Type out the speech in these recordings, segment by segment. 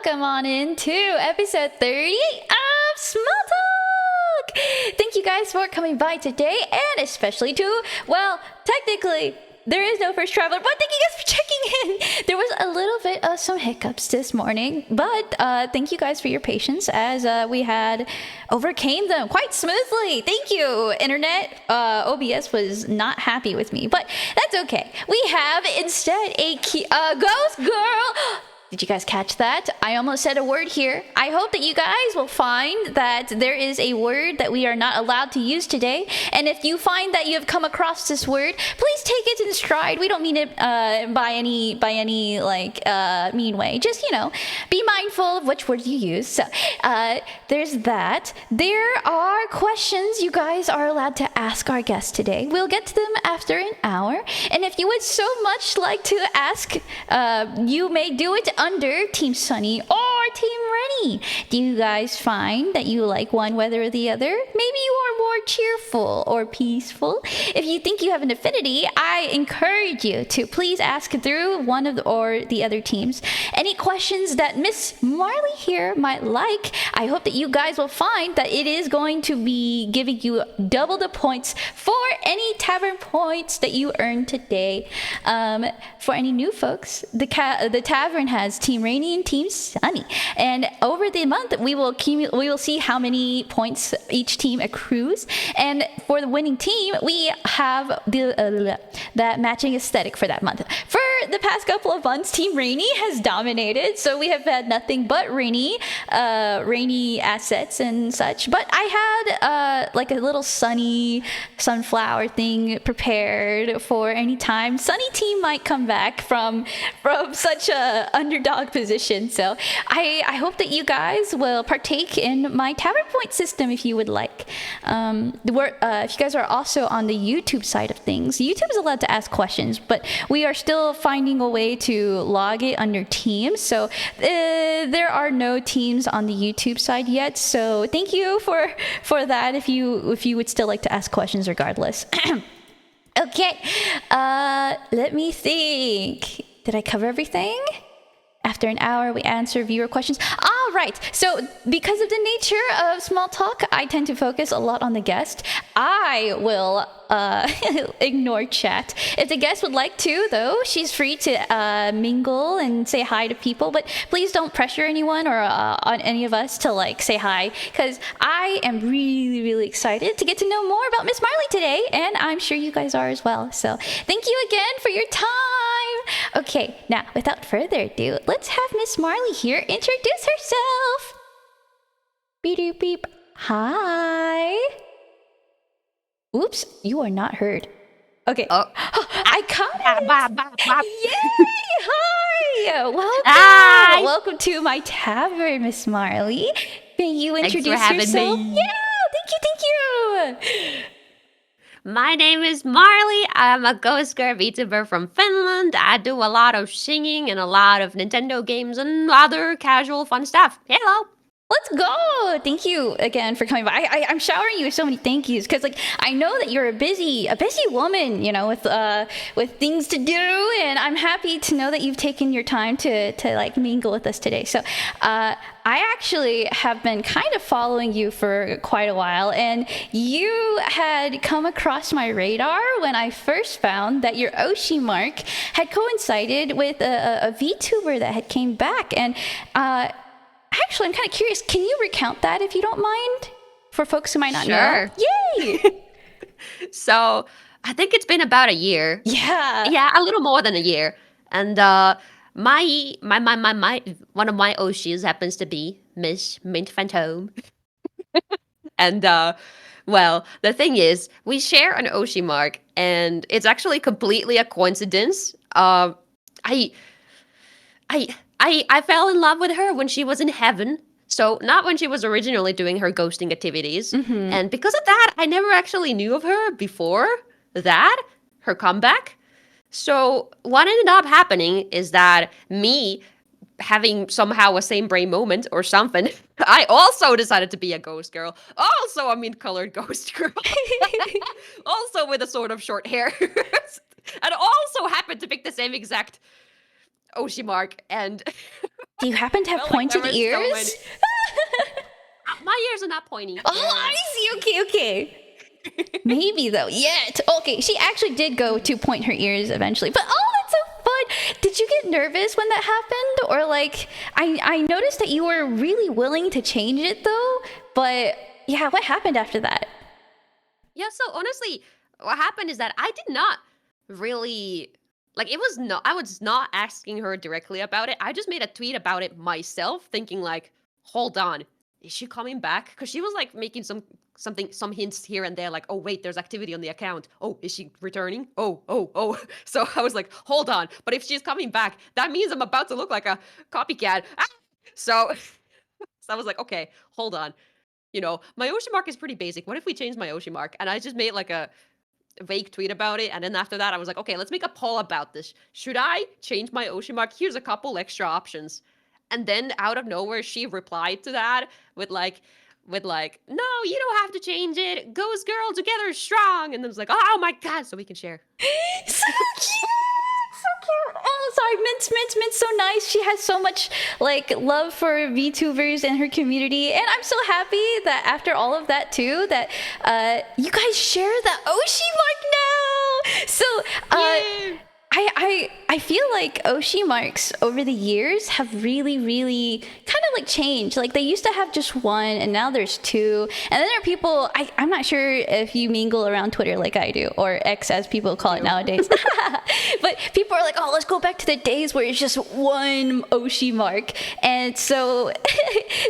welcome on into episode 38 of SmolTalk! Thank you guys for coming by today, and especially to, well, technically, there is no first traveler, but thank you guys for checking in. There was a little bit of some hiccups this morning, but thank you guys for your patience as we had overcame them quite smoothly. Thank you, Internet. OBS was not happy with me, but that's okay. We have instead a ghost girl. Did you guys catch that? I almost said a word here. I hope that you guys will find that there is a word that we are not allowed to use today. And if you find that you have come across this word, please take it in stride. We don't mean it by any mean way. Just, be mindful of which words you use. So there's that. There are questions you guys are allowed to ask our guests today. We'll get to them after an hour. And if you would so much like to ask, you may do it under Team Sunny or Team Rennie. Do you guys find that you like one whether or the other? Maybe you are more cheerful or peaceful. If you think you have an affinity, I encourage you to please ask through one of the other teams. Any questions that Miss Marlie here might like, I hope that you guys will find that it is going to be giving you double the points for any tavern points that you earn today. For any new folks, the tavern has Team Rainy and Team Sunny, and over the month we will see how many points each team accrues, and for the winning team we have that matching aesthetic for that month. For the past couple of months, Team Rainy has dominated, so we have had nothing but rainy assets and such, but I had like a little sunny sunflower thing prepared for any time Sunny team might come back from such a underdog position. So I hope that you guys will partake in my tavern point system if you would like. If you guys are also on the YouTube side of things, YouTube is allowed to ask questions, but we are still finding a way to log it under teams. So there are no teams on the YouTube side yet. So thank you for that if you would still like to ask questions regardless. Okay, let me think. Did I cover everything? After an hour, we answer viewer questions. All right. So because of the nature of SmolTalk, I tend to focus a lot on the guest. I will ignore chat. If the guest would like to, though, she's free to mingle and say hi to people. But please don't pressure anyone or on any of us to say hi, because I am really, really excited to get to know more about Miss Marlie today, and I'm sure you guys are as well. So thank you again for your time. Okay, now without further ado, let's have Miss Marlie here introduce herself. Beep beep. Hi. Oops, you are not heard. Okay. Oh. I caught it. Yay! Hi. Welcome. Hi. Welcome to my tavern, Miss Marlie. May you introduce yourself? Me. Yeah, thank you. My name is Marlie. I'm a ghost girl VTUBER from Finland. I do a lot of singing and a lot of Nintendo games and other casual fun stuff. Hello. Let's go. Thank you again for coming by. I'm showering you with so many thank yous because I know that you're a busy woman, with things to do, and I'm happy to know that you've taken your time to mingle with us today. So I actually have been kind of following you for quite a while, and you had come across my radar when I first found that your Oshi mark had coincided with a VTuber that had came back, and actually, I'm kind of curious. Can you recount that if you don't mind? For folks who might not know. Yay! So, I think it's been about a year. Yeah. Yeah, a little more than a year. And my one of my Oshis happens to be Miss Mint Phantom. And well, the thing is, we share an Oshi mark, and it's actually completely a coincidence. I fell in love with her when she was in heaven. So not when she was originally doing her ghosting activities. Mm-hmm. And because of that, I never actually knew of her before that, her comeback. So what ended up happening is that me having somehow a same brain moment or something, I also decided to be a ghost girl. Also a mint-colored ghost girl. Also with a sort of short hair. And also happened to pick the same exact Oshi mark, and Do you happen to have Well, pointed there were so ears? many. My ears are not pointy. Oh, I see. Okay. Maybe though. Yet. Okay, she actually did go to point her ears eventually. But oh, that's so fun. Did you get nervous when that happened? Or like I noticed that you were really willing to change it though. But yeah, what happened after that? Yeah, so honestly, what happened is that I did not really like I was not asking her directly about it. I just made a tweet about it myself, thinking like, hold on, is she coming back? Because she was like making some hints here and there, like, oh wait, there's activity on the account. Oh, is she returning? Oh. So I was like, hold on, but if she's coming back, that means I'm about to look like a copycat. Ah! So, so I was like, okay, hold on. My Oshi mark is pretty basic. What if we change my Oshi mark? And I just made like a vague tweet about it. And then after that, I was like, okay, let's make a poll about this. Should I change my Oshi mark? Here's a couple extra options. And then out of nowhere, she replied to that with like, no, you don't have to change it. Ghost girl together is strong. And then it was like, oh my God, so we can share. So cute. So cute. Oh, sorry, Mint's so nice. She has so much like love for VTubers and her community, and I'm so happy that after all of that too, that you guys share the Oshi mark now. So Yay! I feel like Oshi marks over the years have really kind of like changed. Like they used to have just one and now there's two. And then there are people, I'm not sure if you mingle around Twitter like I do, or X as people call it nowadays. But people are like, oh, let's go back to the days where it's just one Oshi mark. And so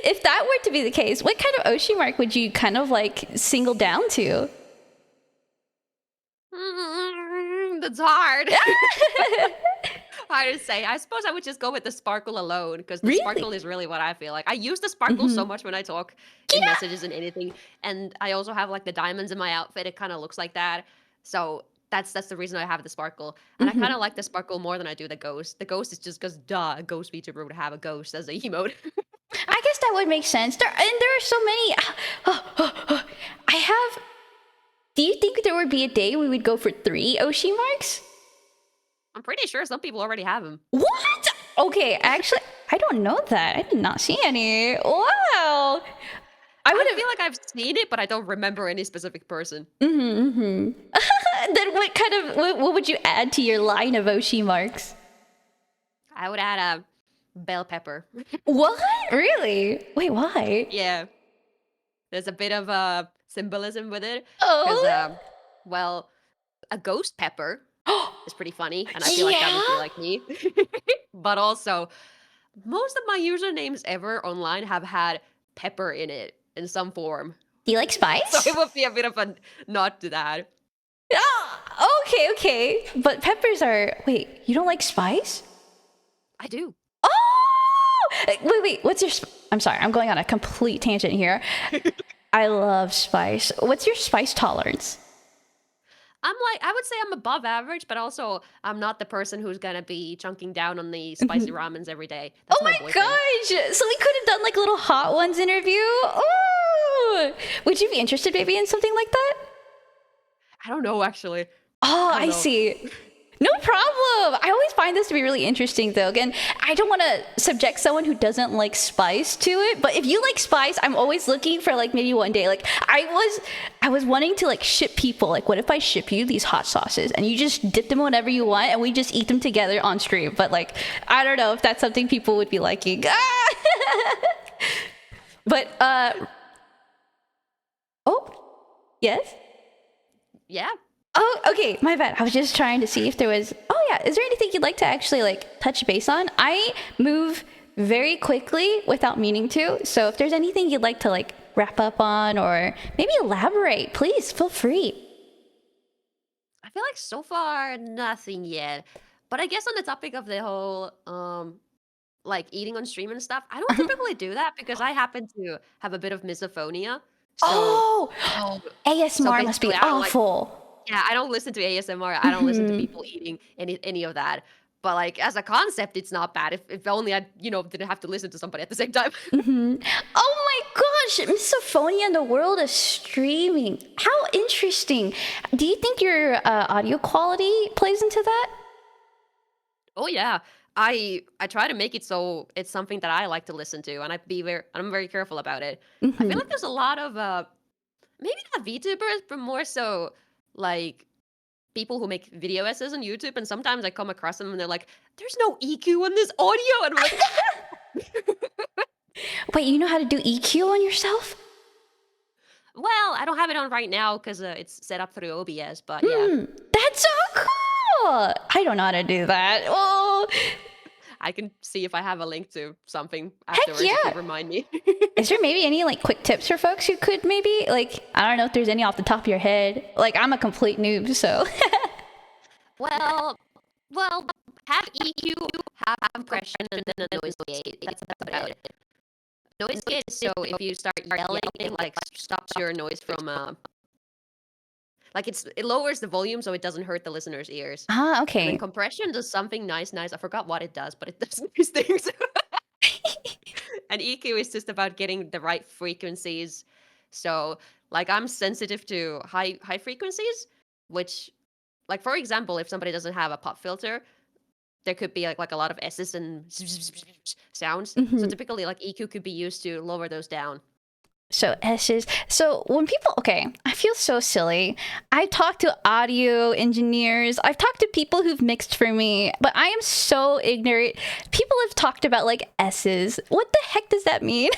if that were to be the case, what kind of Oshi mark would you kind of like single down to? That's hard. Hard to say. I suppose I would just go with the sparkle alone, because the sparkle is really what I feel like. I use the sparkle so much when I talk in messages and anything, and I also have like the diamonds in my outfit. It kind of looks like that, so that's the reason I have the sparkle. And I kind of like the sparkle more than I do the ghost. The ghost is just because a ghost VTuber would have a ghost as a emote. I guess that would make sense. There are so many. I have. Do you think there would be a day we would go for 3 Oshi marks? I'm pretty sure some people already have them. What? Okay, actually, I don't know that. I did not see any. Wow. I feel like I've seen it, but I don't remember any specific person. Then what would you add to your line of Oshi marks? I would add a bell pepper. What? Really? Wait, why? Yeah. There's a bit of a symbolism with it. Oh. Because, well, a ghost pepper is pretty funny, and I feel like that would be like me. But also, most of my usernames ever online have had pepper in it in some form. Do you like spice? So it would be a bit of a nod to that. Oh, okay. But peppers are... Wait, you don't like spice? I do. Oh! Wait. What's your... I'm sorry, I'm going on a complete tangent here. I love spice. What's your spice tolerance? I would say I'm above average, but also I'm not the person who's gonna be chunking down on the spicy ramens every day. That's my gosh! So we could have done like a little Hot Ones interview. Oh, would you be interested maybe in something like that? I don't know, actually. Oh, I see. No problem. I always find this to be really interesting though. Again, I don't want to subject someone who doesn't like spice to it, but if you like spice, I'm always looking for like maybe one day. Like I was wanting to like ship people. Like what if I ship you these hot sauces and you just dip them whenever you want and we just eat them together on stream. But like I don't know if that's something people would be liking. But oh, yes? Yeah. Oh, okay, my bad. I was just trying to see if there was... Oh, yeah. Is there anything you'd like to actually, like, touch base on? I move very quickly without meaning to. So if there's anything you'd like to, like, wrap up on or maybe elaborate, please feel free. I feel like so far, nothing yet. But I guess on the topic of the whole, like, eating on stream and stuff, I don't typically do that because I happen to have a bit of misophonia. So, ASMR must be awful. Yeah, I don't listen to ASMR. I don't listen to people eating any of that. But like as a concept, it's not bad. If only I, didn't have to listen to somebody at the same time. Oh my gosh, misophonia in the world of streaming. How interesting. Do you think your audio quality plays into that? Oh yeah. I try to make it so it's something that I like to listen to, and I'm very careful about it. I feel Hmm. like there's a lot of maybe not VTubers, but more so like people who make video essays on YouTube, and sometimes I come across them and they're like, "There's no EQ on this audio," and I'm like, Wait, you know how to do EQ on yourself? "Well, I don't have it on right now because it's set up through OBS, but yeah, Hmm, that's so cool. I don't know how to do that. Oh, I can see if I have a link to something heck afterwards if you yeah. remind me." Is there maybe any like quick tips for folks who could maybe like I don't know if there's any off the top of your head. Like I'm a complete noob, so Well, well, have EQ, have compression, and then a noise gate. That's about it. Noise gate is so if you start yelling, it like stops your noise from like it lowers the volume so it doesn't hurt the listener's ears. ah And then okay. compression does something nice. I forgot what it does, but it does nice things. And EQ is just about getting the right frequencies. So like I'm sensitive to high frequencies, which like for example, if somebody doesn't have a pop filter, there could be like a lot of S's and sounds. So Hmm. typically like EQ could be used to lower those down. So S's. So when people, okay, I feel so silly. I've talked to audio engineers. I've talked to people who've mixed for me, but I am so ignorant. People have talked about like S's. What the heck does that mean?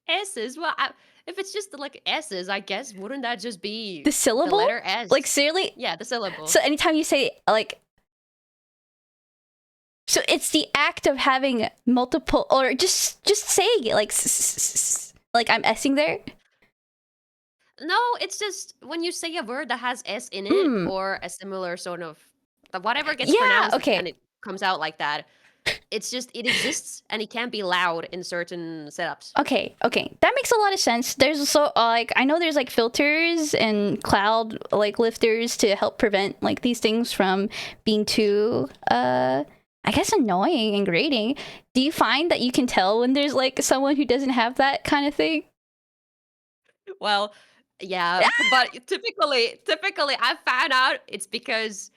S's, well, if it's just like S's, I guess wouldn't that just be The the syllable? letter S? Like seriously? Yeah, the syllable. So anytime you say like, so it's the act of having multiple, or just saying it like, like I'm S'ing there. No, it's just when you say a word that has S in it Hmm. or a similar sort of whatever gets Yeah. pronounced Okay. and it comes out like that. It's just it exists and it can be loud in certain setups. Okay, that makes a lot of sense. There's also like I know there's like filters and cloud like lifters to help prevent like these things from being too I guess annoying and grating. Do you find that you can tell when there's like someone who doesn't have that kind of thing? Well, yeah, but typically I found out it's because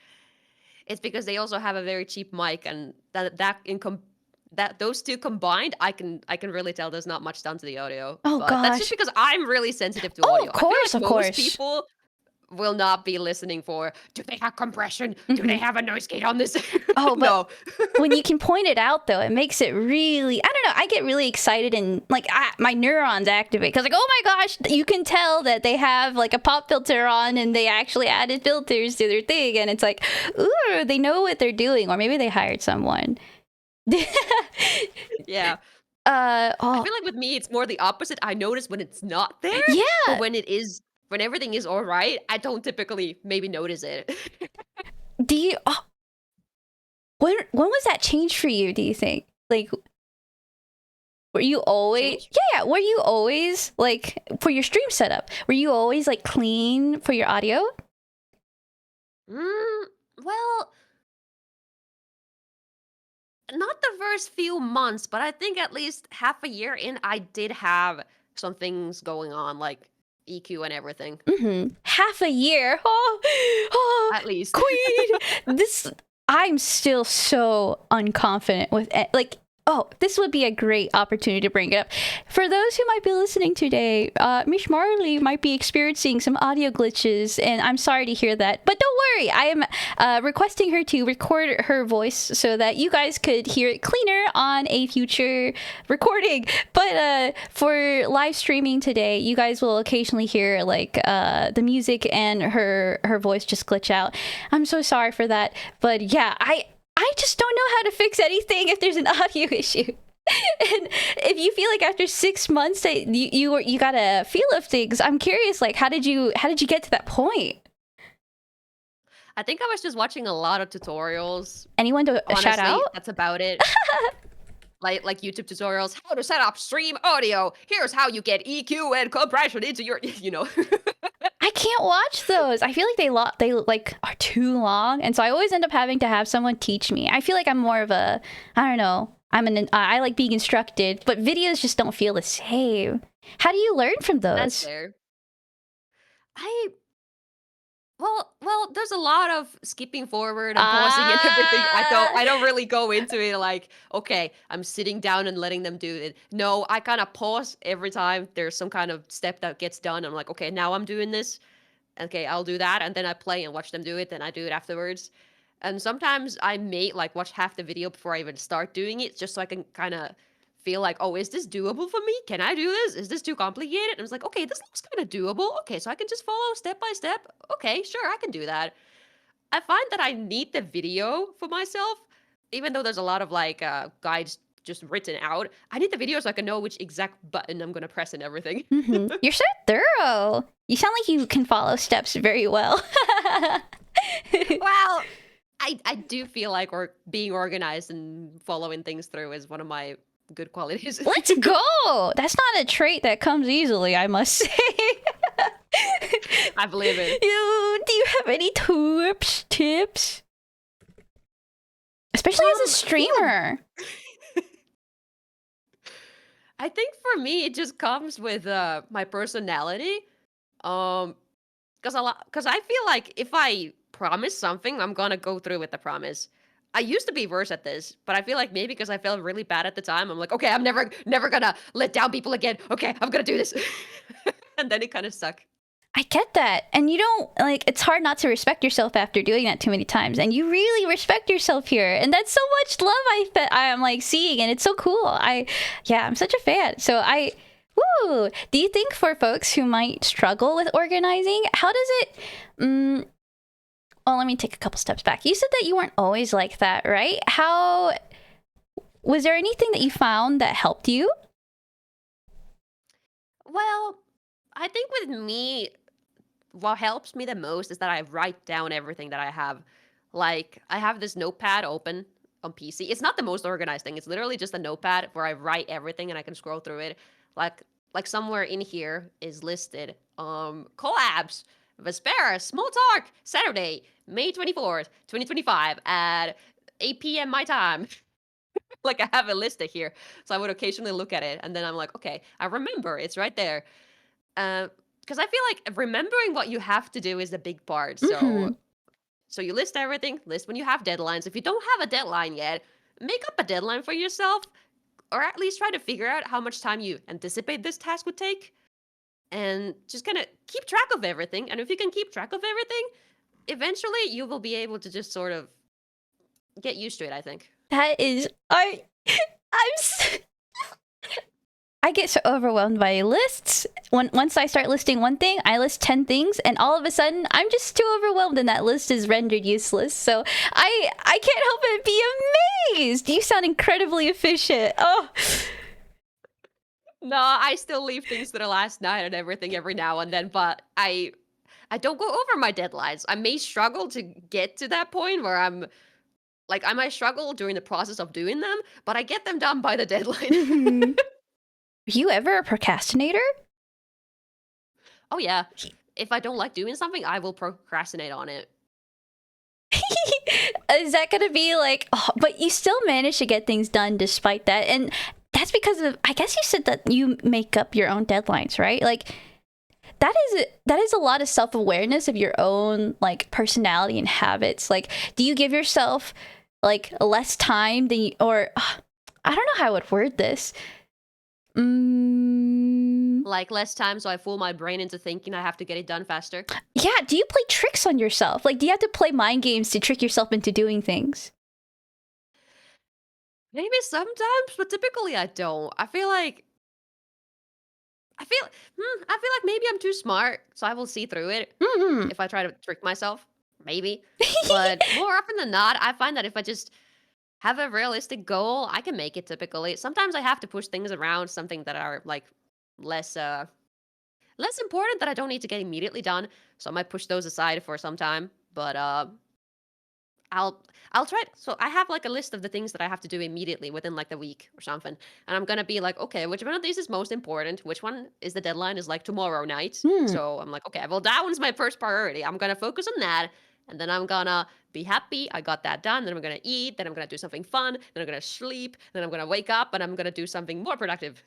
they also have a very cheap mic and that those two combined, I can really tell there's not much done to the audio. Oh But that's just gosh. because I'm really sensitive to Oh, audio. of I feel course, like of most course. people will not be listening for, do they have compression? Do they Mhm. have a noise gate on this? Oh, but No. when you can point it out though, it makes it really I don't know, I get really excited and like my neurons activate because like oh my gosh, you can tell that they have like a pop filter on and they actually added filters to their thing and it's like ooh, they know what they're doing or maybe they hired someone. Yeah. I Oh feel like with me, it's more the opposite. I notice when it's not there, but yeah, when everything is all right, I don't typically maybe notice it. do you when was that change for you, do you think? Like were you always Change? yeah, were you always like for your stream setup, were you always like clean for your audio? Mm, well, not the first few months, but I think at least half a year in, I did have some things going on, like EQ and everything. Mm-hmm. Half a year. Oh, oh, At least. queen. This I'm still so unconfident with it. Like, oh, this would be a great opportunity to bring it up. For those who might be listening today, Miss Marlie might be experiencing some audio glitches, and I'm sorry to hear that. But don't worry, I am requesting her to record her voice so that you guys could hear it cleaner on a future recording. But for live streaming today, you guys will occasionally hear like the music and her voice just glitch out. I'm so sorry for that. But yeah, I just don't know how to fix anything if there's an audio issue. And if you feel like after 6 months that you got a feel of things, I'm curious, like how did you get to that point? I think I was just watching a lot of tutorials. Anyone to shout Honestly, out? that's about it. Like YouTube tutorials, how to set up stream audio. Here's how you get EQ and compression into your, I can't watch those. I feel like they like are too long, and so I always end up having to have someone teach me. I feel like I'm more of a I don't know. I like being instructed, but videos just don't feel the same. How do you learn from That's those? fair. I Well, there's a lot of skipping forward and pausing and everything. Ah. I don't really go into it like, okay, I'm sitting down and letting them do it. No, I kind of pause every time there's some kind of step that gets done. I'm like, okay, now I'm doing this. Okay, I'll do that, and then I play and watch them do it, then I do it afterwards. And sometimes I may like watch half the video before I even start doing it, just so I can kind of feel like, oh, is this doable for me? Can I do this? Is this too complicated? And it's like, okay, this looks kind of doable. Okay, so I can just follow step by step. Okay, sure, I can do that. I find that I need the video for myself, even though there's a lot of like guides just written out. I need the video so I can know which exact button I'm gonna press and everything. You're so thorough. You sound like you can follow steps very well. Well, I do feel like being organized and following things through is one of my good qualities. Let's go. That's not a trait that comes easily, I must say. I believe it. Do you have any tips? Especially as a streamer. I think for me it just comes with my personality. Because I feel like if I promise something, I'm gonna go through with the promise. I used to be worse at this, but I feel like maybe because I felt really bad at the time, I'm like, okay, I'm never gonna let down people again. Okay, I'm gonna do this. And then it kind of stuck. I get that. And you don't, like, it's hard not to respect yourself after doing that too many times. And you really respect yourself here. And that's so much love I'm, like, seeing. And it's so cool. I'm such a fan. So woo! Do you think for folks who might struggle with organizing, how does it, well, let me take a couple steps back. You said that you weren't always like that, right? Was there anything that you found that helped you? Well, I think with me, what helps me the most is that I write down everything that I have. Like, I have this notepad open on PC. It's not the most organized thing. It's literally just a notepad where I write everything and I can scroll through it. Like somewhere in here is listed collabs, Vespy, SmolTalk, Saturday, May 24th, 2025 at 8 p.m. my time. Like I have a list here. So I would occasionally look at it and then I'm like, okay, I remember. It's right there. Because I feel like remembering what you have to do is the big part. So you list everything, list when you have deadlines. If you don't have a deadline yet, make up a deadline for yourself, or at least try to figure out how much time you anticipate this task would take, and just kind of keep track of everything. And if you can keep track of everything, eventually you will be able to just sort of get used to it, I think. That is, I get so overwhelmed by lists. Once I start listing one thing, I list 10 things, and all of a sudden, I'm just too overwhelmed, and that list is rendered useless. So I can't help but be amazed. You sound incredibly efficient. Oh. No, I still leave things to the last night and everything every now and then, but I don't go over my deadlines. I may struggle to get to that point where I might struggle during the process of doing them, but I get them done by the deadline. Are you ever a procrastinator? Oh yeah. If I don't like doing something, I will procrastinate on it. Is that gonna be like, oh, but you still manage to get things done despite that? And that's because of, I guess you said that you make up your own deadlines, right? Like, that is a lot of self-awareness of your own, like, personality and habits. Like, do you give yourself, like, less time than you, or, I don't know how I would word this. Like less time so I fool my brain into thinking I have to get it done faster. Yeah, do you play tricks on yourself? Like, do you have to play mind games to trick yourself into doing things? Maybe sometimes, but typically I don't. I feel like maybe I'm too smart, so I will see through it if I try to trick myself. Maybe. But more often than not, I find that if I just have a realistic goal, I can make it typically. Sometimes I have to push things around, something that are like less important that I don't need to get immediately done. So I might push those aside for some time. But I'll try so I have like a list of the things that I have to do immediately within like the week or something. And I'm gonna be like, okay, which one of these is most important? Which one is the deadline is like tomorrow night? So I'm like, okay, well that one's my first priority. I'm gonna focus on that. And then I'm gonna be happy I got that done. Then I'm gonna eat. Then I'm gonna do something fun. Then I'm gonna sleep. Then I'm gonna wake up and I'm gonna do something more productive.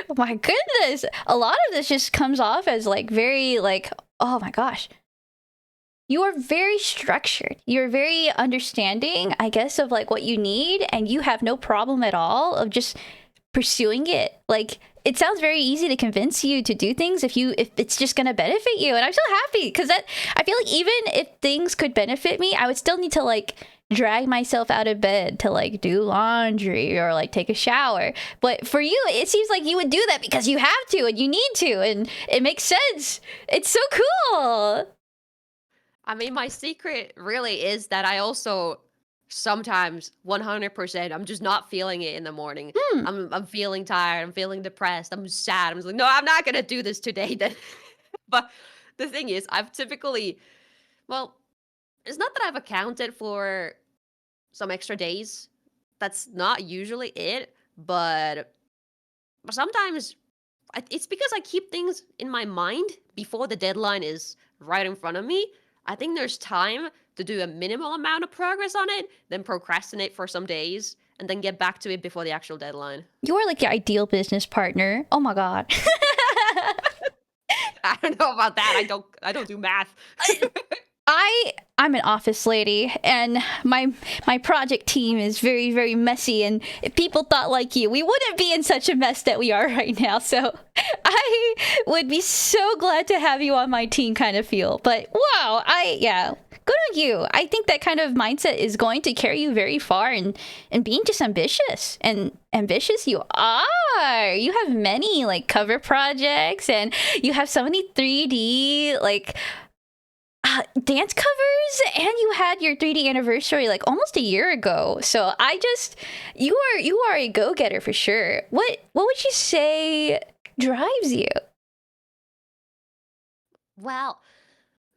Oh my goodness. A lot of this just comes off as like very like, oh my gosh. you are very structured. You're very understanding, I guess, of like what you need, and you have no problem at all of just pursuing it. Like, it sounds very easy to convince you to do things if it's just gonna benefit you. And I'm so happy because that I feel like even if things could benefit me, I would still need to like drag myself out of bed to like do laundry or like take a shower. But for you, it seems like you would do that because you have to and you need to, and it makes sense. It's so cool. I mean, my secret really is that I also sometimes 100% I'm just not feeling it in the morning. Hmm. I'm feeling tired, I'm feeling depressed, I'm sad. I'm just like, no, I'm not gonna do this today then. But the thing is, I've typically, well, it's not that I've accounted for some extra days. That's not usually it, but sometimes it's because I keep things in my mind before the deadline is right in front of me. I think there's time to do a minimal amount of progress on it, then procrastinate for some days, and then get back to it before the actual deadline. You are like the ideal business partner. Oh my god. I don't know about that. I don't do math. I'm an office lady, and my project team is very, very messy, and if people thought like you, we wouldn't be in such a mess that we are right now. So I would be so glad to have you on my team, kind of feel. But wow, yeah, good on you. I think that kind of mindset is going to carry you very far, and being just ambitious, and ambitious you are. You have many like cover projects, and you have so many 3D like dance covers, and you had your 3D anniversary like almost a year ago. So you are a go-getter for sure. What would you say drives you? Well,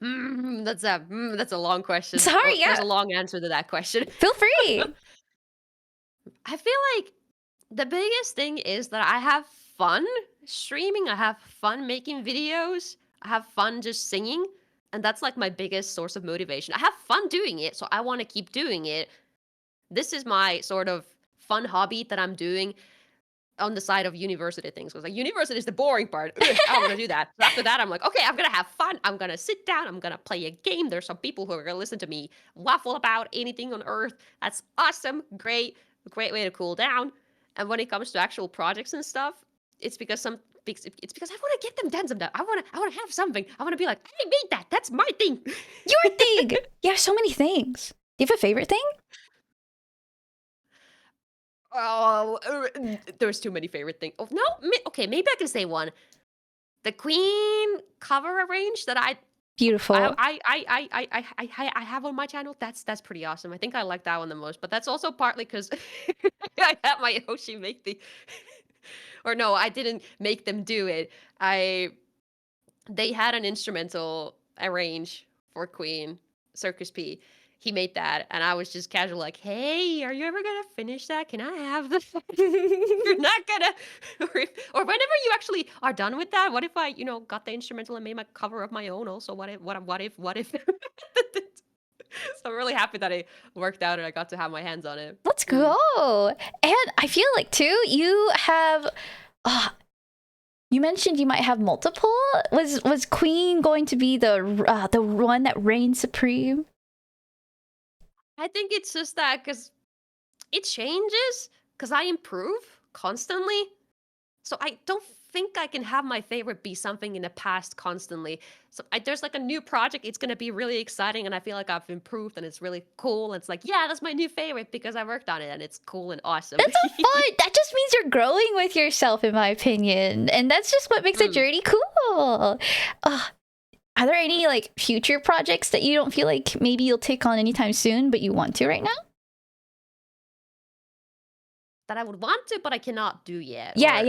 that's a long question. Sorry, There's yeah. a long answer to that question. Feel free. I feel like the biggest thing is that I have fun streaming. I have fun making videos. I have fun just singing. And that's like my biggest source of motivation. I have fun doing it, so I want to keep doing it. This is my sort of fun hobby that I'm doing on the side of university things. Because like university is the boring part. I don't want to do that. So after that, I'm like, okay, I'm gonna have fun. I'm gonna sit down. I'm gonna play a game. There's some people who are gonna listen to me waffle about anything on earth. That's awesome. Great way to cool down. And when it comes to actual projects and stuff, it's because I want to get them done sometime. I want to have something. I want to be like, I made that. That's my thing. Your thing. You have so many things. Do you have a favorite thing? Oh, there's too many favorite things. Oh, no, okay, maybe I can say one. The Queen cover arrange that Beautiful. I have on my channel. That's pretty awesome. I think I like that one the most. But that's also partly because I had my Yoshi make the. Or no, I didn't make them do it. They had an instrumental arrange for Queen Circus P. He made that, and I was just casual, like, "Hey, are you ever gonna finish that? Can I have the?" You're not gonna, or whenever you actually are done with that, what if I, got the instrumental and made my cover of my own? Also, what if? So I'm really happy that it worked out and I got to have my hands on it. Let's go. And I feel like too, you have. You mentioned you might have multiple. Was Queen going to be the one that reigns supreme? I think it's just that because it changes because I improve constantly. So I don't think I can have my favorite be something in the past constantly. So there's like a new project. It's going to be really exciting. And I feel like I've improved and it's really cool. And it's like, yeah, that's my new favorite because I worked on it and it's cool and awesome. That's so fun. That just means you're growing with yourself, in my opinion. And that's just what makes a journey cool. Are there any like future projects that you don't feel like maybe you'll take on anytime soon, but you want to right now? That I would want to, but I cannot do yet. Yeah.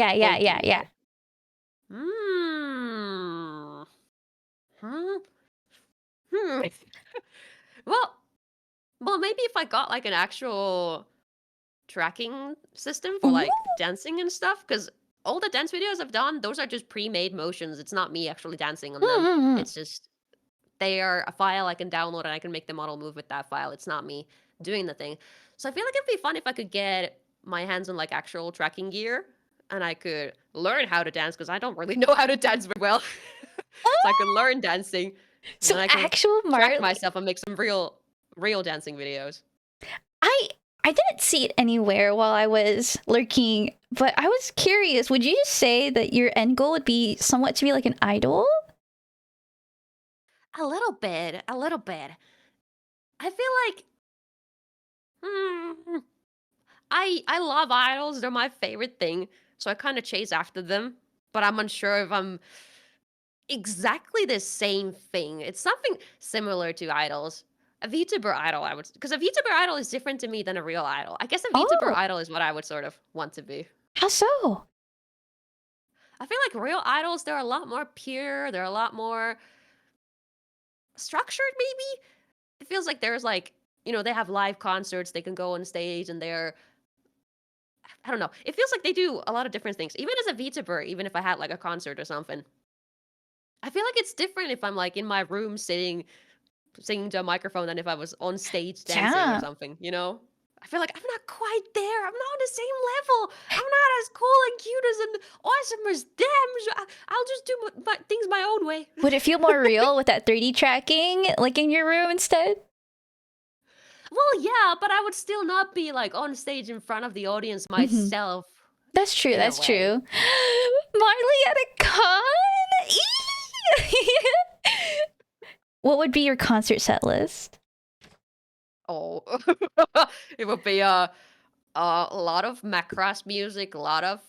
Well, maybe if I got like an actual tracking system for like dancing and stuff, because all the dance videos I've done, those are just pre-made motions. It's not me actually dancing on them. It's just they are a file I can download and I can make the model move with that file. It's not me doing the thing. So I feel like it'd be fun if I could get my hands on like actual tracking gear and I could learn how to dance because I don't really know how to dance very well. So I could learn dancing And So then I can actual track Marlie, myself and make some real dancing videos. I didn't see it anywhere while I was lurking, but I was curious. Would you say that your end goal would be somewhat to be like an idol? A little bit, a little bit. I feel like hmm, I love idols. They're my favorite thing. So I kind of chase after them, but I'm unsure if I'm exactly the same thing. It's something similar to idols. A VTuber idol, I would, because a VTuber idol is different to me than a real idol. I guess a VTuber Oh, idol is what I would sort of want to be. how so? I feel like real idols, they're a lot more pure. They're a lot more structured, maybe. It feels like there's like, they have live concerts. They can go on stage and I don't know. It feels like they do a lot of different things. Even as a VTuber, even if I had like a concert or something, I feel like it's different if I'm like in my room singing to a microphone than if I was on stage dancing or Yeah. something. I feel like I'm not quite there. I'm not on the same level. I'm not as cool and cute as and awesome as them. I'll just do things my own way. Would it feel more real with that 3D tracking, like in your room instead? Well, yeah, but I would still not be like on stage in front of the audience myself. That's true. In a That's way. true. Marlie at a con? Eee! What would be your concert set list? Oh, it would be a lot of Macross music, a lot of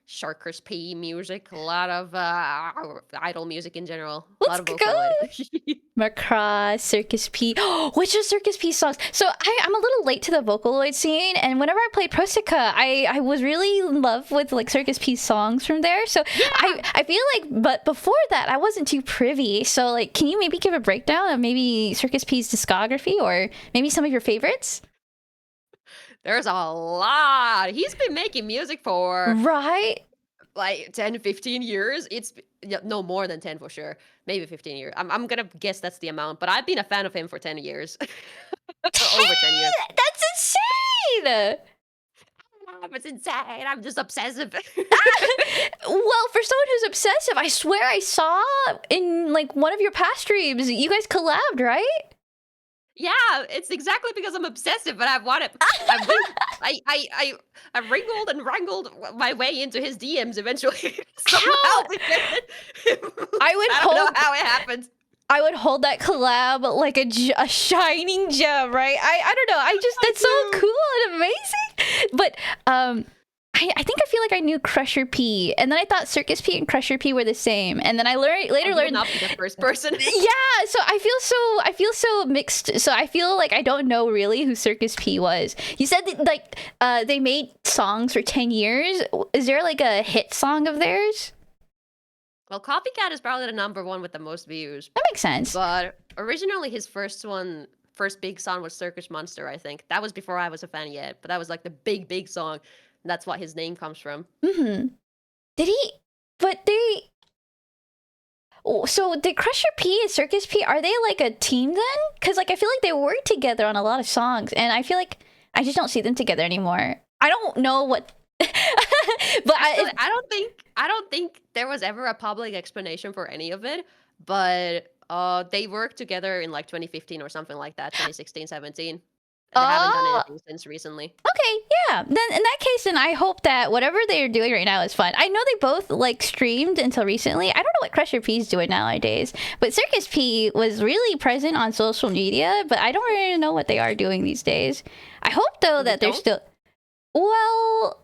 Sharkers P music, a lot of idol music in general, a lot Let's of go. Vocaloid. Macross, Circus P. Which are Circus P songs? So I'm a little late to the Vocaloid scene, and whenever I played Prosika, I was really in love with like Circus P songs from there. So Yeah. I feel like, but before that, I wasn't too privy. So like, can you maybe give a breakdown of maybe Circus P's discography or maybe some of your favorites? There's a lot. He's been making music for Right. like 10, 15 years. No more than 10 for sure. Maybe 15 years. I'm gonna guess that's the amount, but I've been a fan of him for 10 years. Over 10 years. That's insane. It's insane. I'm just obsessive. Well, for someone who's obsessive, I swear I saw in like one of your past streams, you guys collabed, right? Yeah, it's exactly because I'm obsessive, but I wrinkled and wrangled my way into his DMs eventually. Somehow. I would I don't know how it happened. I would hold that collab like a shining gem, right? I don't know. That's so cool and amazing. But I think I feel like I knew Crusher P, and then I thought Circus P and Crusher P were the same, and then I later learned not be the first person. Yeah, so I feel so mixed. So I feel like I don't know really who Circus P was. You said that, like they made songs for 10 years. Is there like a hit song of theirs? Well, Copycat is probably the number one with the most views. That makes sense. But originally his first big song was Circus Monster, I think. That was before I was a fan yet, but that was like the big song. That's what his name comes from. Mm-hmm. So did Crusher P and Circus P, are they like a team then? Because like I feel like they work together on a lot of songs, and I feel like I just don't see them together anymore. I don't know what, but I don't think there was ever a public explanation for any of it. But they worked together in like 2015 or something like that, 2016, 17. They haven't done anything since recently. Okay, yeah. Then in that case, then I hope that whatever they're doing right now is fun. I know they both like streamed until recently. I don't know what Crusher P's doing nowadays, but Circus P was really present on social media, but I don't really know what they are doing these days. I hope though that they're still, well,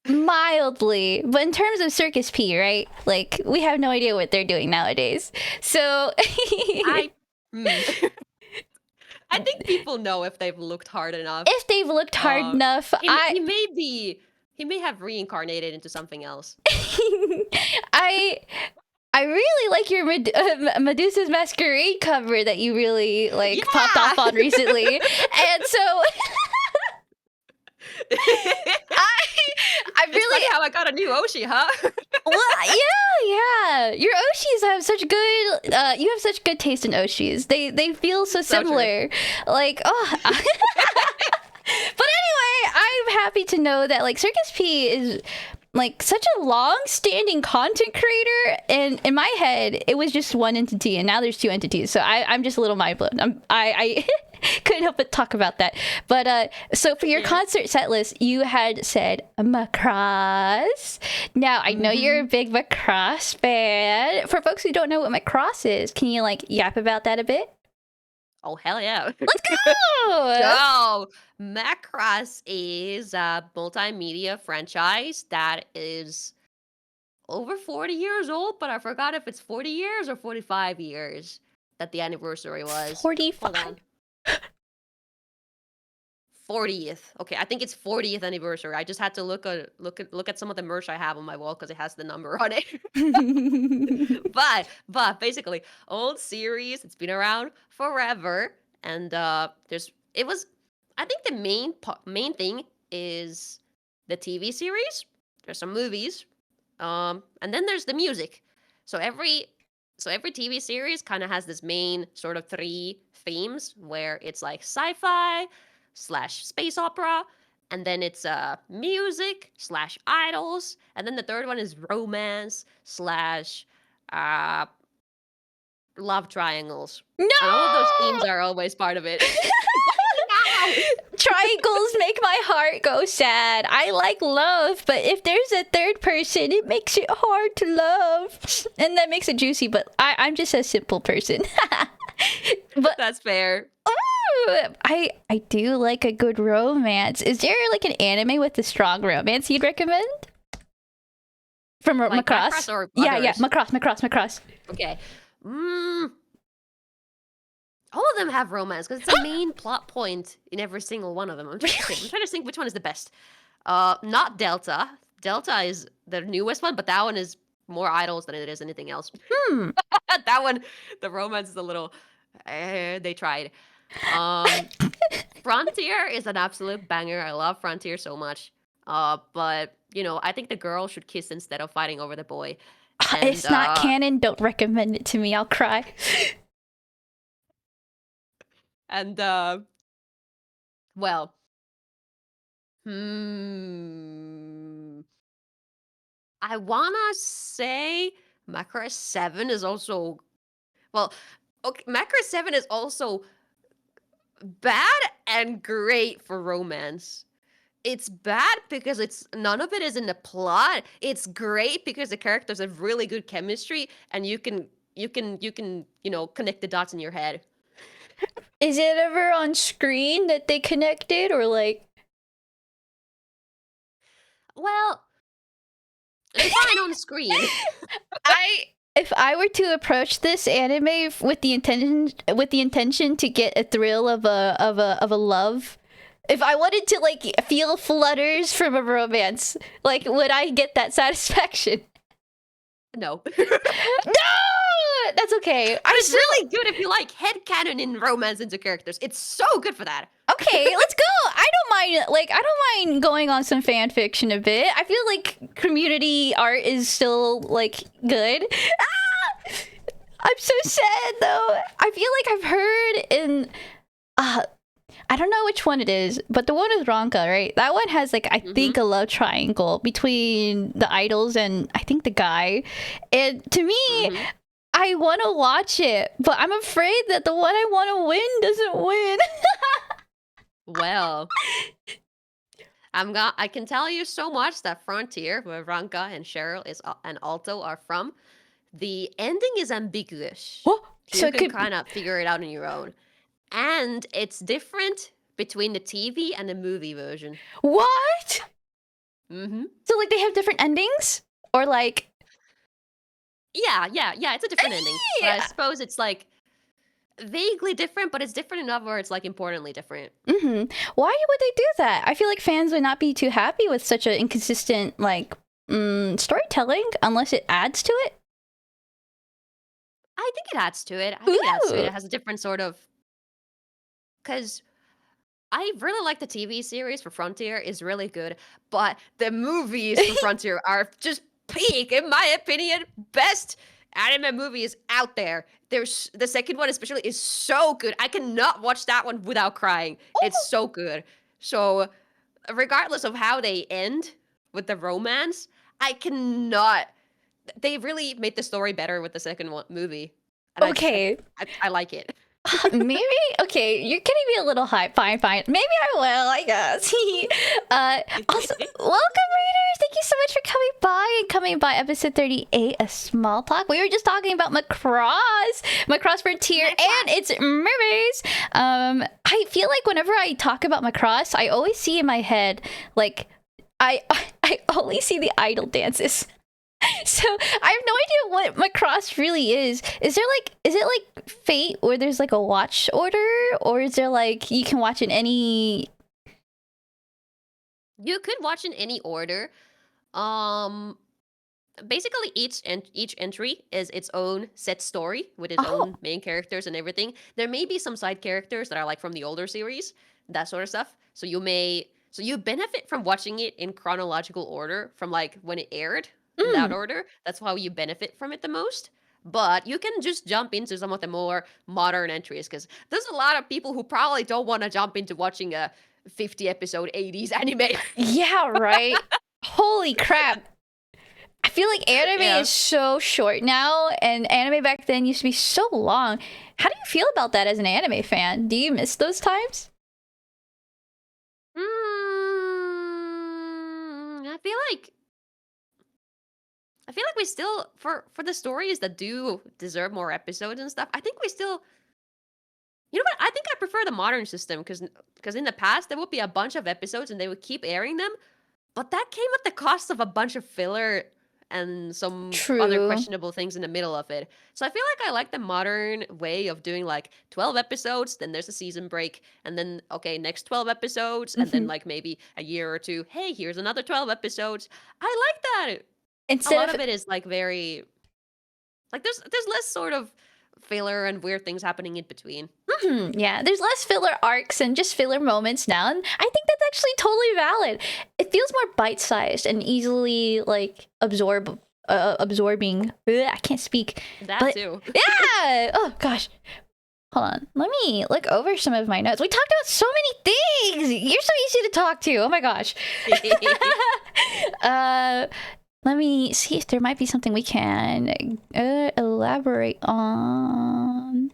mildly, but in terms of Circus P, right? Like we have no idea what they're doing nowadays. So I think people know if they've looked hard enough. If they've looked hard enough, he may have reincarnated into something else. I really like your Medusa's Masquerade cover that you really popped off on recently, and so I It's really funny how I got a new Oshi, huh? well, yeah. Your Oshis have such good. You have such good taste in Oshis. They feel so similar. Like But anyway, I'm happy to know that like Circus P is like such a long-standing content creator, and in my head it was just one entity, and now there's two entities. So I'm just a little mind blown. I couldn't help but talk about that. But so for your concert set list, you had said Macross. Now I know you're a big Macross fan. For folks who don't know what Macross is, can you like yap about that a bit? Oh, hell yeah. Let's go! So, Macross is a multimedia franchise that is over 40 years old, but I forgot if it's 40 years or 45 years that the anniversary was. 45. Hold on. 40th. Okay, I think it's 40th anniversary. I just had to look at some of the merch I have on my wall because it has the number on it. but basically, old series. It's been around forever, and I think the main thing is the TV series. There's some movies, and then there's the music. So every TV series kind of has this main sort of three themes where it's like sci-fi / space opera, and then it's music / idols, and then the third one is romance / love triangles. No! And all of those themes are always part of it. Triangles make my heart go sad. I like love, but if there's a third person, it makes it hard to love. And that makes it juicy, but I'm just a simple person. But That's fair. I do like a good romance. Is there like an anime with a strong romance you'd recommend? From Like Macross? Macross or Yeah, others? Macross. Okay. All of them have romance because it's a main plot point in every single one of them. I'm trying to think which one is the best. Not Delta. Delta is the newest one, but that one is more idols than it is anything else. That one, the romance is a little. They tried. Frontier is an absolute banger. I love Frontier so much. But I think the girl should kiss instead of fighting over the boy. And, It's not canon. Don't recommend it to me. I'll cry. And well, I wanna say Macross 7 is also okay. Macross 7 is also bad and great for romance. It's bad because none of it is in the plot. It's great because the characters have really good chemistry, and you can connect the dots in your head. Is it ever on screen that they connected, or like? Well, it's fine on screen. If I were to approach this anime with the intention to get a thrill of a love, if I wanted to like feel flutters from a romance, like would I get that satisfaction? No. No, that's okay. It's really good if you like headcanon in romance into characters. It's so good for that. Okay, let's go. I don't mind going on some fan fiction a bit. I feel like community art is still like good. I'm so sad though. I feel like I've heard in I don't know which one it is, but the one with Ronka, right? That one has like I think a love triangle between the idols and I think the guy. And to me, I want to watch it, but I'm afraid that the one I want to win doesn't win. Well, I can tell you so much that Frontier, where Ronka and Cheryl and Alto are from, the ending is ambiguous. What? So you can kind of figure it out on your own. And it's different between the TV and the movie version. What? Mm-hmm. So like they have different endings? Or like... Yeah, it's a different ending. But I suppose it's like vaguely different, but it's different enough where it's like importantly different. Why would they do that? I feel like fans would not be too happy with such an inconsistent like storytelling unless it adds to it. I think it adds to it. It has a different sort of... Because I really like the TV series for Frontier is really good, but the movies for Frontier are just peak, in my opinion, best anime movies out there. There's the second one especially is so good. I cannot watch that one without crying. It's so good. So regardless of how they end with the romance, I cannot. They really made the story better with the second movie. And Okay. I like it. Maybe, okay, you're getting me a little hype. Fine. Maybe I will, I guess. Also, welcome, readers. Thank you so much for coming by episode 38 of SmolTalk. We were just talking about Macross Frontier, and its mermaids. I feel like whenever I talk about Macross, I always see in my head, like, I only see the idol dances. So I have no idea what Macross really is. Is it like Fate where there's like a watch order, or is there like you can watch in any? You could watch in any order. Basically each entry is its own set story with its own main characters and everything. There may be some side characters that are like from the older series, that sort of stuff. So you benefit from watching it in chronological order from like when it aired. In that order. That's how you benefit from it the most. But you can just jump into some of the more modern entries, because there's a lot of people who probably don't want to jump into watching a 50 episode 80s anime. Yeah, right. Holy crap. I feel like anime is so short now, and anime back then used to be so long. How do you feel about that as an anime fan? Do you miss those times? I feel like we still, for the stories that do deserve more episodes and stuff, I think we still, you know what, I think I prefer the modern system, because in the past there would be a bunch of episodes and they would keep airing them, but that came at the cost of a bunch of filler and some other questionable things in the middle of it. So I feel like I like the modern way of doing like 12 episodes, then there's a season break, and then, okay, next 12 episodes, and then like maybe a year or two, hey, here's another 12 episodes. I like that. A lot of it is like very, like there's less sort of filler and weird things happening in between. Yeah, there's less filler arcs and just filler moments now, and I think that's actually totally valid. It feels more bite-sized and easily like absorbing. I can't speak. That too. Yeah. Oh gosh. Hold on. Let me look over some of my notes. We talked about so many things. You're so easy to talk to. Oh my gosh. Let me see if there might be something we can elaborate on.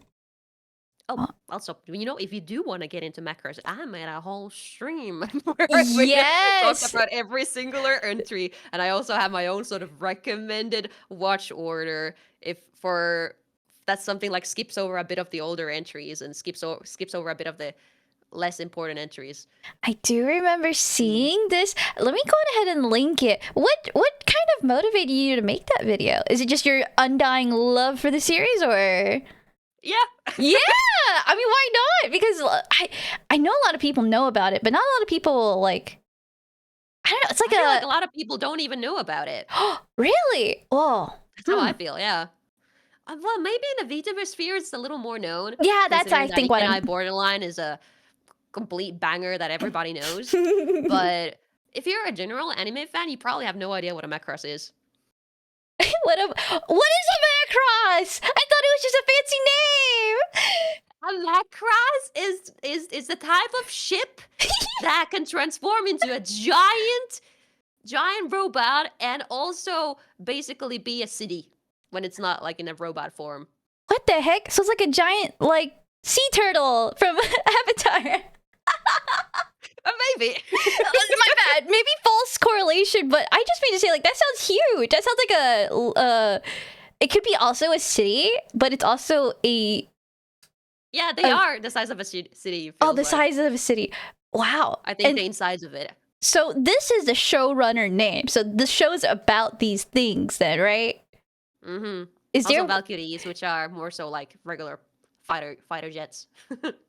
Oh, also, if you do want to get into macros, I made a whole stream where yes, talk about every singular entry, and I also have my own sort of recommended watch order that's something like skips over a bit of the older entries and skips over a bit of the less important entries. I do remember seeing this. Let me go ahead and link it. What kind of motivated you to make that video? Is it just your undying love for the series, or? Yeah. Yeah. I mean, why not? Because I know a lot of people know about it, but not a lot of people like. I don't know. It's like like a lot of people don't even know about it. Really? Oh, that's how I feel. Yeah. Well, maybe in the VTuber sphere it's a little more known. Yeah, that's I think what Borderline is a complete banger that everybody knows. But if you're a general anime fan, you probably have no idea what a Macross is. What is a Macross? I thought it was just a fancy name. A Macross is the type of ship that can transform into a giant robot and also basically be a city when it's not like in a robot form. What the heck? So it's like a giant like sea turtle from Avatar. Maybe. My bad. Maybe false correlation, but I just mean to say, like, that sounds huge. That sounds like it could be also a city, but it's also a... Yeah, they are the size of a city. Oh, the size of a city. Wow. I think the insides of it. So this is the showrunner name. So the show's about these things then, right? Mm-hmm. Is also there Valkyries, which are more so like regular fighter jets.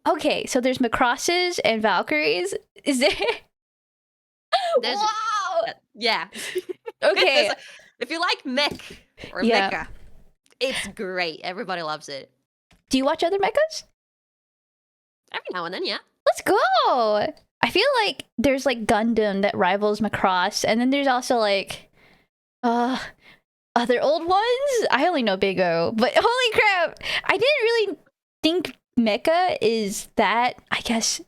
Okay, so there's Macrosses and Valkyries. Is there? Wow. Yeah. Okay. If you like mech or mecha, it's great. Everybody loves it. Do you watch other mechas? Every now and then, yeah. Let's go. I feel like there's like Gundam that rivals Macross, and then there's also like other old ones. I only know Big O, but holy crap, I didn't really think mecha is that, I guess,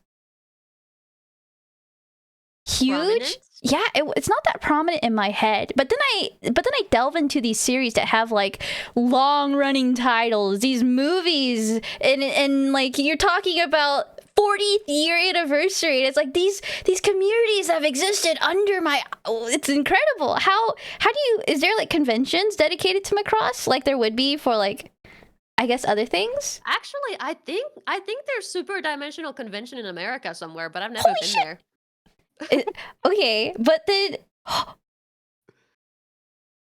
huge. Prominent? Yeah, it's not that prominent in my head. But then I delve into these series that have like long running titles, these movies, and like you're talking about 40th year anniversary. And it's like these communities have existed under my. It's incredible. How do you? Is there like conventions dedicated to Macross like there would be for like, I guess, other things? Actually, I think there's Super Dimensional Convention in America somewhere, but I've never Holy been shit. there. Okay, but then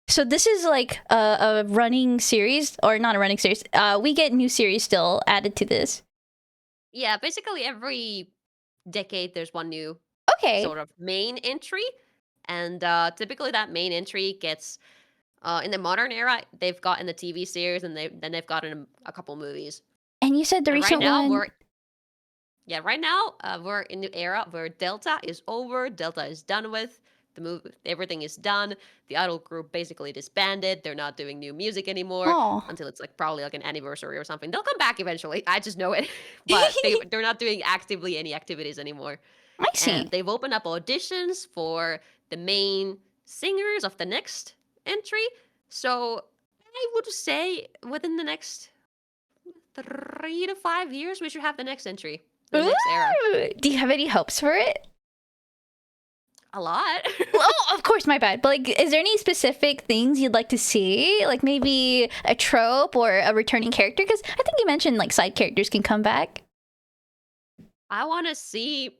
so this is like a running series, or not a running series. We get new series still added to this. Yeah, basically every decade there's one new Okay. sort of main entry, and typically that main entry gets in the modern era they've gotten the TV series, and they've gotten a couple movies. And you said the And recent right now one. right now we're in the era where Delta is over. Delta is done with. Everything is done. The idol group basically disbanded. They're not doing new music anymore Oh, until it's like probably like an anniversary or something. They'll come back eventually. I just know it. But they're not doing actively any activities anymore. I see. And they've opened up auditions for the main singers of the next entry. So I would say within the next 3 to 5 years, we should have the next entry, the next era. Ooh, do you have any hopes for it? A lot. Oh, of course, my bad. But like, is there any specific things you'd like to see? Like maybe a trope or a returning character? Because I think you mentioned like side characters can come back. I want to see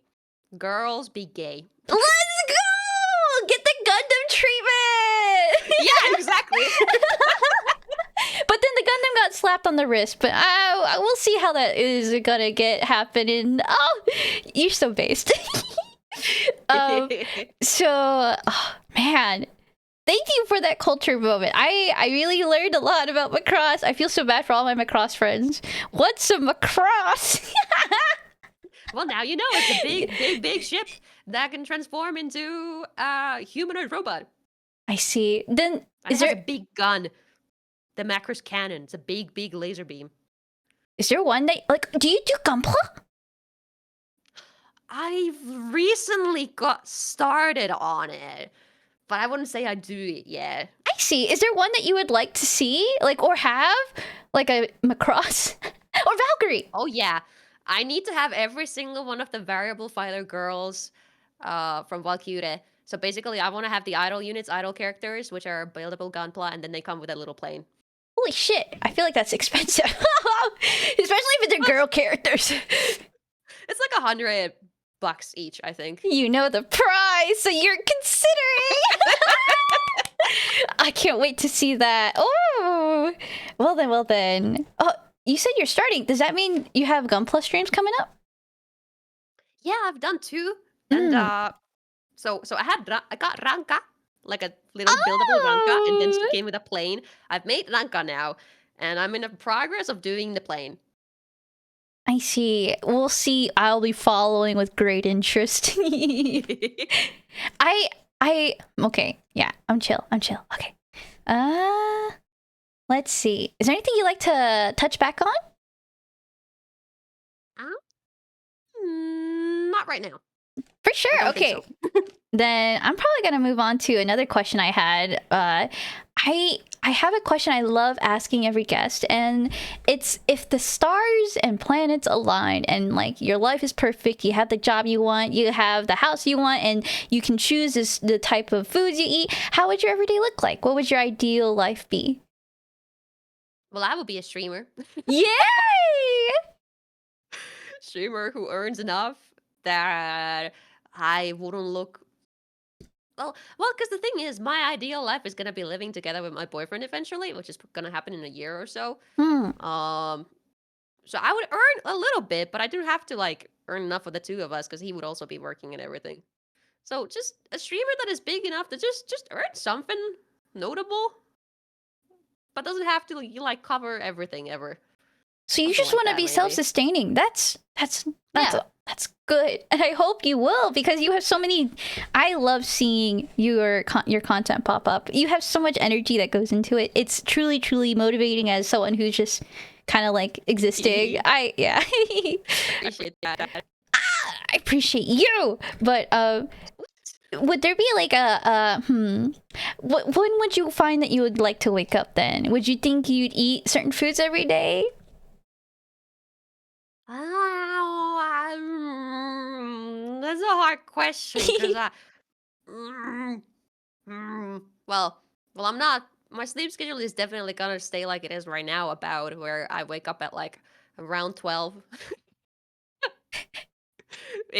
girls be gay. Let's go! Get the Gundam treatment! Yeah, exactly. But then the Gundam got slapped on the wrist. But we'll see how that is gonna happen. And oh, you're so based. So, oh, man, thank you for that culture moment. I really learned a lot about Macross. I feel so bad for all my Macross friends. What's a Macross? Well, now you know it's a big ship that can transform into a humanoid robot. I see. Then And is it has there a big gun. The Macross cannon. It's a big laser beam. one that like? Do you do Gunpla? I've recently got started on it, but I wouldn't say I do it yet. I see. Is there one that you would like to see, like, or have, like a Macross or Valkyrie? Oh yeah, I need to have every single one of the variable fighter girls from Valkyrie. So basically, I want to have the idol units, idol characters, which are buildable gunpla, and then they come with a little plane. Holy shit! I feel like that's expensive, especially if they're girl characters. It's like $100 each, I think. You know the price, so you're considering. I can't wait to see that. Oh, well then. Oh, you said you're starting. Does that mean you have Gunpla streams coming up? Yeah, I've done 2, and so I got Ranka, like a little buildable Ranka, and then she came with a plane. I've made Ranka now, and I'm in the progress of doing the plane. I see. We'll see. I'll be following with great interest. Okay. Yeah, I'm chill. Okay. Let's see. Is there anything you'd like to touch back on? Not right now. For sure. Okay. Then I'm probably gonna move on to another question I had. I have a question I love asking every guest, and it's if the stars and planets align and like your life is perfect, you have the job you want, you have the house you want, and you can choose the type of foods you eat, how would your everyday look like? What would your ideal life be? Well, I would be a streamer. Yay! Streamer who earns enough that I wouldn't look. Well, because the thing is, my ideal life is gonna be living together with my boyfriend eventually, which is gonna happen in a year or so. So I would earn a little bit, but I do have to like earn enough for the two of us because he would also be working and everything. So just a streamer that is big enough to just earn something notable, but doesn't have to like cover everything ever. So you Something just like want to that, be maybe. self-sustaining. That's good, and I hope you will, because you have so many. I love seeing your content pop up. You have so much energy that goes into it. It's truly motivating as someone who's just kind of like existing. I Appreciate that. I appreciate you, but would there be like when would you find that you would like to wake up then? Would you think you'd eat certain foods every day? That's a hard question because mm, well, I'm not. My sleep schedule is definitely gonna stay like it is right now, about where I wake up at like around 12.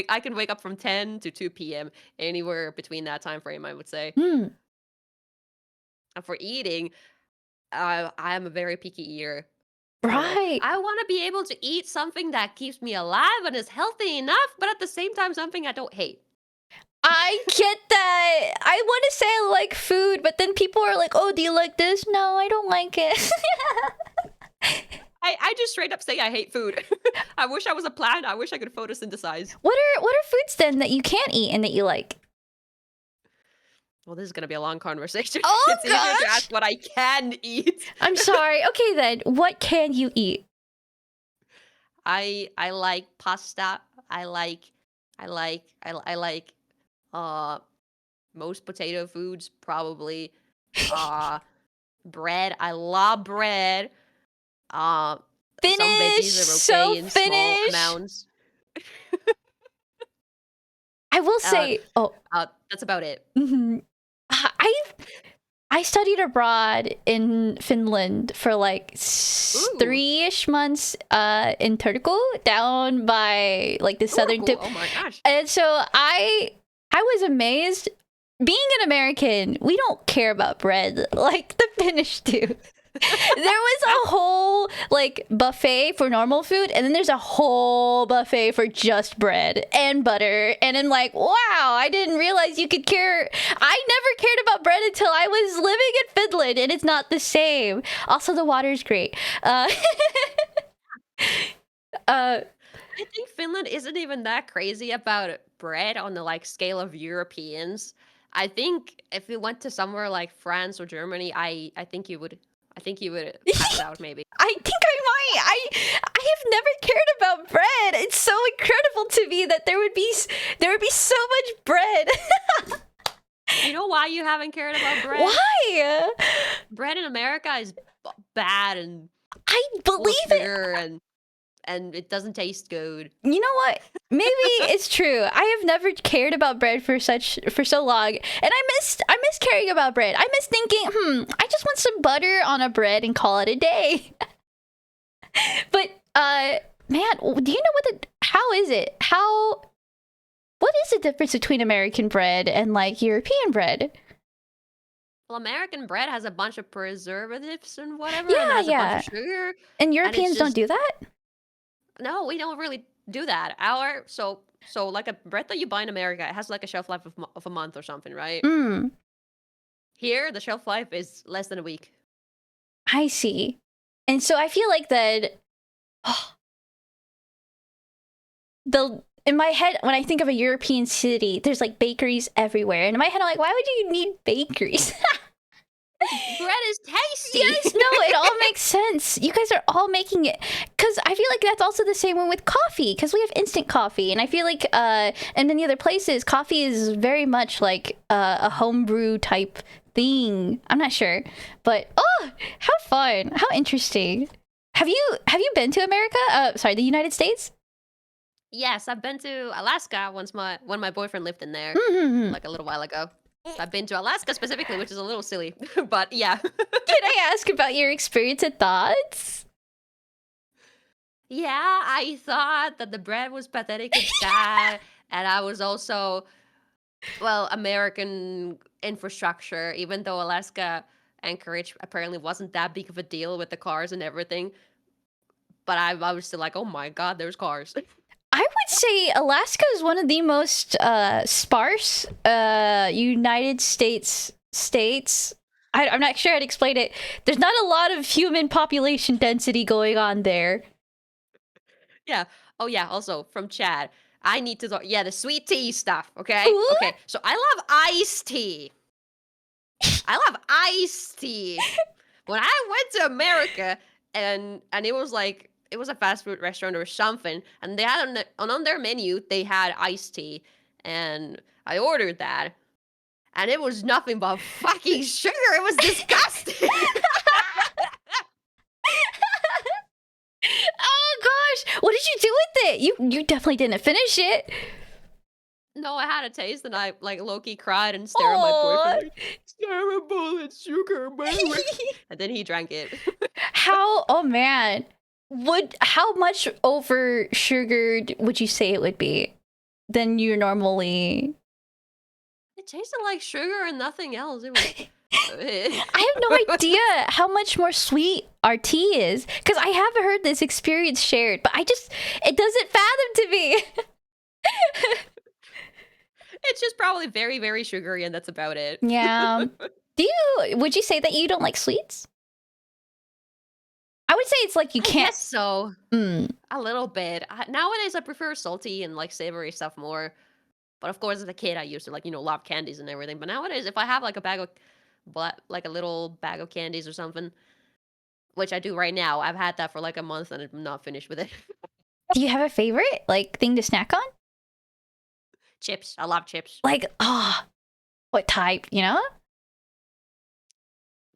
I can wake up from 10 to 2 p.m. anywhere between that time frame, I would say. Hmm. And for eating, I am a very picky eater. I don't know. Right. I want to be able to eat something that keeps me alive and is healthy enough, but at the same time, something I don't hate. I get that. I want to say I like food, but then people are like, "Oh, do you like this?" No, I don't like it. I just straight up say I hate food. I wish I was a plant. I wish I could photosynthesize. What are foods then that you can't eat and that you like? Well, this is gonna be a long conversation. Oh, It's easier to gosh. ask what I can eat. I'm sorry. Okay then, what can you eat? I like pasta. I like most potato foods probably. Bread. I love bread. Some Finish. veggies are So okay in small finish. amounts. I will Uh, say, that's about it. I studied abroad in Finland for like Ooh. 3-ish months in Turku, down by like the southern tip. Oh my gosh. And so I was amazed. Being an American, we don't care about bread like the Finnish do. There was a whole like buffet for normal food, and then there's a whole buffet for just bread and butter. And I'm like, wow, I didn't realize you could care. I never cared about bread until I was living in Finland, and it's not the same. Also, the water's great. I think Finland isn't even that crazy about bread on the like scale of Europeans. I think if you went to somewhere like France or Germany, I think you would pass out maybe. I think I might. I have never cared about bread. It's so incredible to me that there would be so much bread. You know why you haven't cared about bread? Why? Bread in America is bad and I full of believe it. sugar and it doesn't taste good. You know what? Maybe it's true. I have never cared about bread for so long, and I miss caring about bread. I miss thinking, I just want some butter on a bread and call it a day. But man, do you know what is the difference between American bread and like European bread? Well, American bread has a bunch of preservatives and whatever, Yeah, and has yeah. a bunch of sugar. And Europeans don't just- do that? No, we don't really do that. So like a bread that you buy in America, it has like a shelf life of a month or something, right? Mm, Here, the shelf life is less than a week. I see. And so I feel like that in my head, when I think of a European city, there's like bakeries everywhere. And in my head, I'm like, why would you need bakeries? Bread is tasty. Yes, no, it all makes sense. You guys are all making it. Because I feel like that's also the same one with coffee. Because we have instant coffee. And I feel like in many other places, coffee is very much like a homebrew type thing. I'm not sure. But, oh, how fun. How interesting. Have you been to America? Sorry, the United States? Yes, I've been to Alaska when my boyfriend lived in there, Mm-hmm. like a little while ago. I've been to Alaska specifically, which is a little silly, but yeah. Can I ask about your experience and thoughts? Yeah, I thought that the bread was pathetic and sad, and I was also, well, American infrastructure, even though Alaska, Anchorage apparently wasn't that big of a deal with the cars and everything. But I was still like, oh my God, there's cars. I would say Alaska is one of the most sparse United States states. I'm not sure how to explain it. There's not a lot of human population density going on there. Yeah. Oh yeah. Also from Chad, I need to talk. Yeah, the sweet tea stuff. Okay. What? Okay. So I love iced tea. I love iced tea. When I went to America and it was like it was a fast food restaurant or something, and they had on their menu they had iced tea, and I ordered that. and it was nothing but fucking sugar. It was disgusting. Oh gosh, what did you do with it? You definitely didn't finish it. No, I had a taste and I like low-key cried and stared at my boyfriend. Like, it's terrible, it's sugar, and then he drank it. Oh man, how much over sugared would you say it would be than you normally? It tasted like sugar and nothing else. It was. I have no idea how much more sweet our tea is, because I haven't heard this experience shared, but it doesn't fathom to me. It's just probably very, very sugary, and that's about it. Yeah. Would you say that you don't like sweets? I would say it's like you can't. Yes, so Mm. a little bit. Nowadays, I prefer salty and like savory stuff more. But of course, as a kid, I used to like love candies and everything. But nowadays, if I have like a bag of like a little bag of candies or something, which I do right now, I've had that for like a month and I'm not finished with it. Do you have a favorite like thing to snack on? Chips. I love chips. Like, what type?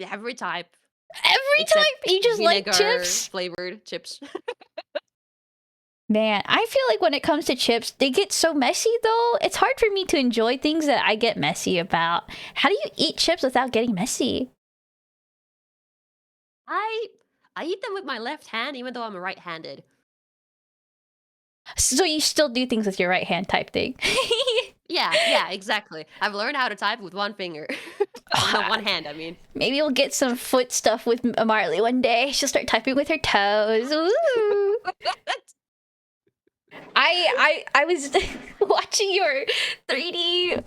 Every type. Every Except type. You just like chips. Flavored chips. Man, I feel like when it comes to chips, they get so messy though. It's hard for me to enjoy things that I get messy about. How do you eat chips without getting messy? I eat them with my left hand, even though I'm right-handed. So you still do things with your right hand type thing. Yeah, exactly. I've learned how to type with one finger. No, one hand, I mean. Maybe we'll get some foot stuff with Marlie one day. She'll start typing with her toes. Ooh. I was watching your 3D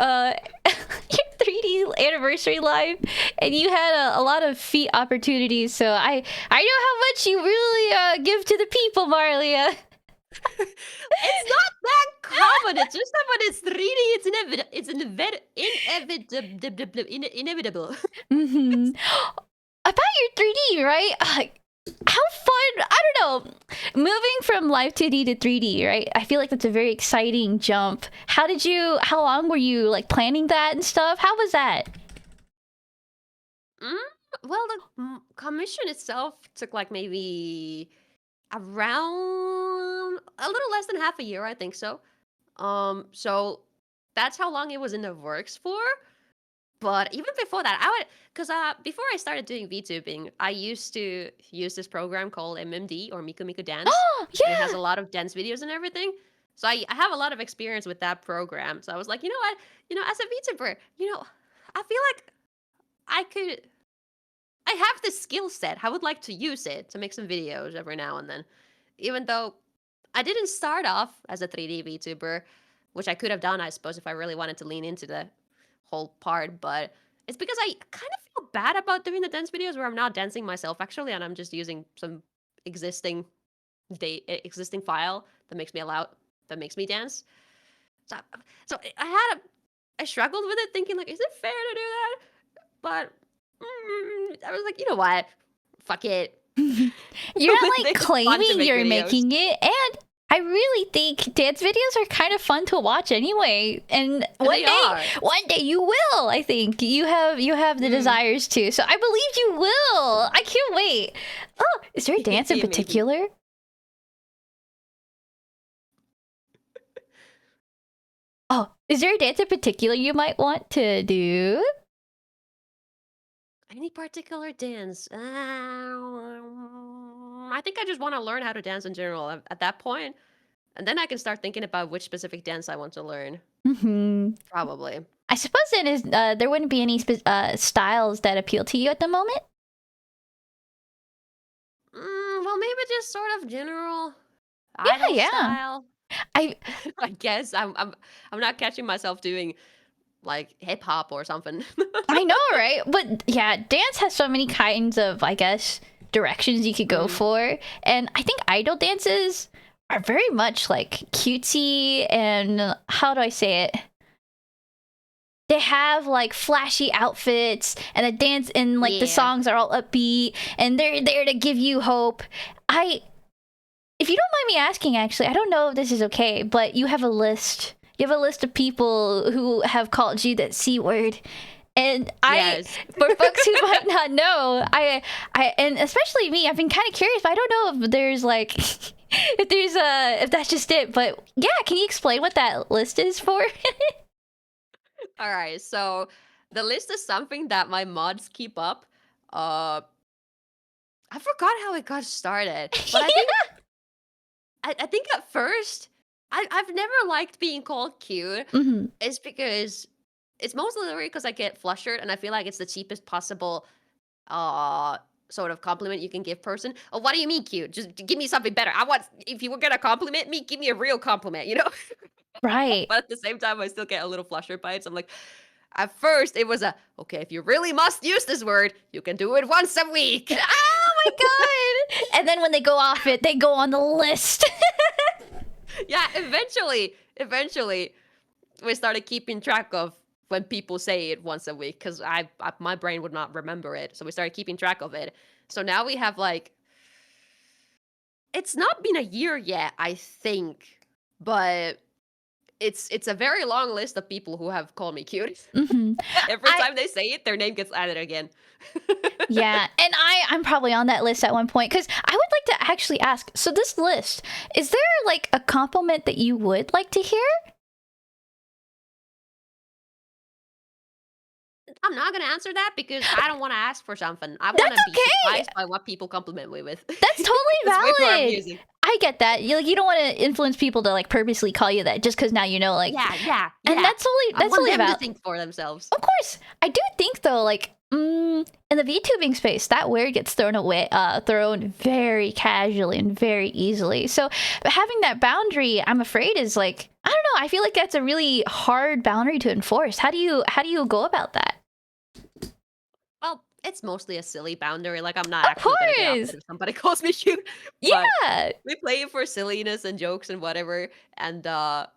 your 3D anniversary live, and you had a lot of feet opportunities. So I know how much you really give to the people, Marlia. It's not that common. It's just that when it's 3D, it's inevitable. Mm-hmm. About your 3D, right? How fun! I don't know. Moving from live 2D to 3D, right? I feel like that's a very exciting jump. How long were you like planning that and stuff? How was that? Well, the commission itself took like maybe around a little less than half a year, I think so. So that's how long it was in the works for. But even before that, because before I started doing VTubing, I used to use this program called MMD or Miku Miku Dance. Oh, It yeah. has a lot of dance videos and everything. So I have a lot of experience with that program. So I was like, you know what? As a VTuber, I feel like I have this skill set. I would like to use it to make some videos every now and then. Even though I didn't start off as a 3D VTuber, which I could have done, I suppose, if I really wanted to lean into the whole part, but it's because I kind of feel bad about doing the dance videos where I'm not dancing myself actually, and I'm just using some existing file that makes me dance. So I struggled with it, thinking like, is it fair to do that? But I was like, you know what? Fuck it. You're not like It's fun to claiming make you're videos. making it, and I really think dance videos are kind of fun to watch anyway. And one day you will. I think you have the desires to. So I believe you will. I can't wait. Oh, is there a dance in Maybe. particular? Oh, is there a dance in particular you might want to do? Any particular dance? I think I just want to learn how to dance in general at that point, and then I can start thinking about which specific dance I want to learn. Mm-hmm. Probably. I suppose there wouldn't be any styles that appeal to you at the moment. Well, maybe just sort of general Yeah, idol yeah. style. I guess I'm not catching myself doing like hip hop or something. I know, right? But yeah, dance has so many kinds of, I guess, directions you could go for. And I think idol dances are very much like cutesy and how do I say it? They have like flashy outfits and the dance and like the songs are all upbeat and they're there to give you hope. If you don't mind me asking, actually, I don't know if this is okay, but you have a list. you have a list of people who have called you that C word. And Yes. for folks who might not know, I, and especially me, I've been kind of curious, but I don't know if there's like, if that's just it. But yeah, can you explain what that list is for? All right. So the list is something that my mods keep up. I forgot how it got started, but I think at first I've never liked being called cute. Hmm. It's because it's mostly because I get flustered and I feel like it's the cheapest possible sort of compliment you can give person. Oh, what do you mean cute? Just give me something better. I want, if you were gonna compliment me, give me a real compliment, you know? Right. But at the same time I still get a little flustered by it. So I'm like, at first it was okay, if you really must use this word, you can do it once a week. Oh my god! And then when they go off it, they go on the list. Yeah, eventually we started keeping track of when people say it once a week because I my brain would not remember it, so we started keeping track of it. So now we have like, it's not been a year yet, I think, but it's a very long list of people who have called me cute. Hmm. Every time they say it, their name gets added again. Yeah, and I'm probably on that list at one point because I would like to actually ask. So this list, is there like a compliment that you would like to hear? I'm not gonna answer that because I don't want to ask for something. I want That's to be okay. surprised by what people compliment me with. That's totally It's way more valid. amusing. I get that. You don't want to influence people to like purposely call you that just because now you know like. Yeah. And that's I want totally them to valid. think for themselves. Of course, I do think though, like in the VTubing space, that word gets thrown very casually and very easily. So having that boundary, I'm afraid, is like, I don't know. I feel like that's a really hard boundary to enforce. How do you go about that? Well, it's mostly a silly boundary. Like, I'm not Of actually gonna get course. upset if somebody calls me cute. But Yeah. we play it for silliness and jokes and whatever. And I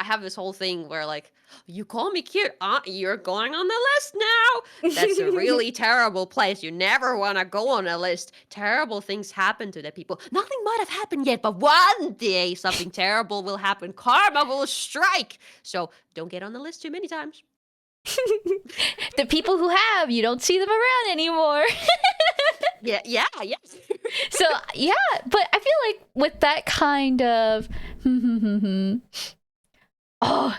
have this whole thing where like, you call me cute, you're going on the list now. That's a really terrible place. You never want to go on a list. Terrible things happen to the people. Nothing might have happened yet, but one day something terrible will happen. Karma will strike. So don't get on the list too many times. The people who have, you don't see them around anymore. Yeah. So yeah, but I feel like with that kind of oh,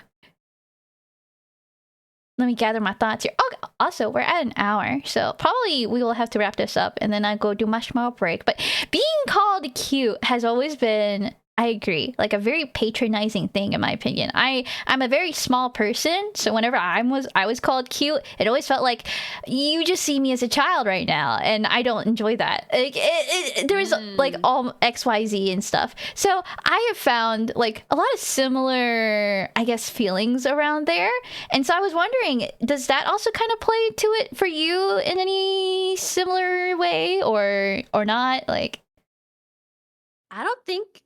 let me gather my thoughts here. Oh, also we're at an hour, so probably we will have to wrap this up and then I go do my small break. But being called cute has always been, I agree, like a very patronizing thing in my opinion. I'm a very small person, so whenever I was called cute, it always felt like you just see me as a child right now, and I don't enjoy that. Like there's like all XYZ and stuff. So I have found like a lot of similar, I guess, feelings around there. And so I was wondering, does that also kind of play to it for you in any similar way or not? Like, I don't think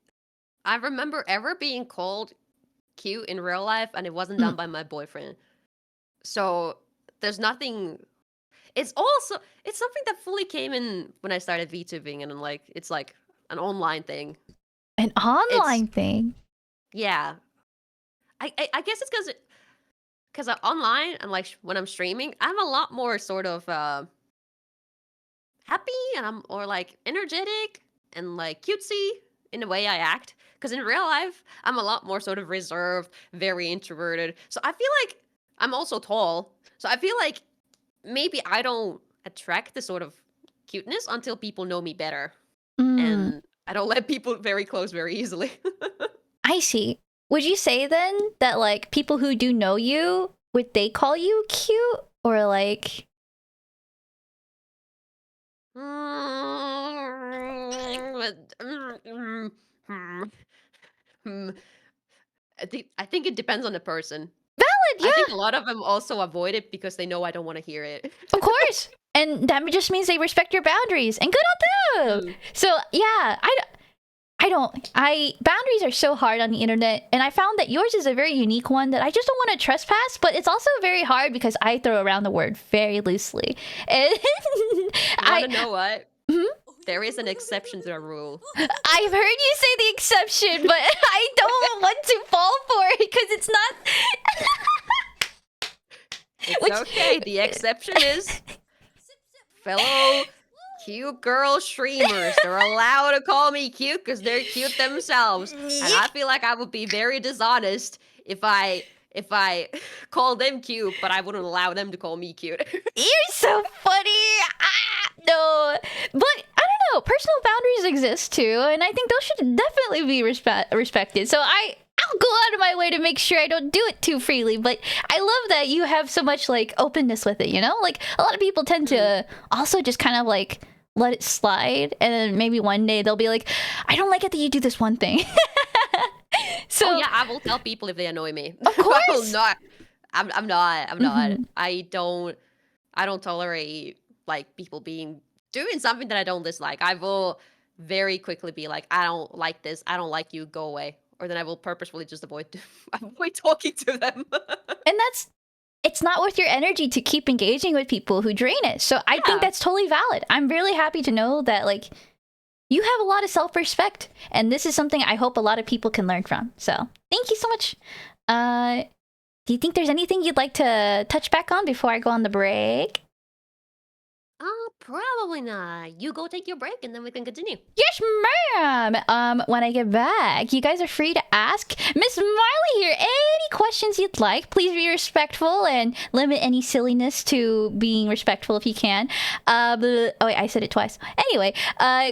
I remember ever being called cute in real life, and it wasn't done by my boyfriend. So there's nothing. It's something that fully came in when I started VTubing, and like it's like an online thing. an online thing. Yeah, I guess it's because online and like when I'm streaming, I'm a lot more sort of happy, and I'm or like energetic and like cutesy in the way I act. Because in real life, I'm a lot more sort of reserved, very introverted. So I feel like I'm also tall. So I feel like maybe I don't attract the sort of cuteness until people know me better. And I don't let people very close very easily. I see. Would you say then that like people who do know you, would they call you cute or like? I think it depends on the person. Valid, yeah. I think a lot of them also avoid it because they know I don't want to hear it. Of course. And that just means they respect your boundaries, and good on them. So yeah, boundaries are so hard on the internet, and I found that yours is a very unique one that I just don't want to trespass, but it's also very hard because I throw around the word very loosely. And You want to know what? there is an exception to the rule. I've heard you say the exception, but I don't want to fall for it because it's not. It's okay. The exception is fellow cute girl streamers. They're allowed to call me cute because they're cute themselves. And I feel like I would be very dishonest if I call them cute, but I wouldn't allow them to call me cute. You're so funny. No, but I don't know. Personal boundaries exist too, and I think those should definitely be respected. So I'll go out of my way to make sure I don't do it too freely. But I love that you have so much like openness with it. You know, like a lot of people tend to also just kind of like let it slide, and then maybe one day they'll be like, "I don't like it that you do this one thing." So oh yeah, I will tell people if they annoy me. Of course. I will not. I'm not. Mhm. I don't tolerate like people doing something that I don't dislike. I will very quickly be like, I don't like this. I don't like you. Go away. Or then I will purposefully just avoid talking to them. And it's not worth your energy to keep engaging with people who drain it. So I think that's totally valid. I'm really happy to know that like you have a lot of self-respect, and this is something I hope a lot of people can learn from. So thank you so much. Do you think there's anything you'd like to touch back on before I go on the break? Probably not. You go take your break and then we can continue. Yes, ma'am. When I get back, you guys are free to ask Miss Marlie here any questions you'd like. Please be respectful and limit any silliness to being respectful if you can. Oh wait, I said it twice. Anyway,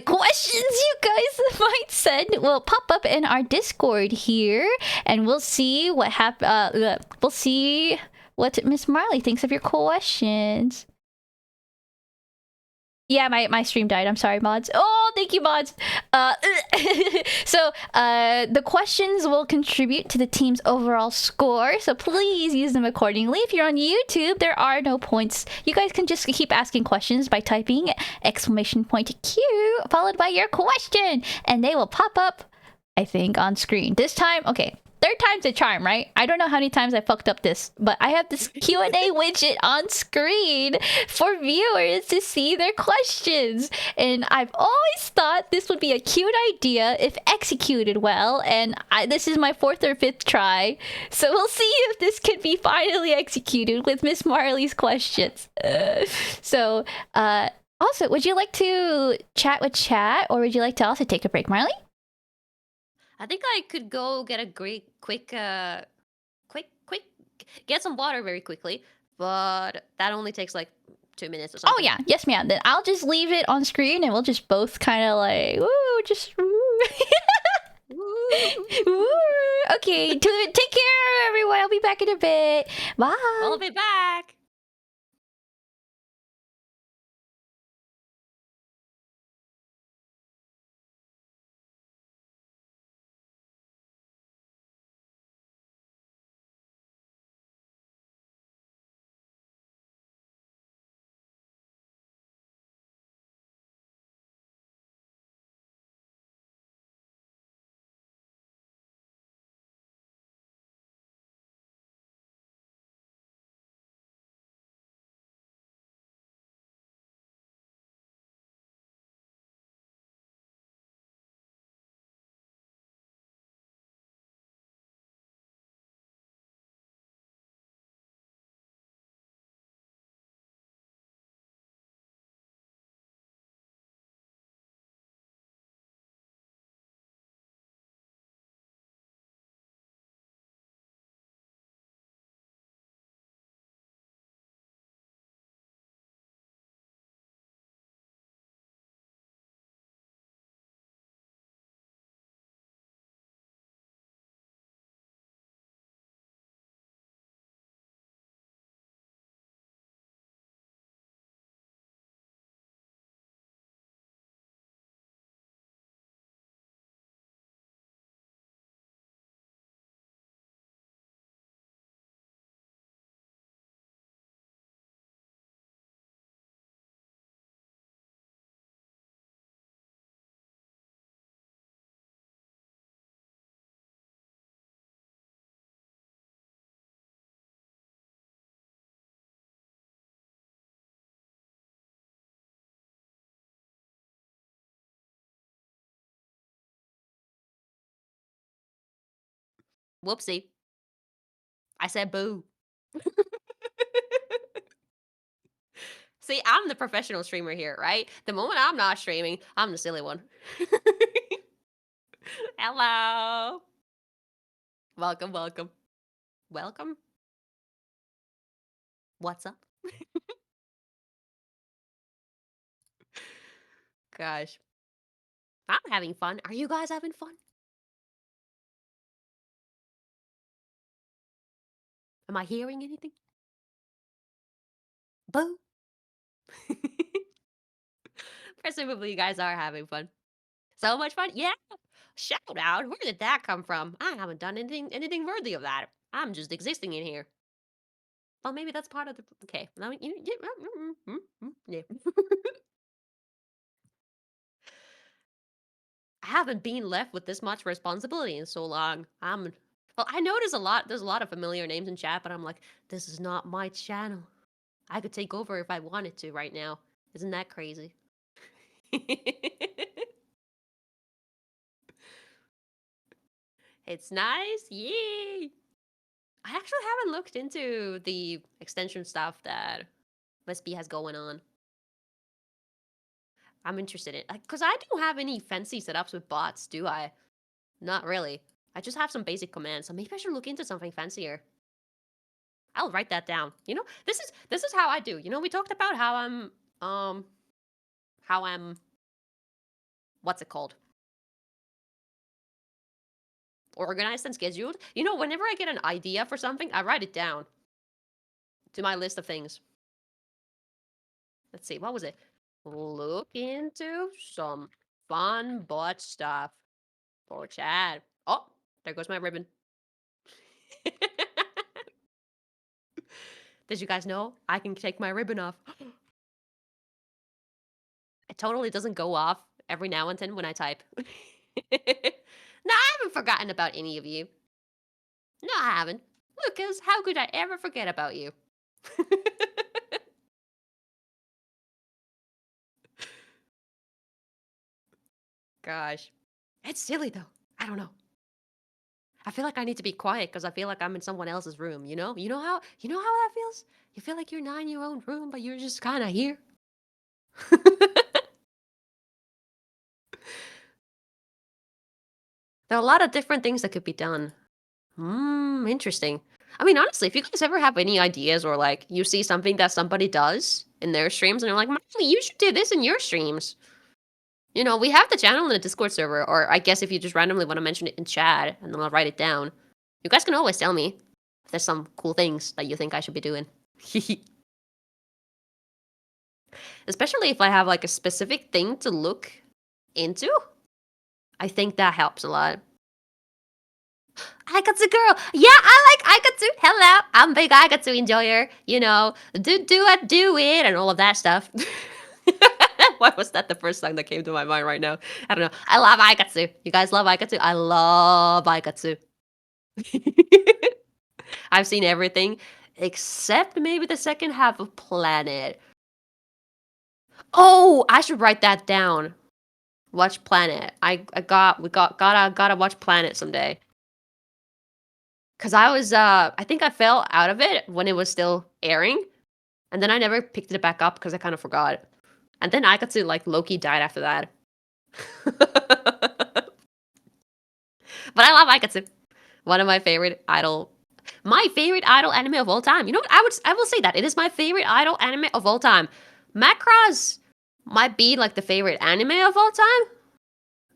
questions you guys might send will pop up in our Discord here, and we'll see what we'll see what Miss Marlie thinks of your questions. Yeah, my stream died. I'm sorry, mods. Oh, thank you, mods. So the questions will contribute to the team's overall score, so please use them accordingly. If you're on YouTube, there are no points. You guys can just keep asking questions by typing !Q followed by your question, and they will pop up, I think, on screen. This time, okay. Third time's a charm, right? I don't know how many times I fucked up this, but I have this Q&A widget on screen for viewers to see their questions. And I've always thought this would be a cute idea if executed well, and this is my 4th or 5th try. So we'll see if this can be finally executed with Miss Marlie's questions. Also, would you like to chat with chat, or would you like to also take a break, Marlie? I think I could go get a quick, get some water very quickly, but that only takes like 2 minutes or something. Oh yeah, yes ma'am. Then I'll just leave it on screen and we'll just both kind of like, Okay, take care everyone. I'll be back in a bit. Bye. I'll be back. Whoopsie. I said boo. See, I'm the professional streamer here, right? The moment I'm not streaming, I'm the silly one. Hello. Welcome, welcome. Welcome. What's up? Gosh. I'm having fun. Are you guys having fun? Am I hearing anything? Boo. Presumably you guys are having fun. So much fun. Yeah. Shout out. Where did that come from? I haven't done anything worthy of that. I'm just existing in here. Well, maybe that's part of the okay. Now yeah. I haven't been left with this much responsibility in so long. Well, I notice a lot. There's a lot of familiar names in chat, but I'm like, this is not my channel. I could take over if I wanted to right now. Isn't that crazy? It's nice. Yay! I actually haven't looked into the extension stuff that Vespy has going on. I'm interested in because I don't have any fancy setups with bots, do I? Not really. I just have some basic commands, so maybe I should look into something fancier. I'll write that down. You know, this is how I do. You know, we talked about how I'm what's it called? Organized and scheduled. You know, whenever I get an idea for something, I write it down to my list of things. Let's see, what was it? Look into some fun bot stuff for Chad. Oh, there goes my ribbon. Did you guys know I can take my ribbon off? It totally doesn't go off every now and then when I type. No, I haven't forgotten about any of you. No, I haven't. Lucas, how could I ever forget about you? Gosh. It's silly though. I don't know. I feel like I need to be quiet because I feel like I'm in someone else's room, you know? You know how that feels? You feel like you're not in your own room, but you're just kinda here. There are a lot of different things that could be done. Interesting. I mean, honestly, if you guys ever have any ideas or like you see something that somebody does in their streams and you're like, Marlie, you should do this in your streams. You know, we have the channel in the Discord server, or I guess if you just randomly want to mention it in chat and then I'll write it down. You guys can always tell me if there's some cool things that you think I should be doing. Especially if I have like a specific thing to look into. I think that helps a lot. Aikatsu girl. Yeah, I like Aikatsu. Hello. I'm a big Aikatsu enjoyer. You know, do it, and all of that stuff. Why was that the first song that came to my mind right now? I don't know. I love Aikatsu. You guys love Aikatsu? I love Aikatsu. I've seen everything except maybe the second half of Planet. Oh, I should write that down. Watch Planet. Gotta watch Planet someday. Cause I think I fell out of it when it was still airing, and then I never picked it back up because I kind of forgot. And then Aikatsu like Loki died after that. But I love Aikatsu. One of my favorite idol anime of all time. You know what? I will say that it is my favorite idol anime of all time. Macross might be like the favorite anime of all time.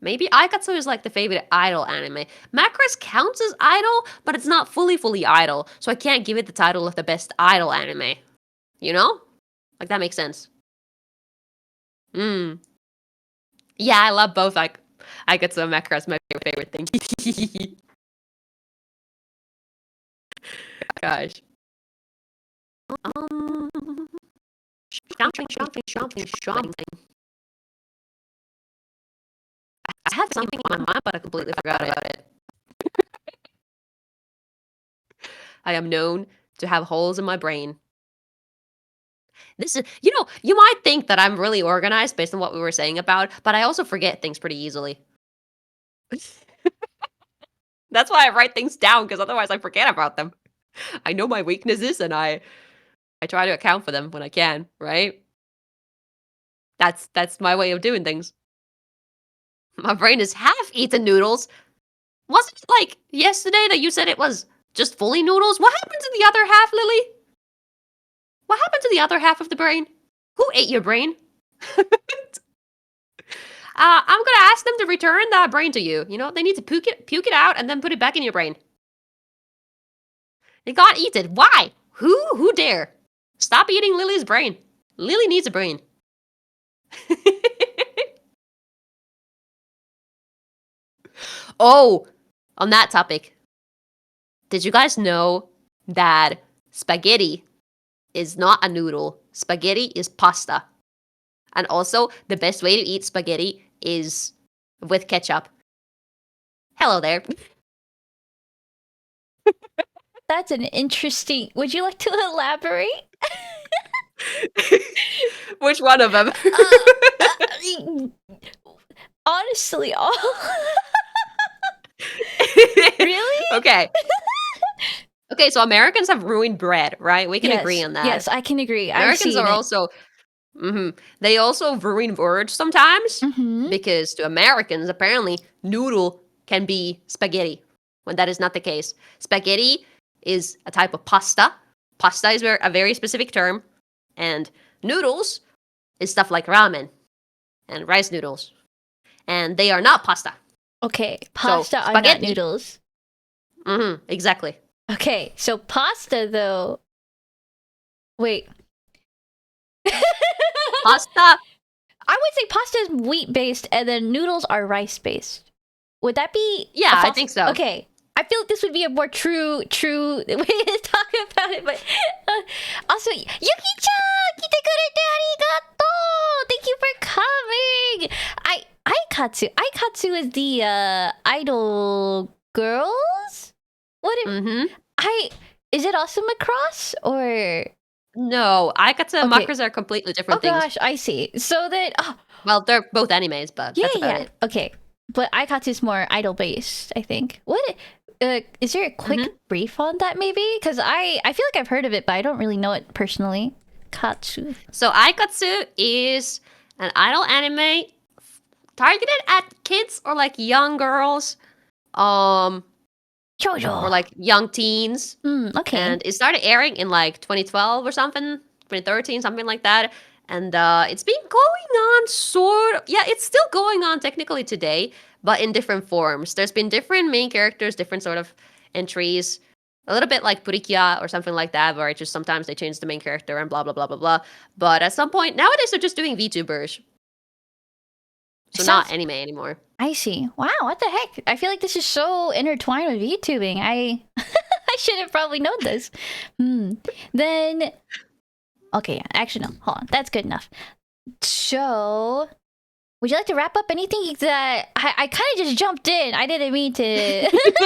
Maybe Aikatsu is like the favorite idol anime. Macross counts as idol, but it's not fully idol, so I can't give it the title of the best idol anime. You know? Like that makes sense. Yeah, I love both. Like Aikatsu and Macross, my favorite thing. Gosh. Something. I had something on my mind, but I completely forgot about it. I am known to have holes in my brain. This is, you know, you might think that I'm really organized based on what we were saying about, but I also forget things pretty easily. That's why I write things down, because otherwise I forget about them. I know my weaknesses, and I try to account for them when I can, right? That's my way of doing things. My brain is half eaten noodles. Wasn't it like yesterday that you said it was just fully noodles? What happened to the other half, Lily? What happened to the other half of the brain? Who ate your brain? I'm gonna ask them to return that brain to you. You know, they need to puke it out and then put it back in your brain. It got eaten. Why? Who dare? Stop eating Lily's brain. Lily needs a brain. Oh, on that topic, did you guys know that spaghetti is not a noodle? Spaghetti is pasta. And also, the best way to eat spaghetti is with ketchup. Hello there. That's an interesting. Would you like to elaborate? Which one of them? Honestly, all. Really? Okay. Okay, so Americans have ruined bread, right? We can agree on that. Yes, I can agree. Americans are also. They also ruin words sometimes because to Americans, apparently, noodle can be spaghetti when that is not the case. Spaghetti is a type of pasta. Pasta is a very specific term. And noodles is stuff like ramen and rice noodles. And they are not pasta. Okay, pasta So, are not noodles. Exactly. Okay, so pasta though. Wait. Pasta? I would say pasta is wheat based and then noodles are rice based. Would that be? Yeah, I think so. Okay. I feel like this would be a more true way to talk about it, but also, Yuki-chan! Kite kurete arigato! Thank you for coming! Aikatsu is the idol girls? Is it also Macross or? No, Aikatsu and Macross are completely different things. Oh gosh, I see. So then, well, they're both animes, but that's about it. Okay, but Aikatsu is more idol based, I think. What? Is there a quick brief on that, maybe? Because I feel like I've heard of it, but I don't really know it personally. Katsu. So Aikatsu is an idol anime targeted at kids or like young girls, Shoujo. or like young teens. Okay. And it started airing in like 2012 or something, 2013, something like that. And it's been going on it's still going on technically today, but in different forms. There's been different main characters, different sort of entries, a little bit like Purikia or something like that, where it just sometimes they change the main character and blah, blah, blah, blah, blah. But at some point, nowadays they're just doing VTubers. So not anime anymore. I see. Wow, what the heck? I feel like this is so intertwined with VTubing. I should have probably known this. Then... Okay, actually, no. Hold on. That's good enough. So, would you like to wrap up anything that... I kind of just jumped in. I didn't mean to...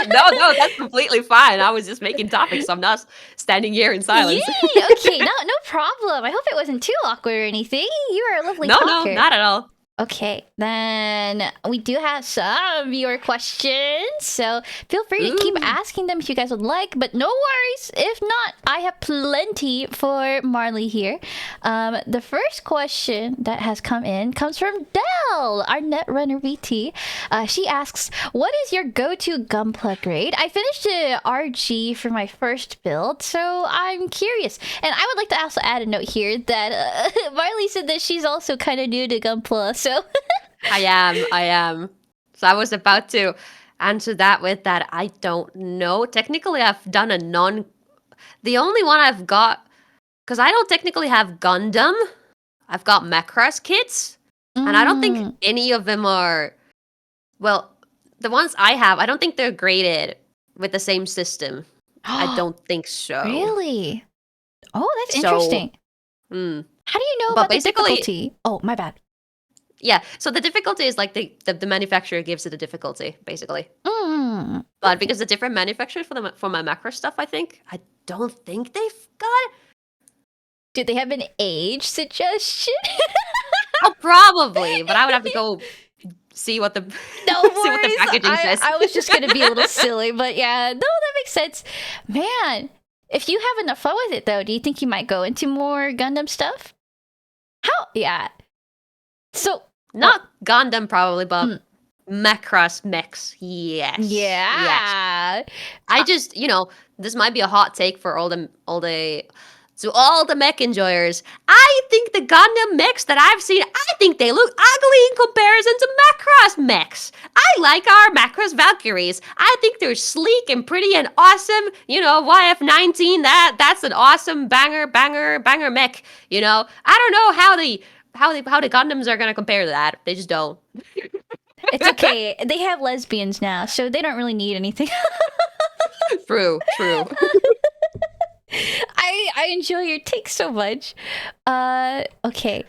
No, that's completely fine. I was just making topics. I'm not standing here in silence. Yay! Okay, no problem. I hope it wasn't too awkward or anything. You are a lovely talker. No, not at all. Okay, then we do have some viewer questions, so feel free to keep asking them if you guys would like, but no worries. If not, I have plenty for Marlie here. The first question that has come in comes from Dell, our Netrunner VT. She asks, what is your go-to Gunpla grade? I finished a RG for my first build, so I'm curious. And I would like to also add a note here that Marlie said that she's also kind of new to Gunpla, so I am. So I was about to answer that with that I don't know. Technically, I've done the only one I've got, because I don't technically have Gundam. I've got Macross kits, and I don't think any of them are, well, the ones I have, I don't think they're graded with the same system. I don't think so. Really? Oh, that's interesting. How do you know about the difficulty? Oh, my bad. Yeah, so the difficulty is like the manufacturer gives it a difficulty, basically. But because the different manufacturers for my macro stuff, I don't think they've got... Do they have an age suggestion? Oh, probably, but I would have to go see what the No see what the worries. packaging says. I was just gonna be a little silly, but yeah, no, that makes sense. Man, if you have enough fun with it though, do you think you might go into more Gundam stuff? How? Yeah. So Not Gundam probably, but Macross mechs. Yes. Yes. yeah. I just, this might be a hot take for all the mech enjoyers. I think the Gundam mechs that I've seen, I think they look ugly in comparison to Macross mechs. I like our Macross Valkyries. I think they're sleek and pretty and awesome. YF19, that's an awesome banger mech. I don't know how the Gundams are gonna compare to that. They just don't. It's okay. They have lesbians now, so they don't really need anything. True. I enjoy your take so much. Okay.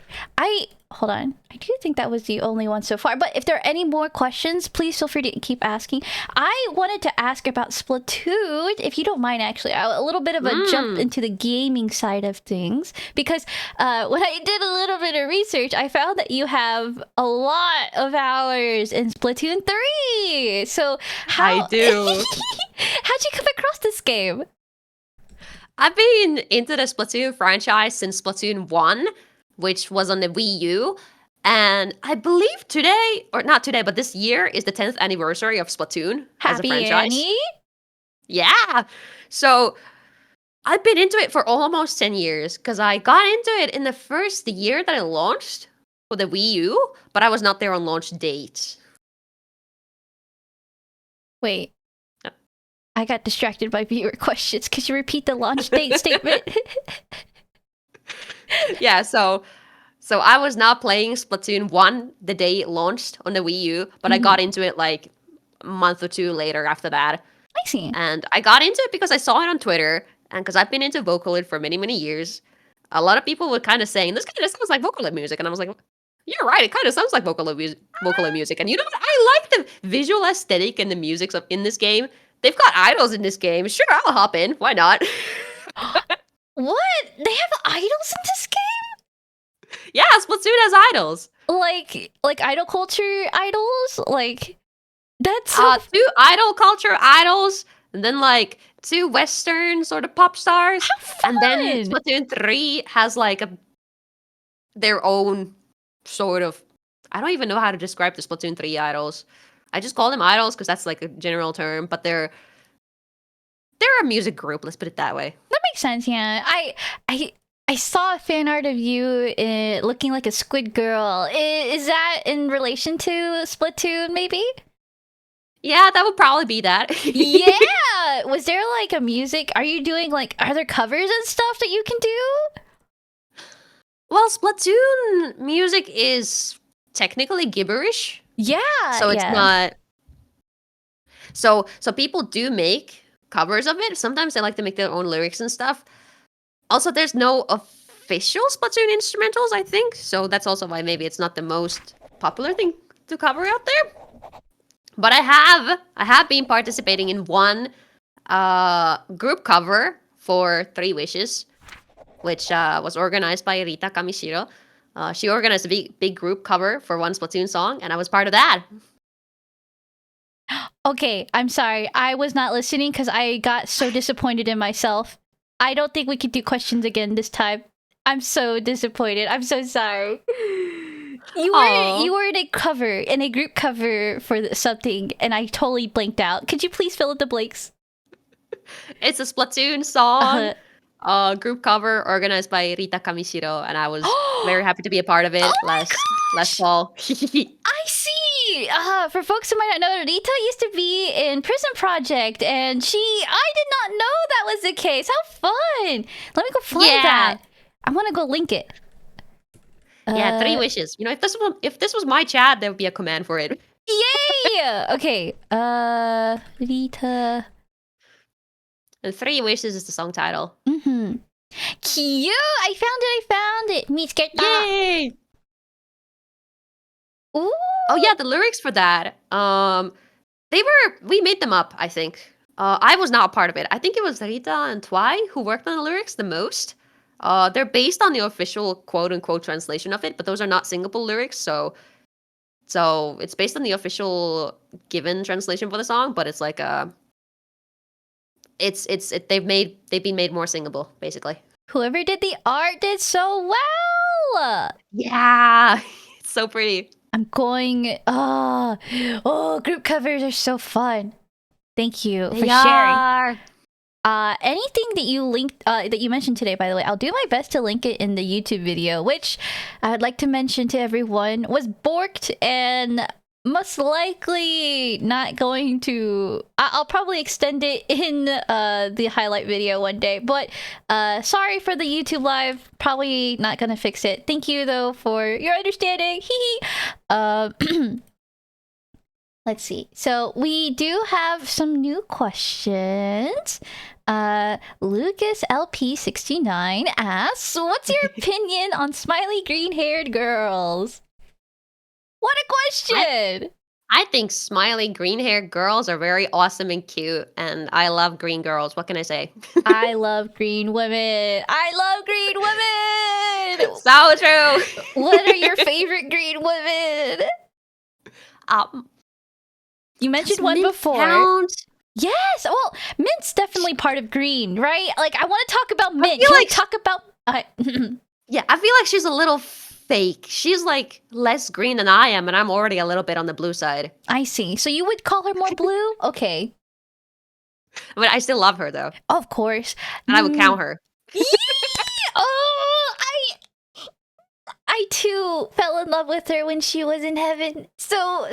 Hold on. I do think that was the only one so far. But if there are any more questions, please feel free to keep asking. I wanted to ask about Splatoon, if you don't mind, actually. A little bit of a jump into the gaming side of things. Because when I did a little bit of research, I found that you have a lot of hours in Splatoon 3. So I do. How'd you come across this game? I've been into the Splatoon franchise since Splatoon 1, which was on the Wii U. And I believe today, or not today, but this year is the 10th anniversary of Splatoon as a franchise. Annie? Yeah. So I've been into it for almost 10 years because I got into it in the first year that it launched for the Wii U, but I was not there on launch date. Wait. I got distracted by viewer questions. Could you repeat the launch date statement? Yeah, so I was not playing Splatoon 1 the day it launched on the Wii U, but I got into it like a month or two later after that. I see. And I got into it because I saw it on Twitter, and because I've been into Vocaloid for many, many years. A lot of people were kind of saying, this kind of sounds like Vocaloid music, and I was like, you're right, it kind of sounds like Vocaloid music. And you know what? I like the visual aesthetic and the music in this game. They've got idols in this game. Sure, I'll hop in. Why not? What? They have idols in this game? Yeah, Splatoon has idols. Like idol culture idols? Like, that's... 2 idol culture idols, and then like 2 Western sort of pop stars. How fun! And then Splatoon 3 has like their own sort of... I don't even know how to describe the Splatoon 3 idols. I just call them idols because that's like a general term, but they're a music group, let's put it that way. That makes sense, yeah. I saw a fan art of you looking like a squid girl. Is that in relation to Splatoon, maybe? Yeah, that would probably be that. Yeah! Was there like a music... Are there covers and stuff that you can do? Well, Splatoon music is technically gibberish. Yeah. So it's not... So people do make covers of it. Sometimes they like to make their own lyrics and stuff. Also, there's no official Splatoon instrumentals, I think. So that's also why maybe it's not the most popular thing to cover out there. But I have been participating in one group cover for 3 Wishes, which was organized by Rita Kamishiro. She organized a big group cover for one Splatoon song, and I was part of that. Okay, I'm sorry. I was not listening because I got so disappointed in myself. I don't think we could do questions again this time. I'm so disappointed. I'm so sorry. You were in a group cover for something, and I totally blanked out. Could you please fill in the blanks? It's a Splatoon song. Group cover organized by Rita Kamishiro, and I was very happy to be a part of it last fall. I see. For folks who might not know, Rita used to be in Prison Project, and I did not know that was the case. How fun! Let me go find that. I want to go link it. Yeah, 3 Wishes. If this was my chat, there would be a command for it. Yay! Okay. Rita. And 3 Wishes is the song title. Mm-hmm. Cute! I found it! Mitsukerta! Yay! Ooh! Oh yeah, the lyrics for that. We made them up, I think. I was not a part of it. I think it was Rita and Twy who worked on the lyrics the most. They're based on the official quote-unquote translation of it, but those are not singable lyrics, so So it's based on the official given translation for the song, but it's like they've been made more singable, basically. Whoever did the art did so well. Yeah, it's so pretty. I'm going. Oh, group covers are so fun. Thank you for sharing. Anything that you linked, that you mentioned today, by the way, I'll do my best to link it in the YouTube video, which I would like to mention to everyone was borked and most likely not going to. I'll probably extend it in the highlight video one day, but sorry for the YouTube live. Probably not gonna fix it. Thank you though for your understanding. Let's see. So we do have some new questions. Lucas LP69 asks, "What's your opinion on smiley green-haired girls?" What a question! I think smiley green-haired girls are very awesome and cute, and I love green girls. What can I say? I love green women. I love green women. So true. What are your favorite green women? You mentioned one before. Count? Yes. Well, Mint's definitely part of green, right? Like, I want to talk about Mint. Can we talk about? Yeah, I feel like she's a little fake. She's like less green than I am, and I'm already a little bit on the blue side. I see. So you would call her more blue? Okay. But I still love her though. Of course. And I would count her. Oh, I too fell in love with her when she was in heaven. So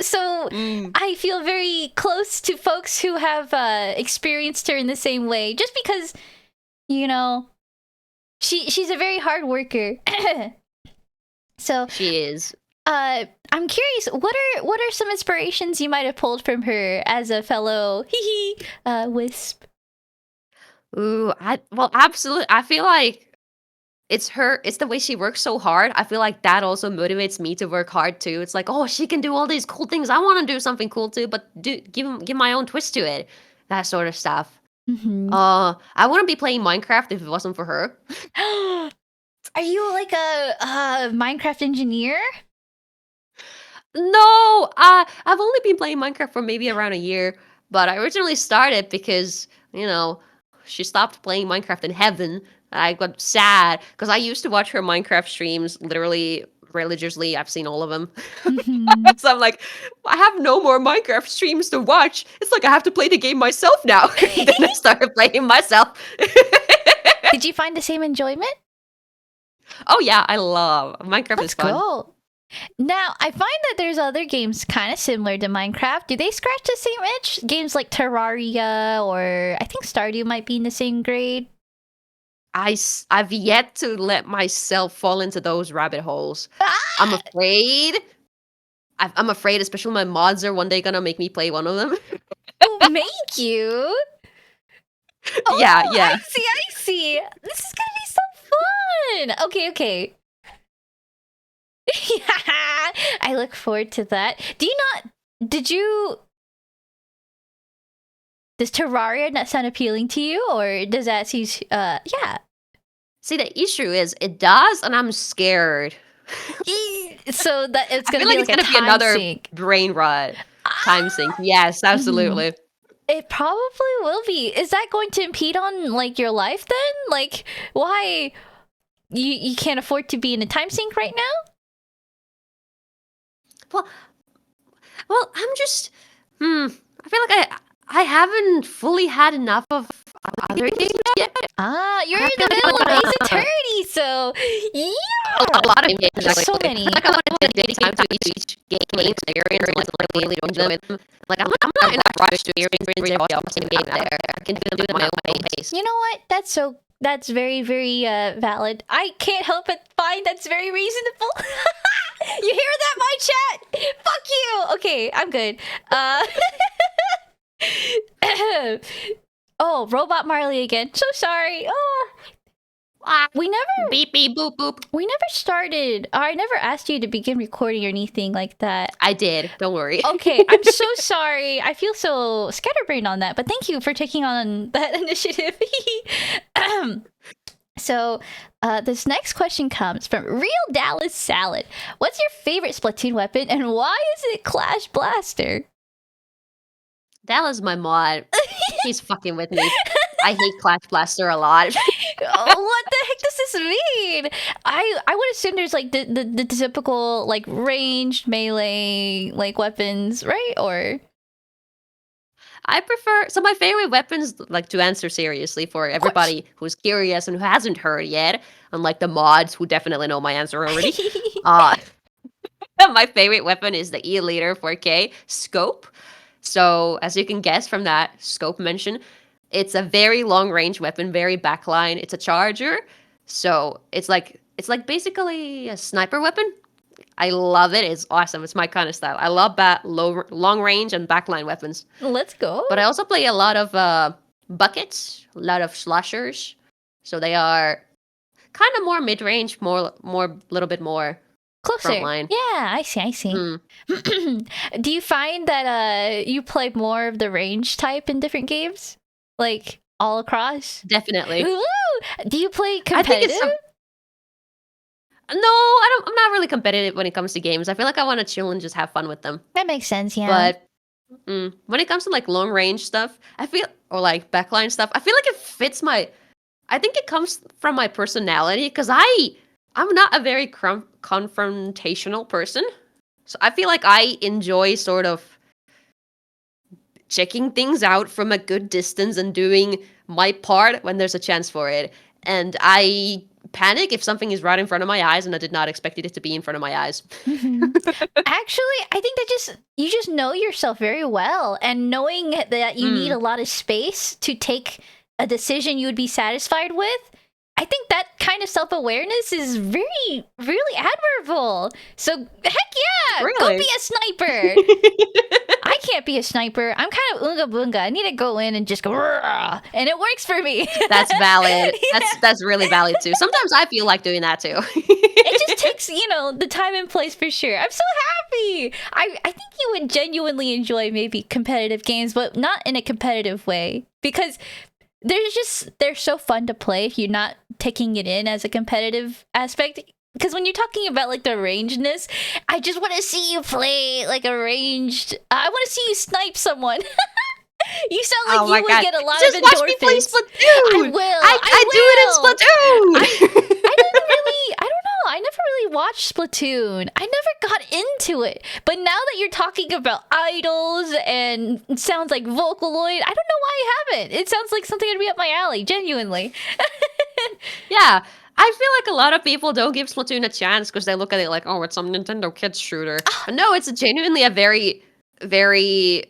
I feel very close to folks who have experienced her in the same way. Just because, you know, she's a very hard worker. So she is. I'm curious. What are some inspirations you might have pulled from her as a fellow wisp? Ooh, absolutely. I feel like it's the way she works so hard. I feel like that also motivates me to work hard too. It's like, oh, she can do all these cool things. I want to do something cool too, but give my own twist to it. That sort of stuff. Mm-hmm. I wouldn't be playing Minecraft if it wasn't for her. Are you like a Minecraft engineer? No, I've only been playing Minecraft for maybe around a year, but I originally started because, she stopped playing Minecraft in heaven. I got sad because I used to watch her Minecraft streams literally religiously. I've seen all of them. Mm-hmm. So I'm like, I have no more Minecraft streams to watch. It's like I have to play the game myself now. Then I started playing myself. Did you find the same enjoyment? Oh yeah, I love Minecraft. That's is fun. Cool. Now, I find that there's other games kind of similar to Minecraft. Do they scratch the same itch? Games like Terraria or I think Stardew might be in the same grade. I've yet to let myself fall into those rabbit holes. Ah! I'm afraid. I'm afraid, especially my mods are one day gonna make me play one of them. Make you? Oh, yeah. I see. This is gonna be so fun. Okay. I look forward to that. Does Terraria not sound appealing to you, or does that seem, yeah. See, the issue is it does, and I'm scared. So that it's gonna I feel be like like it's gonna be another sink. brain rot. Time sink. Yes, absolutely. It probably will be. Is that going to impede on like your life then? Like, why you can't afford to be in a time sink right now? Well, I'm just. I feel like I haven't fully had enough of other games yet. You're in the middle of Ace Attorney, so yeah. A lot of games. There's so many. Like I want to dedicate time to each game experience, like really enjoy them. Like I'm not in a rush to experience every single game there. I can do them at my own pace. You know what? That's very, very valid. I can't help but find that's very reasonable. You hear that, my chat? Fuck you. Okay, I'm good. Oh, Robot Marlie again. So sorry. Oh. We never beep beep boop boop. We never started. I never asked you to begin recording or anything like that. I did. Don't worry. Okay, I'm so sorry. I feel so scatterbrained on that, but thank you for taking on that initiative. So, this next question comes from Real Dallas Salad. What's your favorite Splatoon weapon, and why is it Clash Blaster? Dallas, my mod. He's fucking with me. I hate Clash Blaster a lot. Oh, what the heck does this mean? I would assume there's like the typical like ranged melee like weapons, right? Or I prefer my favorite weapons, like to answer seriously for everybody who's curious and who hasn't heard yet, unlike the mods who definitely know my answer already. My favorite weapon is the E-liter 4K scope. So as you can guess from that scope mention, it's a very long range weapon, very backline. It's a charger, so it's like basically a sniper weapon. I love it. It's awesome. It's my kind of style. I love long range and backline weapons. Let's go. But I also play a lot of buckets, a lot of slashers. So they are kind of more mid range, more little bit more Closer. frontline. Yeah, I see. Do you find that you play more of the range type in different games, like all across? Definitely. Ooh! Do you play competitive? No, I'm not really competitive when it comes to games. I feel like I want to chill and just have fun with them. That makes sense, yeah. But when it comes to like long range stuff, or like backline stuff, I feel like it fits I think it comes from my personality because I'm not a very confrontational person. So I feel like I enjoy sort of checking things out from a good distance and doing my part when there's a chance for it. And I panic if something is right in front of my eyes and I did not expect it to be in front of my eyes. Actually, I think that you just know yourself very well, and knowing that you need a lot of space to take a decision you would be satisfied with, I think that kind of self-awareness is really admirable. So heck yeah, Really? go be a sniper. I can't be a sniper. I'm kind of unga bunga. I need to go in and just go, "Rrrr," and it works for me. That's valid. That's really valid too. Sometimes I feel like doing that too. It just takes, the time and place for sure. I'm so happy. I think you would genuinely enjoy maybe competitive games, but not in a competitive way, because they're so fun to play if you're not taking it in as a competitive aspect. Because when you're talking about like the rangedness, I just want to see you play like a ranged. I want to see you snipe someone. You sound like you would get a lot of endorphins. Just watch me play Splatoon. I will. I do it in Splatoon. I don't know. I never really watched Splatoon. I never got into it. But now that you're talking about idols and it sounds like Vocaloid, I don't know why I haven't. It sounds like something that'd be up my alley, genuinely. Yeah. I feel like a lot of people don't give Splatoon a chance because they look at it like, oh, it's some Nintendo kids shooter. But no, it's genuinely a very, very...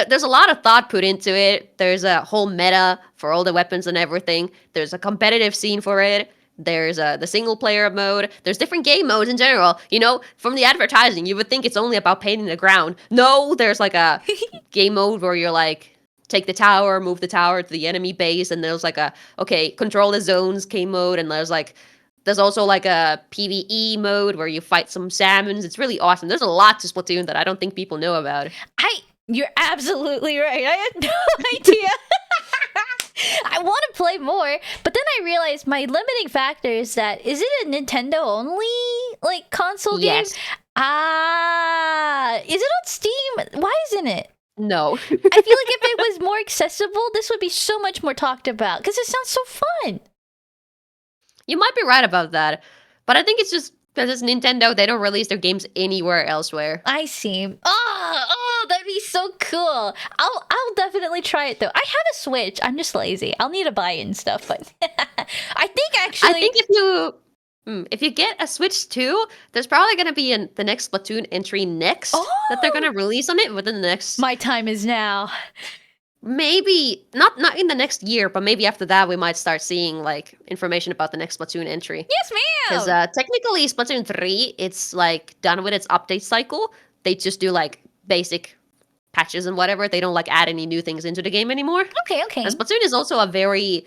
There's a lot of thought put into it. There's a whole meta for all the weapons and everything. There's a competitive scene for it. There's the single player mode. There's different game modes in general. From the advertising, you would think it's only about painting the ground. No, there's like a game mode where you're like, take the tower, move the tower to the enemy base, and there's like control the zones game mode, and there's also like a PvE mode where you fight some salmons. It's really awesome. There's a lot to Splatoon that I don't think people know about. You're absolutely right. I had no idea. I want to play more, but then I realized my limiting factor is that, is it a Nintendo only like console game? Yes. Is it on Steam? Why isn't it? No. I feel like if it was more accessible, this would be so much more talked about because it sounds so fun. You might be right about that, but I think it's just because it's Nintendo, they don't release their games anywhere elsewhere. I see. Oh, that'd be so cool. I'll definitely try it though. I have a Switch. I'm just lazy. I'll need to buy it and stuff, but I think if you get a Switch 2, there's probably going to be the next Splatoon entry next that they're going to release on it within the next... My time is now. Maybe, not in the next year, but maybe after that we might start seeing like information about the next Splatoon entry. Yes, ma'am! Because technically Splatoon 3, it's like done with its update cycle. They just do like basic patches and whatever. They don't like add any new things into the game anymore. Okay. And Splatoon is also a very...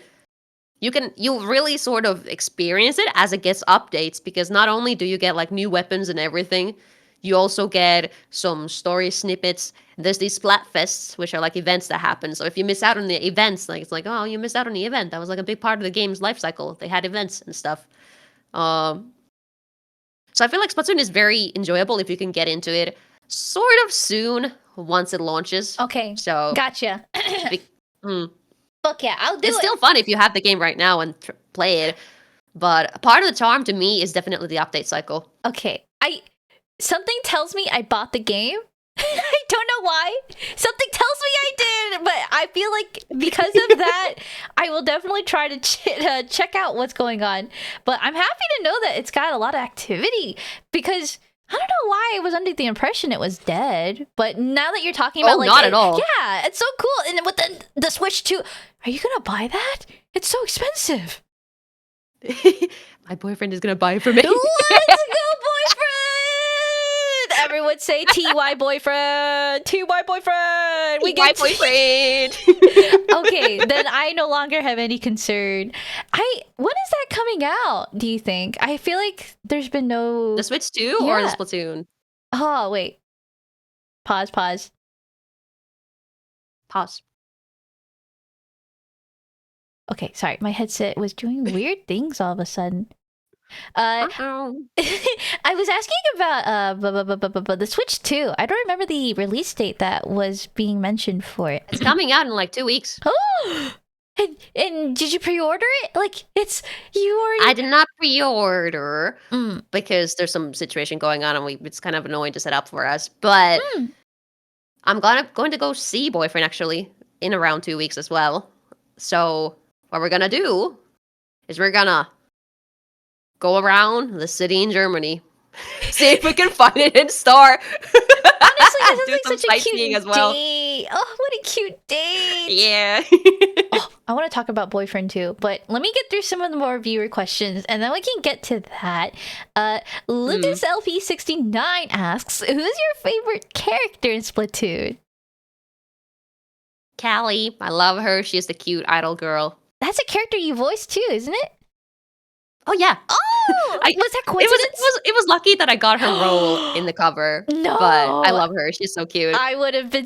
You really sort of experience it as it gets updates, because not only do you get like new weapons and everything, you also get some story snippets there's these Splatfests, which are like events that happen. So if you miss out on the events, like it's like, oh, you missed out on the event. That was like a big part of the game's life cycle. They had events and stuff. So I feel like Splatoon is very enjoyable if you can get into it sort of soon once it launches. Okay. So Gotcha. mm, Fuck yeah, I'll do it's it. still fun if you have the game right now and play it. But part of the charm to me is definitely the update cycle. Okay. Something tells me I bought the game. I don't know why. Something tells me I did, but I feel like because of that, I will definitely try to check out what's going on. But I'm happy to know that it's got a lot of activity because I don't know why I was under the impression it was dead. But now that you're talking about, like, not at all. Yeah, it's so cool. And with the Switch 2, are you gonna buy that? It's so expensive. My boyfriend is gonna buy it for me. Let's go, boyfriend! Everyone say TY boyfriend! TY boyfriend! We My get boyfriend! Okay, then I no longer have any concern. When is that coming out, do you think? I feel like there's been no... The Switch 2 or the Yeah. Splatoon? Oh, wait. Pause. Pause. Okay, sorry. My headset was doing weird things all of a sudden. I was asking about the Switch 2. I don't remember the release date that was being mentioned for it. It's coming out in like 2 weeks. Oh! And did you pre-order it? Like, you already... I did not pre-order Mm. because there's some situation going on and it's kind of annoying to set up for us. But Mm. I'm going to go see Boyfriend actually in around 2 weeks as well. So what we're gonna do is we're gonna go around the city in Germany, see if we can find it in store. Honestly, this Do is some like such a sightseeing cute as well. date. Oh, what a cute date. Yeah. Oh, I want to talk about Boyfriend too, but let me get through some of the more viewer questions and then we can get to that. Lucas LP69 asks, who's your favorite character in Splatoon? Callie, I love her. She's the cute idol girl. That's a character you voiced too, isn't it? Oh yeah. Oh, was that coincidence? It was lucky that I got her role in the cover. No. But I love her. She's so cute. I would have been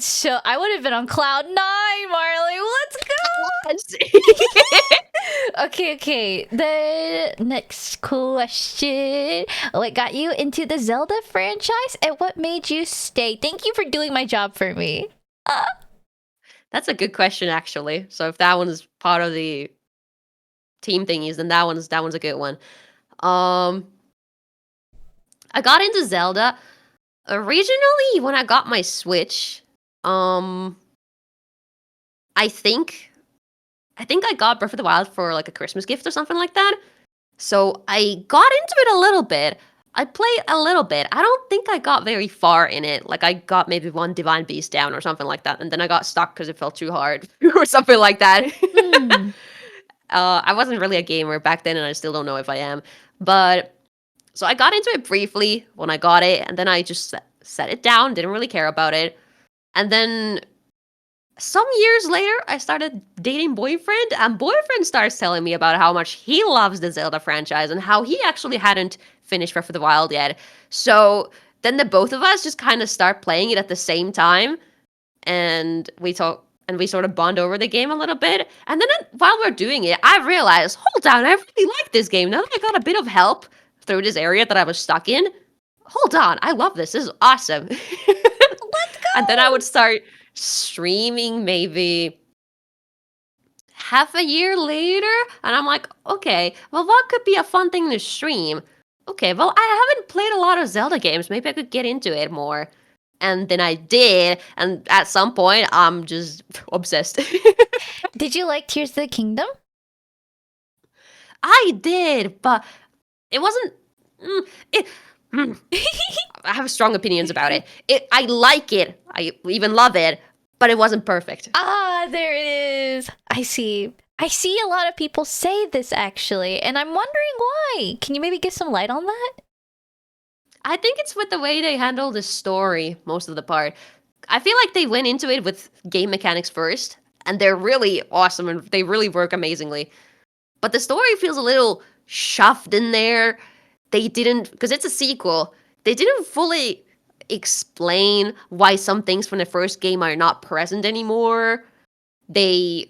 on cloud 9, Marlie. Let's go. Okay. The next question. What got you into the Zelda franchise and what made you stay? Thank you for doing my job for me. That's a good question, actually. So if that one's part of the team thingies, then that one's a good one. I got into Zelda originally when I got my Switch. I think I got Breath of the Wild for like a Christmas gift or something like that. So I got into it a little bit. I played a little bit. I don't think I got very far in it. Like I got maybe one Divine Beast down or something like that, and then I got stuck because it felt too hard or something like that. I wasn't really a gamer back then, and I still don't know if I am. But so I got into it briefly when I got it, and then I just set it down. Didn't really care about it, and then some years later, I started dating Boyfriend, and Boyfriend starts telling me about how much he loves the Zelda franchise and how he actually hadn't finished Breath of the Wild yet. So then the both of us just kind of start playing it at the same time, and we talk and we sort of bond over the game a little bit. And then while we're doing it, I realized, hold on, I really like this game. Now that I got a bit of help through this area that I was stuck in, hold on, I love this. This is awesome. Let's go. And then I would start streaming maybe half a year later, and I'm like, okay, well, what could be a fun thing to stream? Okay, well, I haven't played a lot of Zelda games. Maybe I could get into it more. And then I did, and at some point, I'm just obsessed. Did you like Tears of the Kingdom? I did, but it wasn't... I have strong opinions about it. I like it. I even love it, but it wasn't perfect. Ah, there it is. I see a lot of people say this actually, and I'm wondering why. Can you maybe get some light on that? I think it's with the way they handle the story most of the part. I feel like they went into it with game mechanics first, and they're really awesome and they really work amazingly. But the story feels a little shoved in there. They didn't, because it's a sequel, they didn't fully explain why some things from the first game are not present anymore. The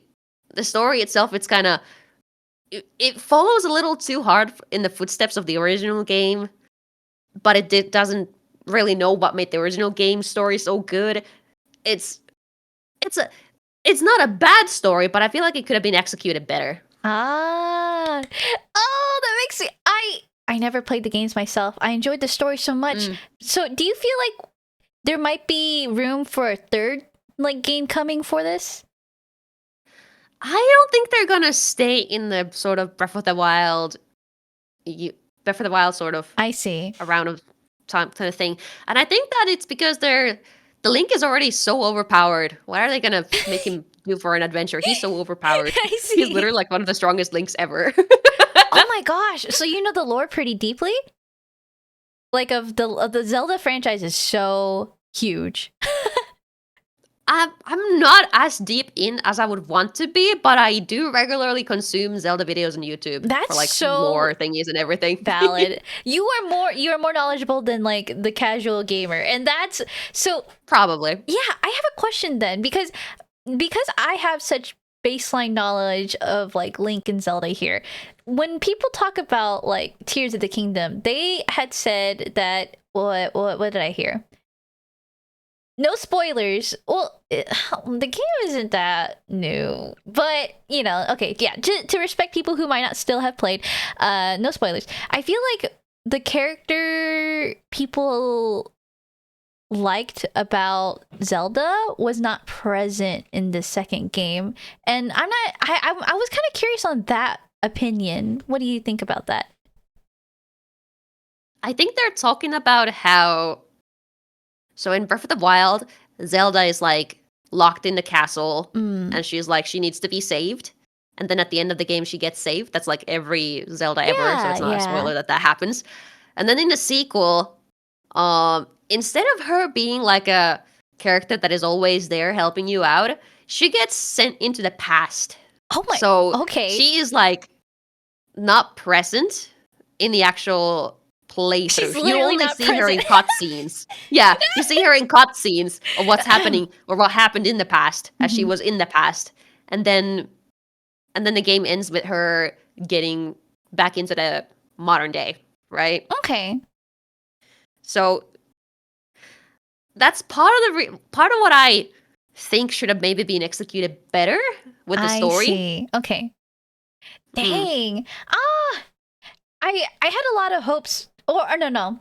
story itself, it's kind of it follows a little too hard in the footsteps of the original game, but doesn't really know what made the original game story so good. It's not a bad story, but I feel like it could have been executed better. Ah. Oh, that makes me I never played the games myself. I enjoyed the story so much. So, do you feel like there might be room for a third game coming for this? I don't think they're gonna stay in the sort of Breath of the Wild sort of I see. around of time kind of thing. And I think that it's because the Link is already so overpowered. What are they gonna make him do for an adventure? He's so overpowered. I see. He's literally like one of the strongest Links ever. Oh my gosh. So you know the lore pretty deeply? Like of the Zelda franchise is so huge. I'm not as deep in as I would want to be, but I do regularly consume Zelda videos on YouTube That's for like so lore thingies and everything. valid. You are more knowledgeable than like the casual gamer. And that's so Probably. yeah, I have a question then because I have such baseline knowledge of like Link and Zelda here. When people talk about like Tears of the Kingdom, they had said that what did I hear? No spoilers. Well, the game isn't that new, but you know, okay, yeah. To respect people who might not still have played, no spoilers. I feel like the character people liked about Zelda was not present in the second game, and I'm not. I was kind of curious on that opinion. What do you think about that? I think they're talking about how. So in Breath of the Wild, Zelda is like locked in the castle and she's like, she needs to be saved. And then at the end of the game, she gets saved. That's like every Zelda ever, so it's not a spoiler that happens. And then in the sequel, instead of her being like a character that is always there helping you out, she gets sent into the past. Oh my, so okay. She is like not present in the actual playthrough. You only see her in cutscenes. Yeah, you see her in cutscenes of what's happening or what happened in the past as she was in the past, and then the game ends with her getting back into the modern day, right? Okay. So that's part of what I think should have maybe been executed better with the story. I see. Okay. Dang. I had a lot of hopes. Or no.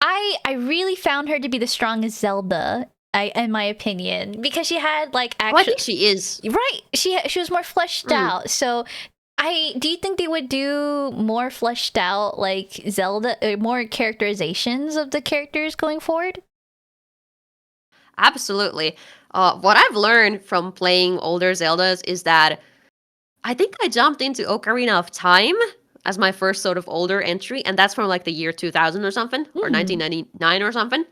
I really found her to be the strongest Zelda, in my opinion, because she had like I think she is. Right. She was more fleshed out. So do you think they would do more fleshed out like Zelda, more characterizations of the characters going forward? Absolutely. What I've learned from playing older Zeldas is that I think I jumped into Ocarina of Time as my first sort of older entry, and that's from like the year 2000 or something, or 1999 or something.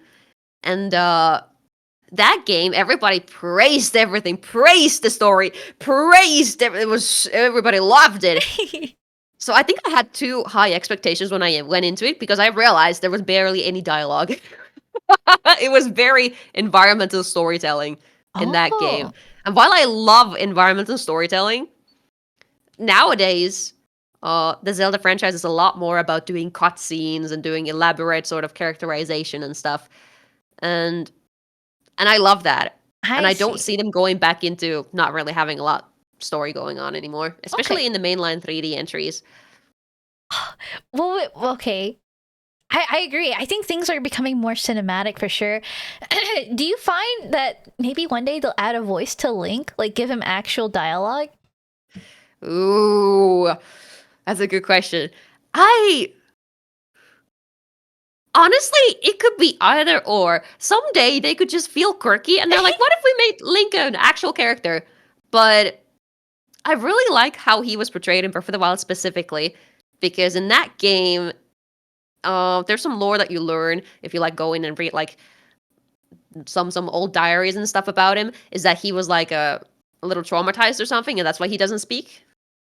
And that game, everybody praised everything, praised the story, praised everybody loved it. So I think I had too high expectations when I went into it because I realized there was barely any dialogue. It was very environmental storytelling in that game. And while I love environmental storytelling, nowadays, the Zelda franchise is a lot more about doing cutscenes and doing elaborate sort of characterization and stuff. And I love that. I don't see them going back into not really having a lot story going on anymore, especially in the mainline 3D entries. Well, okay. I agree. I think things are becoming more cinematic for sure. Do you find that maybe one day they'll add a voice to Link, like give him actual dialogue? Ooh, that's a good question. Honestly, it could be either or. Someday they could just feel quirky and they're like, what if we made Link an actual character? But I really like how he was portrayed in Breath of the Wild specifically, because in that game, there's some lore that you learn if you like go in and read like some old diaries and stuff about him, is that he was like a little traumatized or something, and that's why he doesn't speak.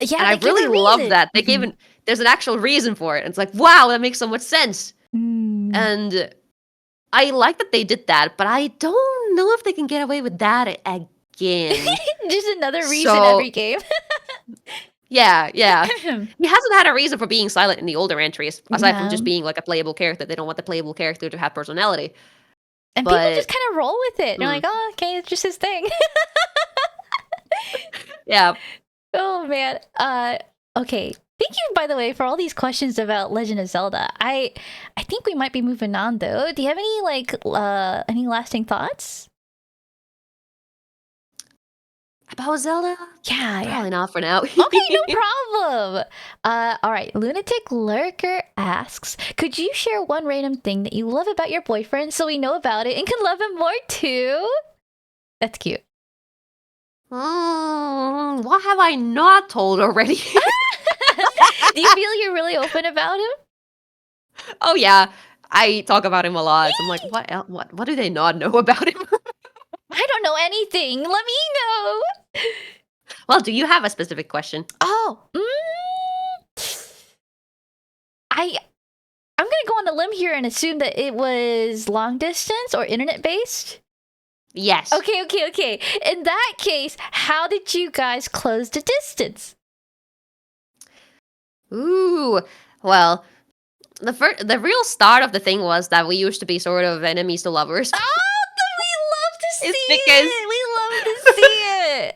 Yeah, and I really love that. They gave there's an actual reason for it. And it's like, wow, that makes so much sense. And I like that they did that, but I don't know if they can get away with that again. Just another reason So- every game. Yeah. He hasn't had a reason for being silent in the older entries, aside from just No. being like a playable character. They don't want the playable character to have personality. And people But- just kind of roll with it. They're Hmm. like, oh, okay, it's just his thing. Yeah. Oh man. Okay. Thank you, by the way, for all these questions about Legend of Zelda. I think we might be moving on though. Do you have any any lasting thoughts? About Zelda? Yeah. Probably not for now. Okay, no problem. All right. Lunatic Lurker asks, could you share one random thing that you love about your boyfriend so we know about it and can love him more too? That's cute. What have I not told already? Do you feel you're really open about him? Oh yeah, I talk about him a lot. So I'm like, what do they not know about him? I don't know anything. Let me know. Well, do you have a specific question? Oh, I'm gonna go on a limb here and assume that it was long distance or internet based. Yes. Okay. In that case, how did you guys close the distance? Ooh. Well, the real start of the thing was that we used to be sort of enemies to lovers. Oh, we love to see It's because- it. We love to see it.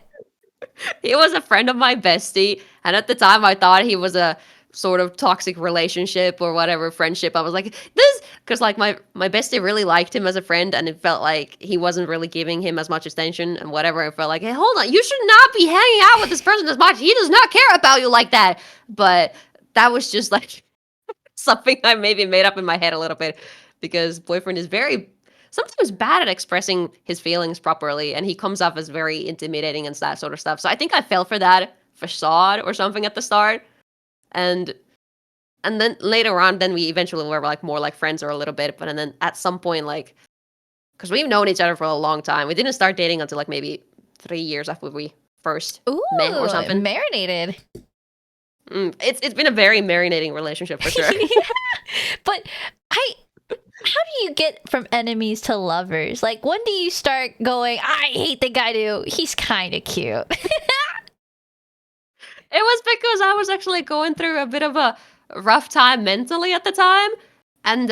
He was a friend of my bestie, and at the time I thought he was a sort of toxic relationship or whatever friendship. I was like, this, because like my bestie really liked him as a friend, and it felt like he wasn't really giving him as much attention and whatever. I felt like, hey, hold on, you should not be hanging out with this person as much. He does not care about you like that. But that was just like something I maybe made up in my head a little bit, because boyfriend is sometimes bad at expressing his feelings properly, and he comes off as very intimidating and that sort of stuff. So I think I fell for that facade or something at the start. And then later on, then we eventually were like more like friends or a little bit. But and then at some point, like, because we've known each other for a long time, we didn't start dating until like maybe 3 years after we first met or something. Marinated. It's been a very marinating relationship for sure. But how do you get from enemies to lovers? Like, when do you start going, I hate the guy too, he's kind of cute? It was because I was actually going through a bit of a rough time mentally at the time. And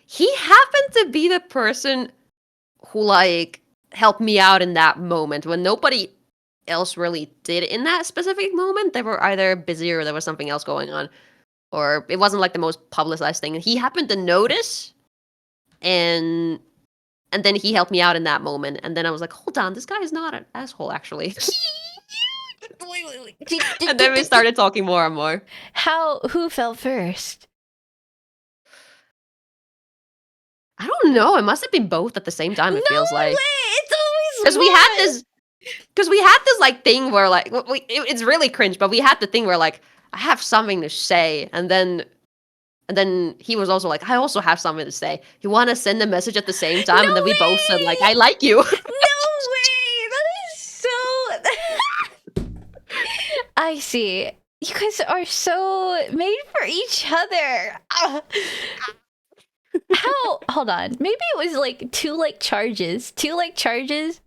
he happened to be the person who, like, helped me out in that moment when nobody else really did in that specific moment. They were either busy or there was something else going on. Or it wasn't, like, the most publicized thing. And he happened to notice. And then he helped me out in that moment. And then I was like, hold on, this guy is not an asshole, actually. And then we started talking more and more. Who fell first? I don't know. It must have been both at the same time. It feels like way, it's always because we had this like thing where like it's really cringe, but we had the thing where like I have something to say, and then he was also like, I also have something to say. You want to send a message at the same time, No and then we both said like, way! I like you. No way! That is so. I see. You guys are so made for each other. How? Hold on. Maybe it was like two like charges to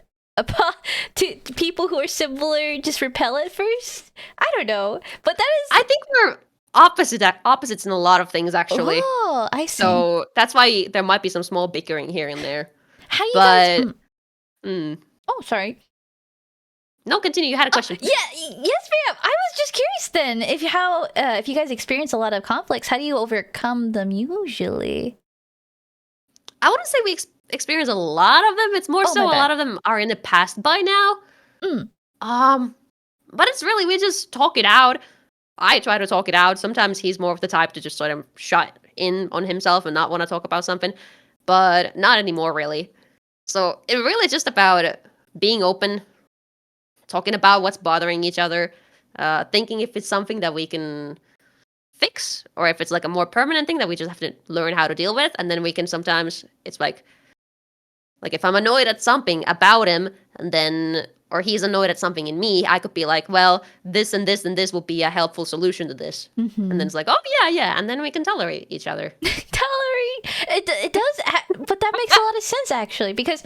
people who are similar just repel at first. I don't know, but that is. I think we're opposites in a lot of things, actually. Oh, I see. So that's why there might be some small bickering here and there. How do you But guys? Oh, sorry. No, continue. You had a question. Yes, ma'am. I was just curious then if you guys experience a lot of conflicts, how do you overcome them usually? I wouldn't say we experience a lot of them. It's more Oh, so my a bad. lot of them are in the past by now. But it's really, we just talk it out. I try to talk it out. Sometimes he's more of the type to just sort of shut in on himself and not want to talk about something, but not anymore, really. So it really is just about being open, talking about what's bothering each other, thinking if it's something that we can fix or if it's like a more permanent thing that we just have to learn how to deal with. And then we can sometimes, it's like if I'm annoyed at something about him and then, or he's annoyed at something in me, I could be like, well, this and this and this will be a helpful solution to this. And then it's like, oh yeah. And then we can tolerate each other. Tolerate. It does. but that makes a lot of sense actually, because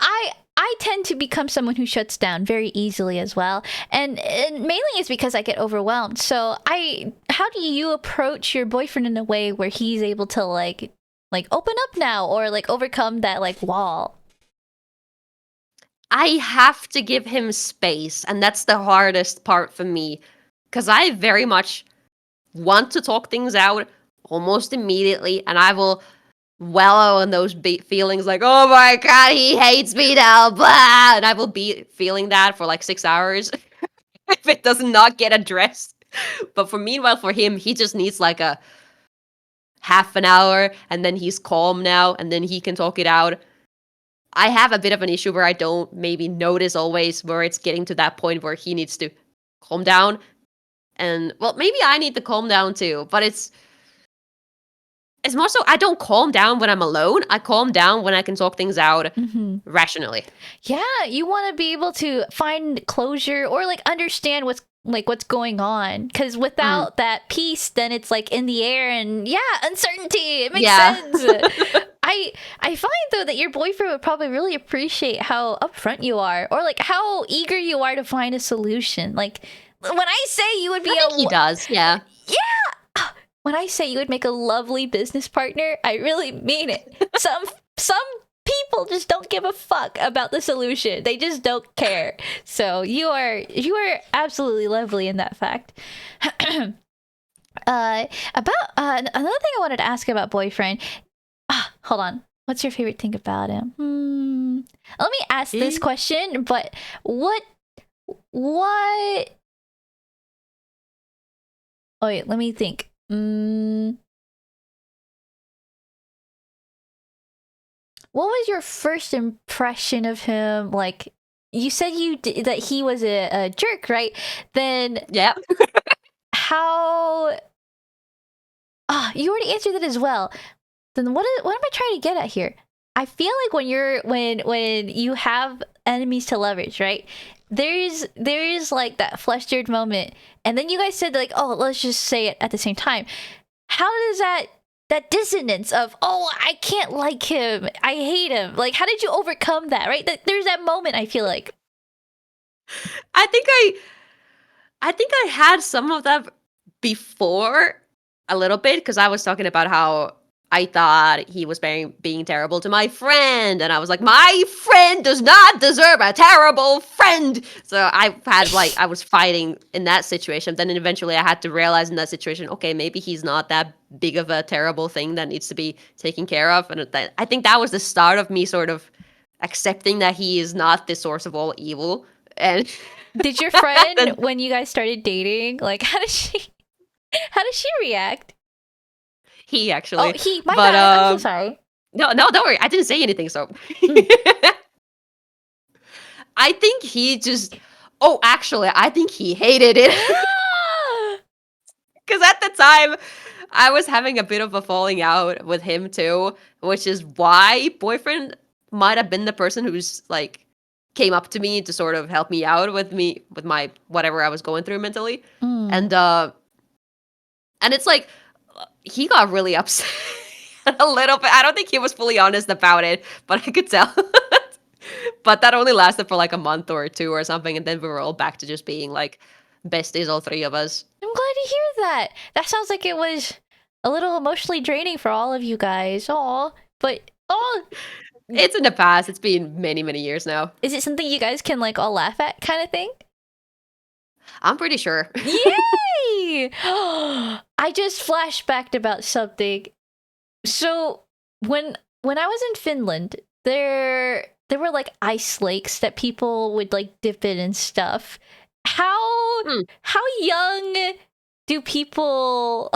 I tend to become someone who shuts down very easily as well, and mainly it's because I get overwhelmed. So how do you approach your boyfriend in a way where he's able to like open up now, or like overcome that like wall? I have to give him space, and that's the hardest part for me, because I very much want to talk things out almost immediately, and I will wallow in those feelings like, oh my god, he hates me now, blah, and I will be feeling that for like 6 hours if it does not get addressed. But meanwhile, for him, he just needs like a half an hour, and then he's calm now, and then he can talk it out. I have a bit of an issue where I don't maybe notice always where it's getting to that point where he needs to calm down. And, well, maybe I need to calm down too, but it's more so I don't calm down when I'm alone. I calm down when I can talk things out rationally. Yeah, you want to be able to find closure or like understand what's going on, because without that peace, then it's like in the air, and uncertainty. It makes sense. I find though that your boyfriend would probably really appreciate how upfront you are, or like how eager you are to find a solution. Like when I say you would be I think he does, yeah. When I say you would make a lovely business partner, I really mean it. Some people just don't give a fuck about the solution. They just don't care. So you are absolutely lovely in that fact. About another thing I wanted to ask about boyfriend. Hold on. What's your favorite thing about him? Let me ask this question, but what Oh wait, let me think. What was your first impression of him? Like, you said that he was a jerk, right? Then yeah. How? You already answered that as well. Then what am I trying to get at here? I feel like when you have enemies to leverage, right? There is like that flustered moment, and then you guys said like, oh, let's just say it at the same time. How does that dissonance of, oh, I can't like him, I hate him, like, how did you overcome that, right? There's that moment, I feel like. I think I had some of that before a little bit, because I was talking about how I thought he was being terrible to my friend, and I was like, my friend does not deserve a terrible friend. So I had I was fighting in that situation. Then eventually I had to realize in that situation, okay, maybe he's not that big of a terrible thing that needs to be taken care of. And I think that was the start of me sort of accepting that he is not the source of all evil. And did your friend, when you guys started dating, like, how does she react? He actually. Oh, he. My bad. I'm so sorry. No, don't worry. I didn't say anything, so. I think he just. Oh, actually, I think he hated it. Because at the time, I was having a bit of a falling out with him too, which is why boyfriend might have been the person who's like came up to me to sort of help me out with my whatever I was going through mentally, and it's like he got really upset a little bit. I don't think he was fully honest about it, but I could tell. But that only lasted for like a month or two or something, and then we were all back to just being like besties, all three of us. I'm glad to hear that. That sounds like it was a little emotionally draining for all of you guys. It's in the past. It's been many, many years now. Is it something you guys can like all laugh at, kind of thing? I'm pretty sure. Yay! I just flashbacked about something. So when I was in Finland, there were like ice lakes that people would like dip in and stuff. How young do people?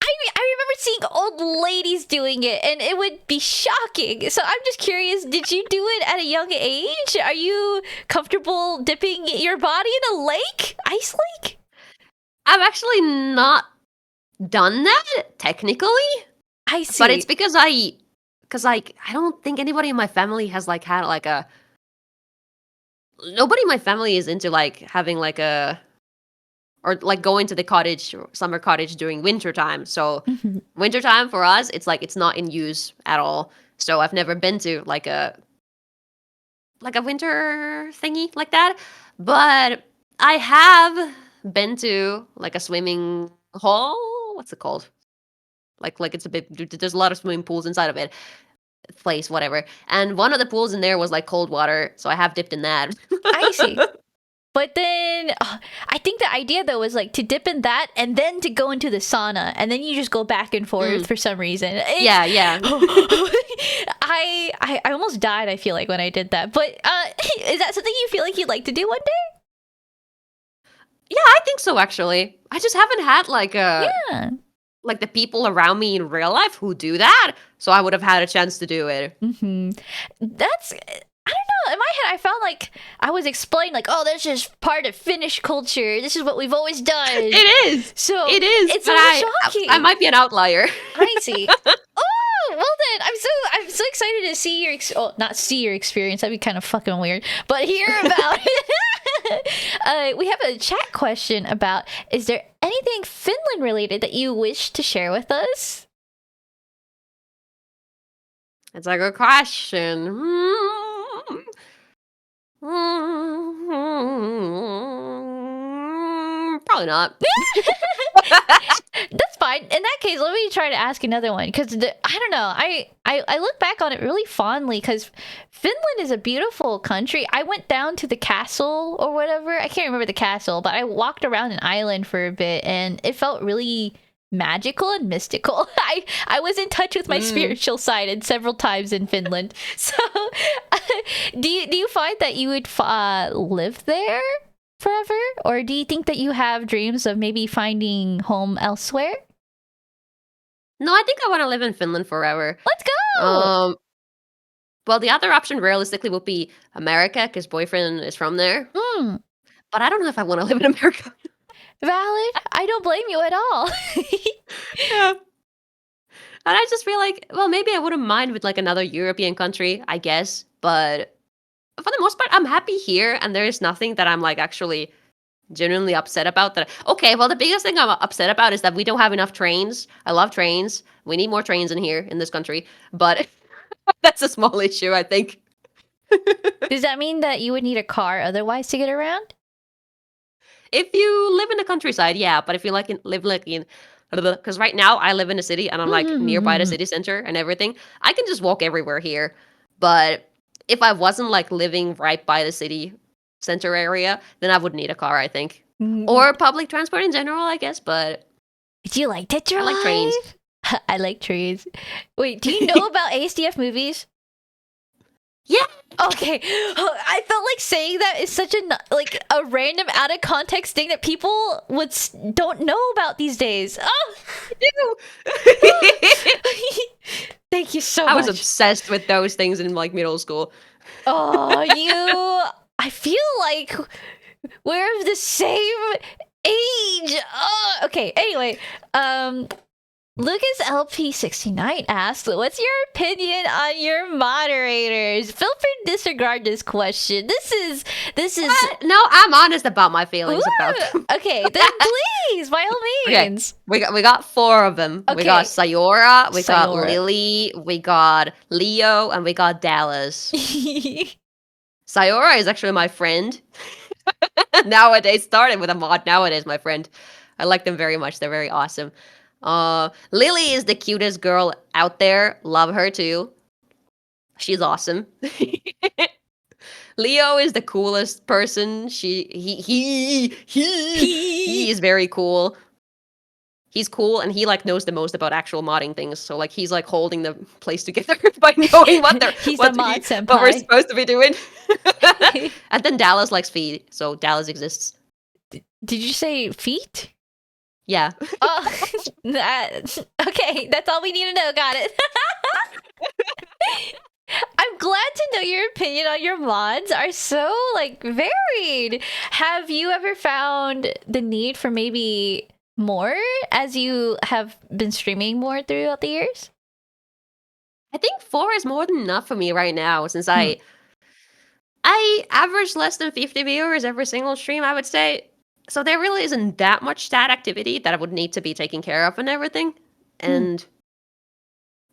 I remember seeing old ladies doing it, and it would be shocking. So I'm just curious, did you do it at a young age? Are you comfortable dipping your body in a lake? Ice lake? I've actually not done that, technically. I see. But it's because I don't think anybody in my family has like had like nobody in my family is into like having like a or like going to the cottage, or summer cottage during winter time. So Mhm. winter time for us, it's like it's not in use at all. So I've never been to like a winter thingy like that. But I have been to like a swimming hall. What's it called? Like it's a bit. There's a lot of swimming pools inside of it. Place, whatever. And one of the pools in there was like cold water, so I have dipped in that. I see. But then I think the idea though was like to dip in that and then to go into the sauna and then you just go back and forth for some reason. Yeah, yeah. I almost died, I feel like, when I did that. But is that something you feel like you'd like to do one day? Yeah, I think so actually. I just haven't had Yeah. like the people around me in real life who do that, so I would have had a chance to do it. That's, I don't know. In my head, I felt like I was explained, like, oh, that's just part of Finnish culture. This is what we've always done. It is. So It is. it's but a little shocking. I might be an outlier. I see. Oh, well then, I'm so excited to see your not see your experience. That'd be kind of fucking weird. But hear about it. We have a chat question about: is there anything Finland related that you wish to share with us? It's a good question. Probably not. That's fine. In that case, let me try to ask another one because I don't know. I look back on it really fondly because Finland is a beautiful country. I went down to the castle or whatever. I can't remember the castle, but I walked around an island for a bit and it felt really magical and mystical. I was in touch with my spiritual side and several times in Finland. So, do you find that you would live there forever, or do you think that you have dreams of maybe finding home elsewhere? No, I think I want to live in Finland forever. Let's go. Well, the other option realistically would be America because boyfriend is from there. But I don't know if I want to live in America. Valid. I don't blame you at all. Yeah. And I just feel like, well, maybe I wouldn't mind with like another European country, I guess. But for the most part, I'm happy here, and there is nothing that I'm like actually genuinely upset about. Okay, well, the biggest thing I'm upset about is that we don't have enough trains. I love trains. We need more trains in here in this country, but that's a small issue, I think. Does that mean that you would need a car otherwise to get around? If you live in the countryside, yeah, but if you live in because right now I live in a city and I'm like nearby the city center and everything, I can just walk everywhere here. But if I wasn't like living right by the city center area, then I would need a car, I think, or public transport in general, I guess. But do you like to drive? I like trains. I like trees. Wait, do you know about ASDF movies? Yeah. Okay. I felt like saying that is such a random out of context thing that people don't know about these days. Oh. Thank you so much. I was obsessed with those things in like middle school. Oh, I feel like we're of the same age. Oh, okay. Anyway, Lucas LP69 asks, what's your opinion on your moderators? Feel free to disregard this question. This is No, I'm honest about my feelings about them. Okay, then please, by all means. Okay. We got 4 of them. Okay. We got Sayora, we got Lily, we got Leo, and we got Dallas. Sayora is actually my friend. Nowadays, started with a mod. Nowadays, my friend. I like them very much. They're very awesome. Lily is the cutest girl out there. Love her too. She's awesome. Leo is the coolest person. He is very cool. He's cool and he like knows the most about actual modding things. So like he's like holding the place together by knowing what we're supposed to be doing. And then Dallas likes feet, so Dallas exists. Did you say feet? Yeah. Oh, okay. That's all we need to know. Got it. I'm glad to know your opinion on your mods are so like varied. Have you ever found the need for maybe more as you have been streaming more throughout the years? I think 4 is more than enough for me right now since I average less than 50 viewers every single stream, I would say. So there really isn't that much stat activity that I would need to be taken care of and everything. And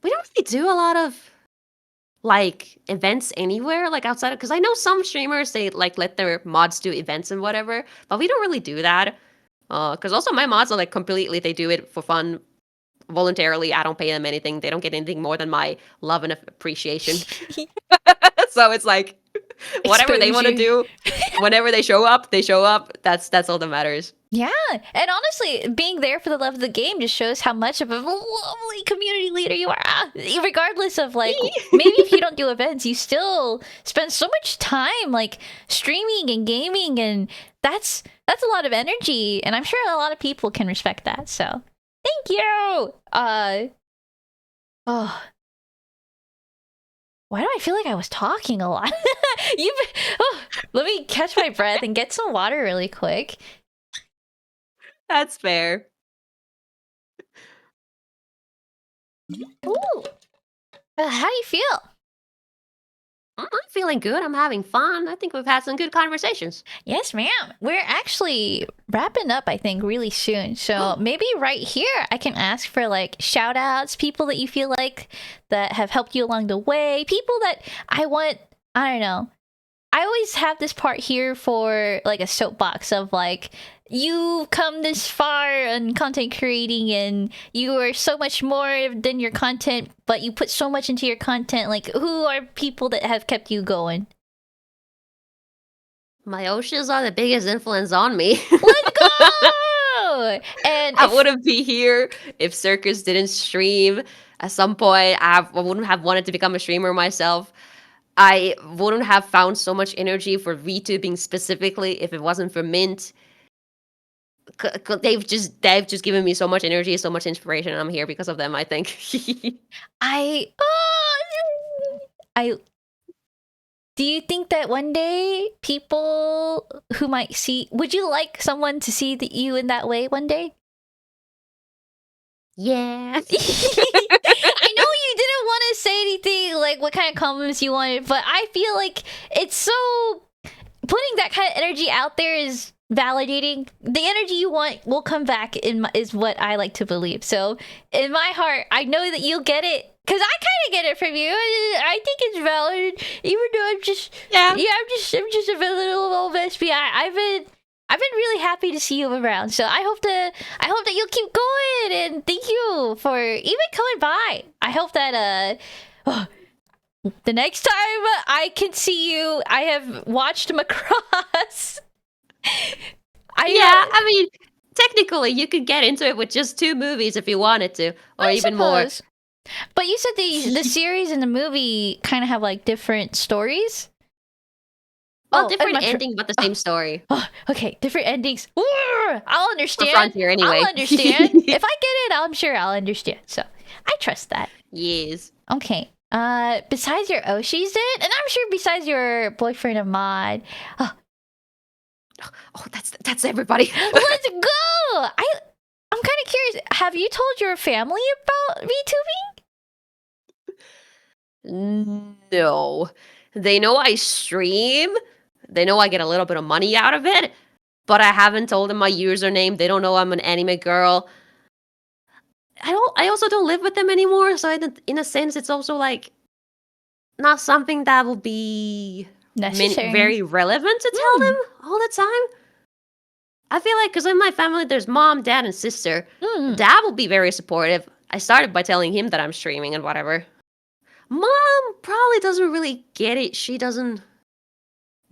we don't really do a lot of like events anywhere, like outside of, because I know some streamers they like let their mods do events and whatever, but we don't really do that. Because also my mods are like completely they do it for fun, voluntarily. I don't pay them anything. They don't get anything more than my love and appreciation. So it's like whatever they Expose want to you. do, whenever they show up, they show up. That's all that matters. Yeah, and honestly, being there for the love of the game just shows how much of a lovely community leader you are. Regardless of like, maybe if you don't do events, you still spend so much time like streaming and gaming, and that's a lot of energy, and I'm sure a lot of people can respect that. So, thank you. Oh, why do I feel like I was talking a lot? Let me catch my breath and get some water really quick. That's fair. Ooh. How do you feel? I'm feeling good. I'm having fun. I think we've had some good conversations. Yes, ma'am. We're actually wrapping up, I think, really soon. So maybe right here, I can ask for like shout outs, people that you feel like that have helped you along the way, people that I don't know. I always have this part here for like a soapbox of like, you've come this far in content creating and you are so much more than your content, but you put so much into your content. Like, who are people that have kept you going? My Oshas are the biggest influence on me. Let's go! And I wouldn't be here if Circus didn't stream. At some point, I wouldn't have wanted to become a streamer myself. I wouldn't have found so much energy for VTubing specifically if it wasn't for Mint. They've just given me so much energy, so much inspiration, and I'm here because of them, I think. I do you think that one day people who might see, would you like someone to see you in that way one day? Yeah. I know you didn't want to say anything, like what kind of compliments you wanted, but I feel like it's so, putting that kind of energy out there is validating. The energy you want will come back is what I like to believe. So in my heart, I know that you'll get it, because I kind of get it from you. I think it's valid, even though I'm just I'm just a little old Vespy. I've been really happy to see you around. So I hope that you'll keep going, and thank you for even coming by. I hope that the next time I can see you, I have watched Macross. I mean, technically, you could get into it with just 2 movies if you wanted to, or even more. But you said the series and the movie kind of have like different stories. Well, different ending, but the same story. Okay, different endings. I'll understand. For Frontier, anyway. I'll understand. If I get it, I'm sure I'll understand. So I trust that. Yes. Okay. Besides your Oshis, then, and I'm sure besides your boyfriend Ahmad. Oh, that's everybody. Let's go. I'm kind of curious. Have you told your family about VTubing? No. They know I stream. They know I get a little bit of money out of it, but I haven't told them my username. They don't know I'm an anime girl. I also don't live with them anymore, so in a sense, it's also like not something that will be very relevant to tell them all the time. I feel like because in my family, there's mom, dad, and sister. Dad will be very supportive. I started by telling him that I'm streaming and whatever. Mom probably doesn't really get it. She doesn't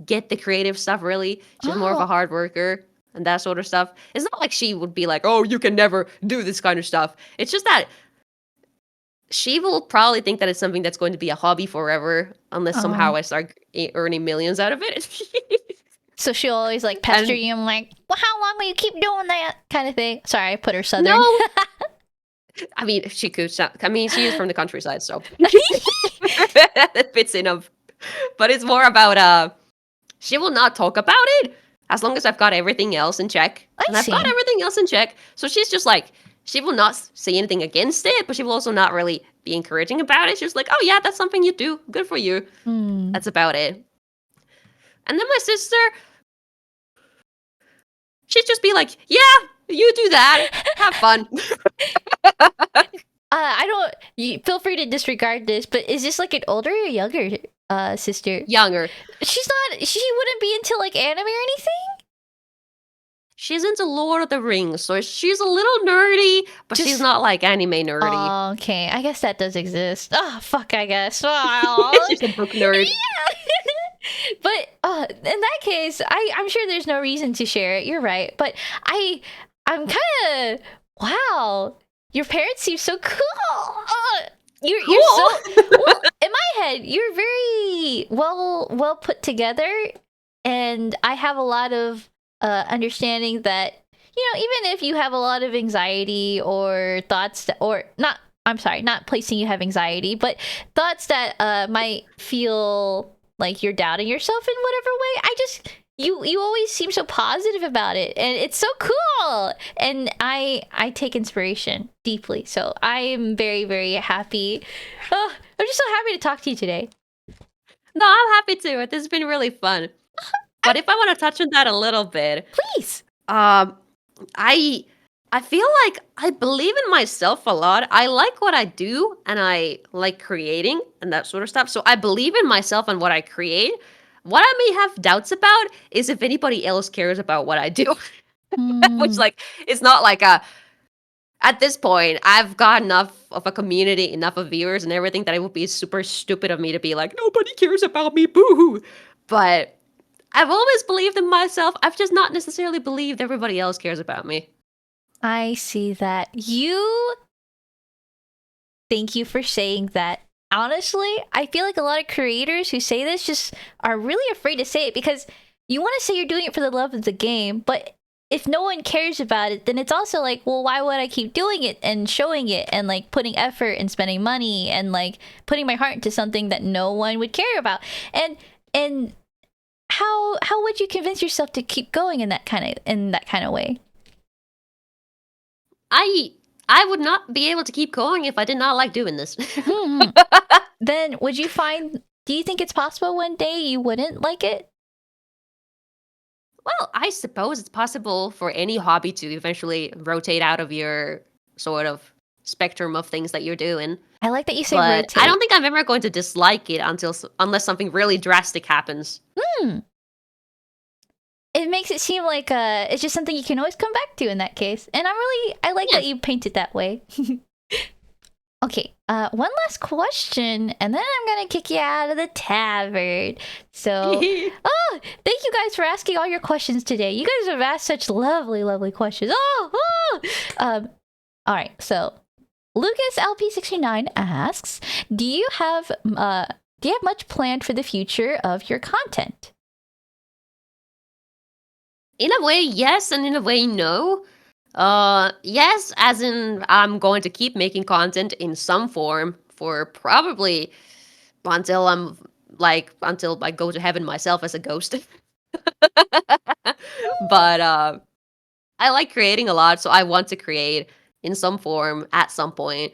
get the creative stuff, really. She's more of a hard worker and that sort of stuff. It's not like she would be like, oh, you can never do this kind of stuff. It's just that she will probably think that it's something that's going to be a hobby forever, unless somehow I start earning millions out of it. So she'll always like pester you and like, well, how long will you keep doing that kind of thing? Sorry, I put her southern. No. I mean, she could. I mean, she is from the countryside, so that fits in. But it's more about she will not talk about it as long as I've got everything else in check. I've got everything else in check. So she's just like, she will not say anything against it, but she will also not really be encouraging about it. She's like, oh yeah, that's something you do. Good for you. That's about it. And then my sister, she'd just be like, "Yeah, you do that. Have fun." I don't. Feel free to disregard this, but is this like an older or younger sister? Younger. She's not. She wouldn't be into like anime or anything. She's into Lord of the Rings, so she's a little nerdy, but she's Just- not like anime nerdy. Oh, okay. I guess that does exist. Oh, fuck. I guess. Oh. She's a book nerd. But in that case, I'm sure there's no reason to share it. You're right. But I'm kind of wow. Your parents seem so cool. You're so well in my head. You're very well put together, and I have a lot of understanding that even if you have a lot of anxiety or thoughts that, or not. I'm sorry, not placing you have anxiety, but thoughts that might feel like you're doubting yourself in whatever way. You always seem so positive about it, and it's so cool. And I take inspiration deeply, so I am very, very happy. Oh, I'm just so happy to talk to you today. No, I'm happy too. This has been really fun. But if I want to touch on that a little bit, Please. I feel like I believe in myself a lot. I like what I do, and I like creating and that sort of stuff. So I believe in myself and what I create. What I may have doubts about is if anybody else cares about what I do. Which, like, it's not like at this point, I've got enough of a community, enough of viewers and everything that it would be super stupid of me to be like, nobody cares about me, boo-hoo. But I've always believed in myself. I've just not necessarily believed everybody else cares about me. I see that. Thank you for saying that. Honestly, I feel like a lot of creators who say this just are really afraid to say it because you want to say you're doing it for the love of the game, but if no one cares about it, then it's also like, well, why would I keep doing it and showing it and like putting effort and spending money and like putting my heart into something that no one would care about? And how would you convince yourself to keep going in that kind of way? I would not be able to keep going if I did not like doing this. Then do you think it's possible one day you wouldn't like it? Well, I suppose it's possible for any hobby to eventually rotate out of your sort of spectrum of things that you're doing. I like that you say But rotate. I don't think I'm ever going to dislike it unless something really drastic happens. It makes it seem like it's just something you can always come back to in that case. And I like that you paint it that way. Okay, one last question, and then I'm gonna kick you out of the tavern. So, thank you guys for asking all your questions today. You guys have asked such lovely, lovely questions. All right. So, Lucas LP69 asks, do you have much planned for the future of your content? In a way, yes, and in a way, no. Yes, as in I'm going to keep making content in some form for probably until until I go to heaven myself as a ghost. But I like creating a lot, so I want to create in some form at some point.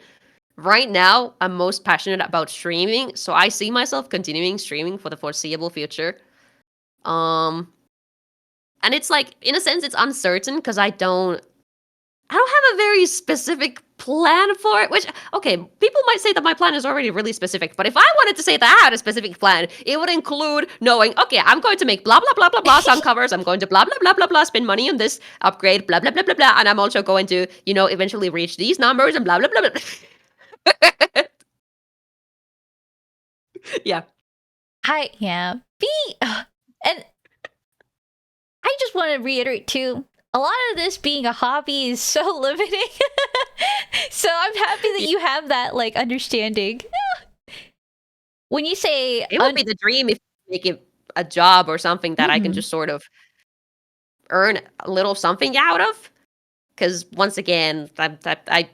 Right now, I'm most passionate about streaming, so I see myself continuing streaming for the foreseeable future. And it's like, in a sense, it's uncertain because I don't have a very specific plan for it, which, okay, people might say that my plan is already really specific, but if I wanted to say that I had a specific plan, it would include knowing, okay, I'm going to make blah, blah, blah, blah, blah sound covers, I'm going to blah, blah, blah, blah, blah, spend money on this upgrade, blah, blah, blah, blah, blah, and I'm also going to, eventually reach these numbers and blah, blah, blah, blah. Yeah. And I just want to reiterate too, a lot of this being a hobby is so limiting. So I'm happy that you have that like understanding. When you say it would be the dream if you make it a job or something that I can just sort of earn a little something out of. Because once again, I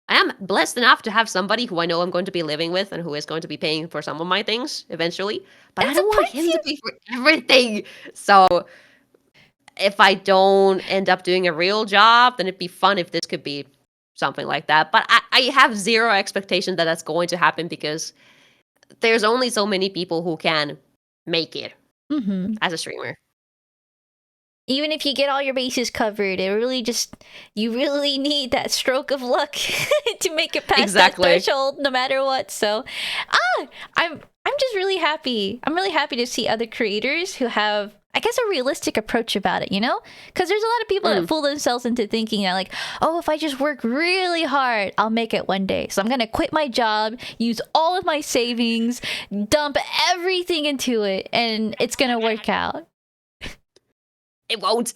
am blessed enough to have somebody who I know I'm going to be living with and who is going to be paying for some of my things eventually. But I don't want him to pay for everything. So if I don't end up doing a real job, then it'd be fun if this could be something like that. But I have zero expectation that that's going to happen because there's only so many people who can make it as a streamer. even if you get all your bases covered, you really need that stroke of luck to make it past that threshold, no matter what. So, I'm just really happy. I'm really happy to see other creators who have, I guess, a realistic approach about it, you know? Because there's a lot of people that fool themselves into thinking that, like, oh, if I just work really hard, I'll make it one day. So I'm going to quit my job, use all of my savings, dump everything into it, and it's going to work out. It won't.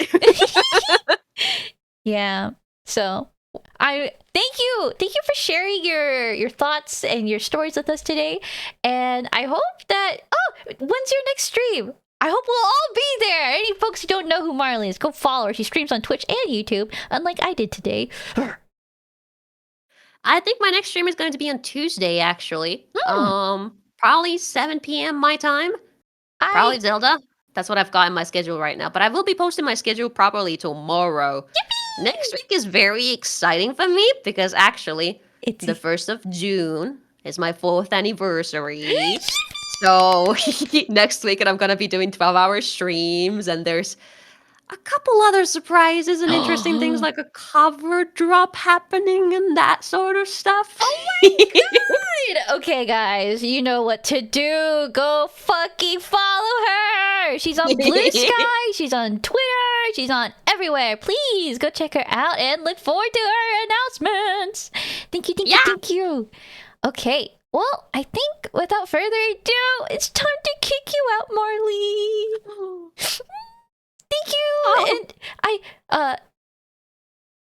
Yeah. So I thank you for sharing your thoughts and your stories with us today. And I hope that when's your next stream? I hope we'll all be there. Any folks who don't know who Marlie is, go follow her. She streams on Twitch and YouTube, unlike I did today. I think my next stream is going to be on Tuesday, actually. Probably 7 p.m. my time. Probably Zelda. That's what I've got in my schedule right now. But I will be posting my schedule properly tomorrow. Yippee! Next week is very exciting for me because actually, it's the 1st of June is my 4th anniversary. So next week, and I'm going to be doing 12-hour streams, and there's a couple other surprises and interesting things like a cover drop happening and that sort of stuff. Oh my god! Okay, guys, you know what to do. Go fucking follow her. She's on Blue Sky. She's on Twitter. She's on everywhere. Please go check her out and look forward to her announcements. Thank you. Okay. Well, I think without further ado, it's time to kick you out, Marlie. Thank you. And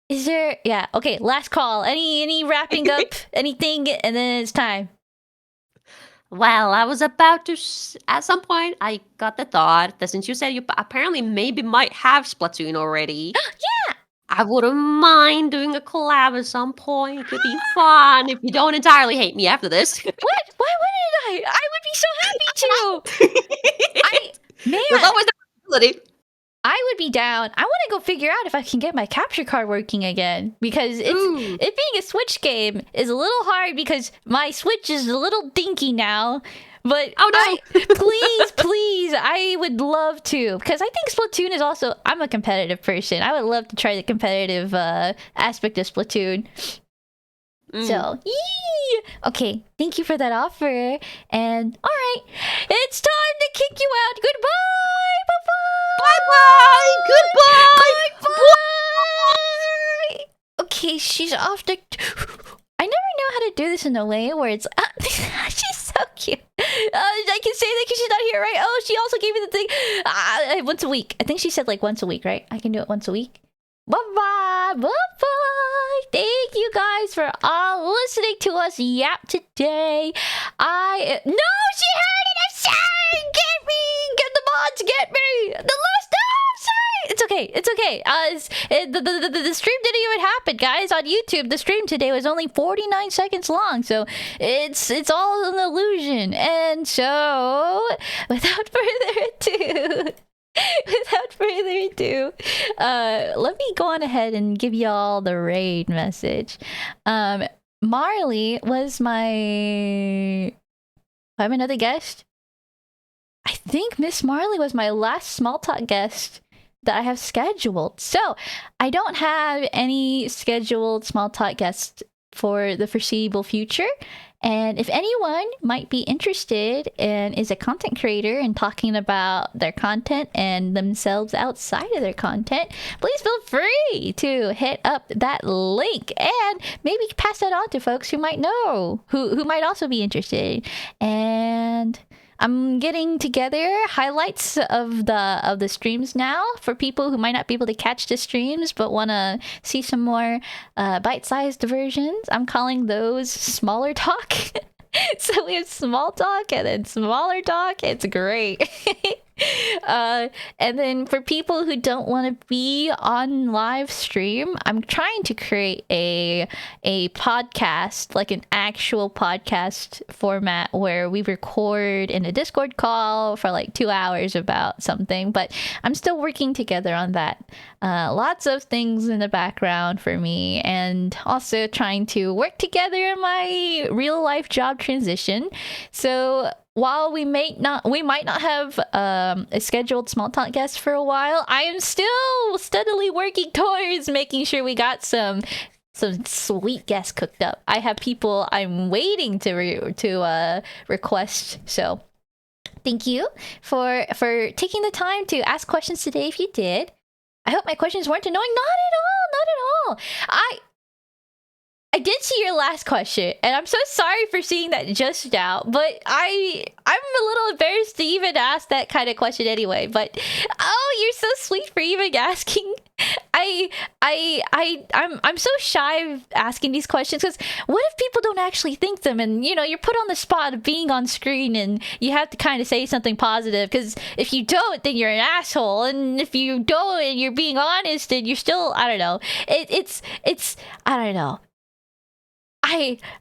is there? Yeah. Okay. Last call. Any wrapping up? Anything? And then it's time. Well, I was about to. At some point, I got the thought that since you said you apparently maybe might have Splatoon already. Yeah. I wouldn't mind doing a collab at some point. It could be fun if you don't entirely hate me after this. What? Why wouldn't I? I would be so happy to. There's always the possibility. I would be down. I want to go figure out if I can get my capture card working again, because it being a Switch game is a little hard because my Switch is a little dinky now. But please, I would love to, because I think Splatoon is also, I'm a competitive person. I would love to try the competitive aspect of Splatoon. So, yee! Okay, thank you for that offer. And all right, it's time to kick you out. Goodbye. Goodbye. Okay, she's off the. I never know how to do this in a way where it's. She's so cute. I can say that because she's not here, right? Oh, she also gave me the thing. Once a week. I think she said like once a week, right? I can do it once a week. Bye-bye. Thank you guys for all listening to us yap today. No, she heard it. I'm sorry. Get me. Get the mods. Get me. The last. I'm sorry. It's okay. The stream didn't even happen, guys. On YouTube, the stream today was only 49 seconds long, so it's all an illusion. And so, without further ado, let me go on ahead and give y'all the raid message. Marlie was I'm another guest. I think Miss Marlie was my last SmolTalk guest that I have scheduled. So I don't have any scheduled SmolTalk guests for the foreseeable future. And if anyone might be interested and is a content creator and talking about their content and themselves outside of their content, please feel free to hit up that link and maybe pass that on to folks who might know, who might also be interested. And I'm getting together highlights of the streams now for people who might not be able to catch the streams but want to see some more bite-sized versions. I'm calling those smaller talk. So we have small talk and then smaller talk. It's great. And then for people who don't want to be on live stream, I'm trying to create a podcast, like an actual podcast format where we record in a Discord call for like 2 hours about something, but I'm still working together on that. Lots of things in the background for me, and also trying to work together in my real life job transition. So while we might not have a scheduled small talk guest for a while, I am still steadily working towards making sure we got some sweet guests cooked up. I have people I'm waiting to request. So thank you for taking the time to ask questions today. If you did, I hope my questions weren't annoying. Not at all. I did see your last question, and I'm so sorry for seeing that just now. But I'm a little embarrassed to even ask that kind of question anyway. But oh, you're so sweet for even asking. I'm so shy of asking these questions because what if people don't actually think them? And you're put on the spot of being on screen, and you have to kind of say something positive. Because if you don't, then you're an asshole, and if you don't, and you're being honest, then you're still, I don't know. It's I don't know.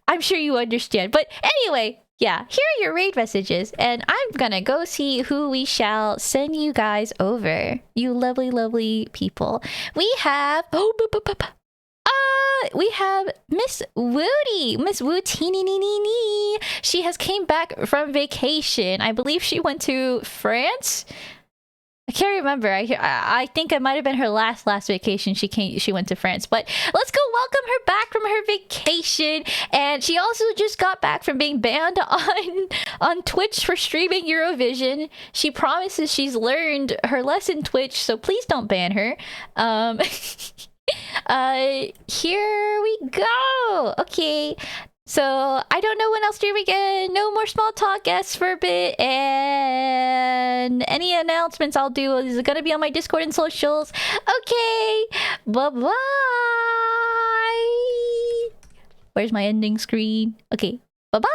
I'm sure you understand. But anyway, yeah, here are your raid messages, and I'm gonna go see who we shall send you guys over. You lovely, lovely people. We have we have Miss Woody, Miss Wootini. She has came back from vacation. I believe she went to France. I can't remember. I think it might have been her last vacation. She went to France. But let's go welcome her back from her vacation. And she also just got back from being banned on Twitch for streaming Eurovision. She promises she's learned her lesson, Twitch, so please don't ban her. Here we go. Okay. So I don't know when else stream again. No more small talk guests for a bit, and any announcements I'll do is gonna be on my Discord and socials. Okay, bye bye. Where's my ending screen? Okay, bye bye.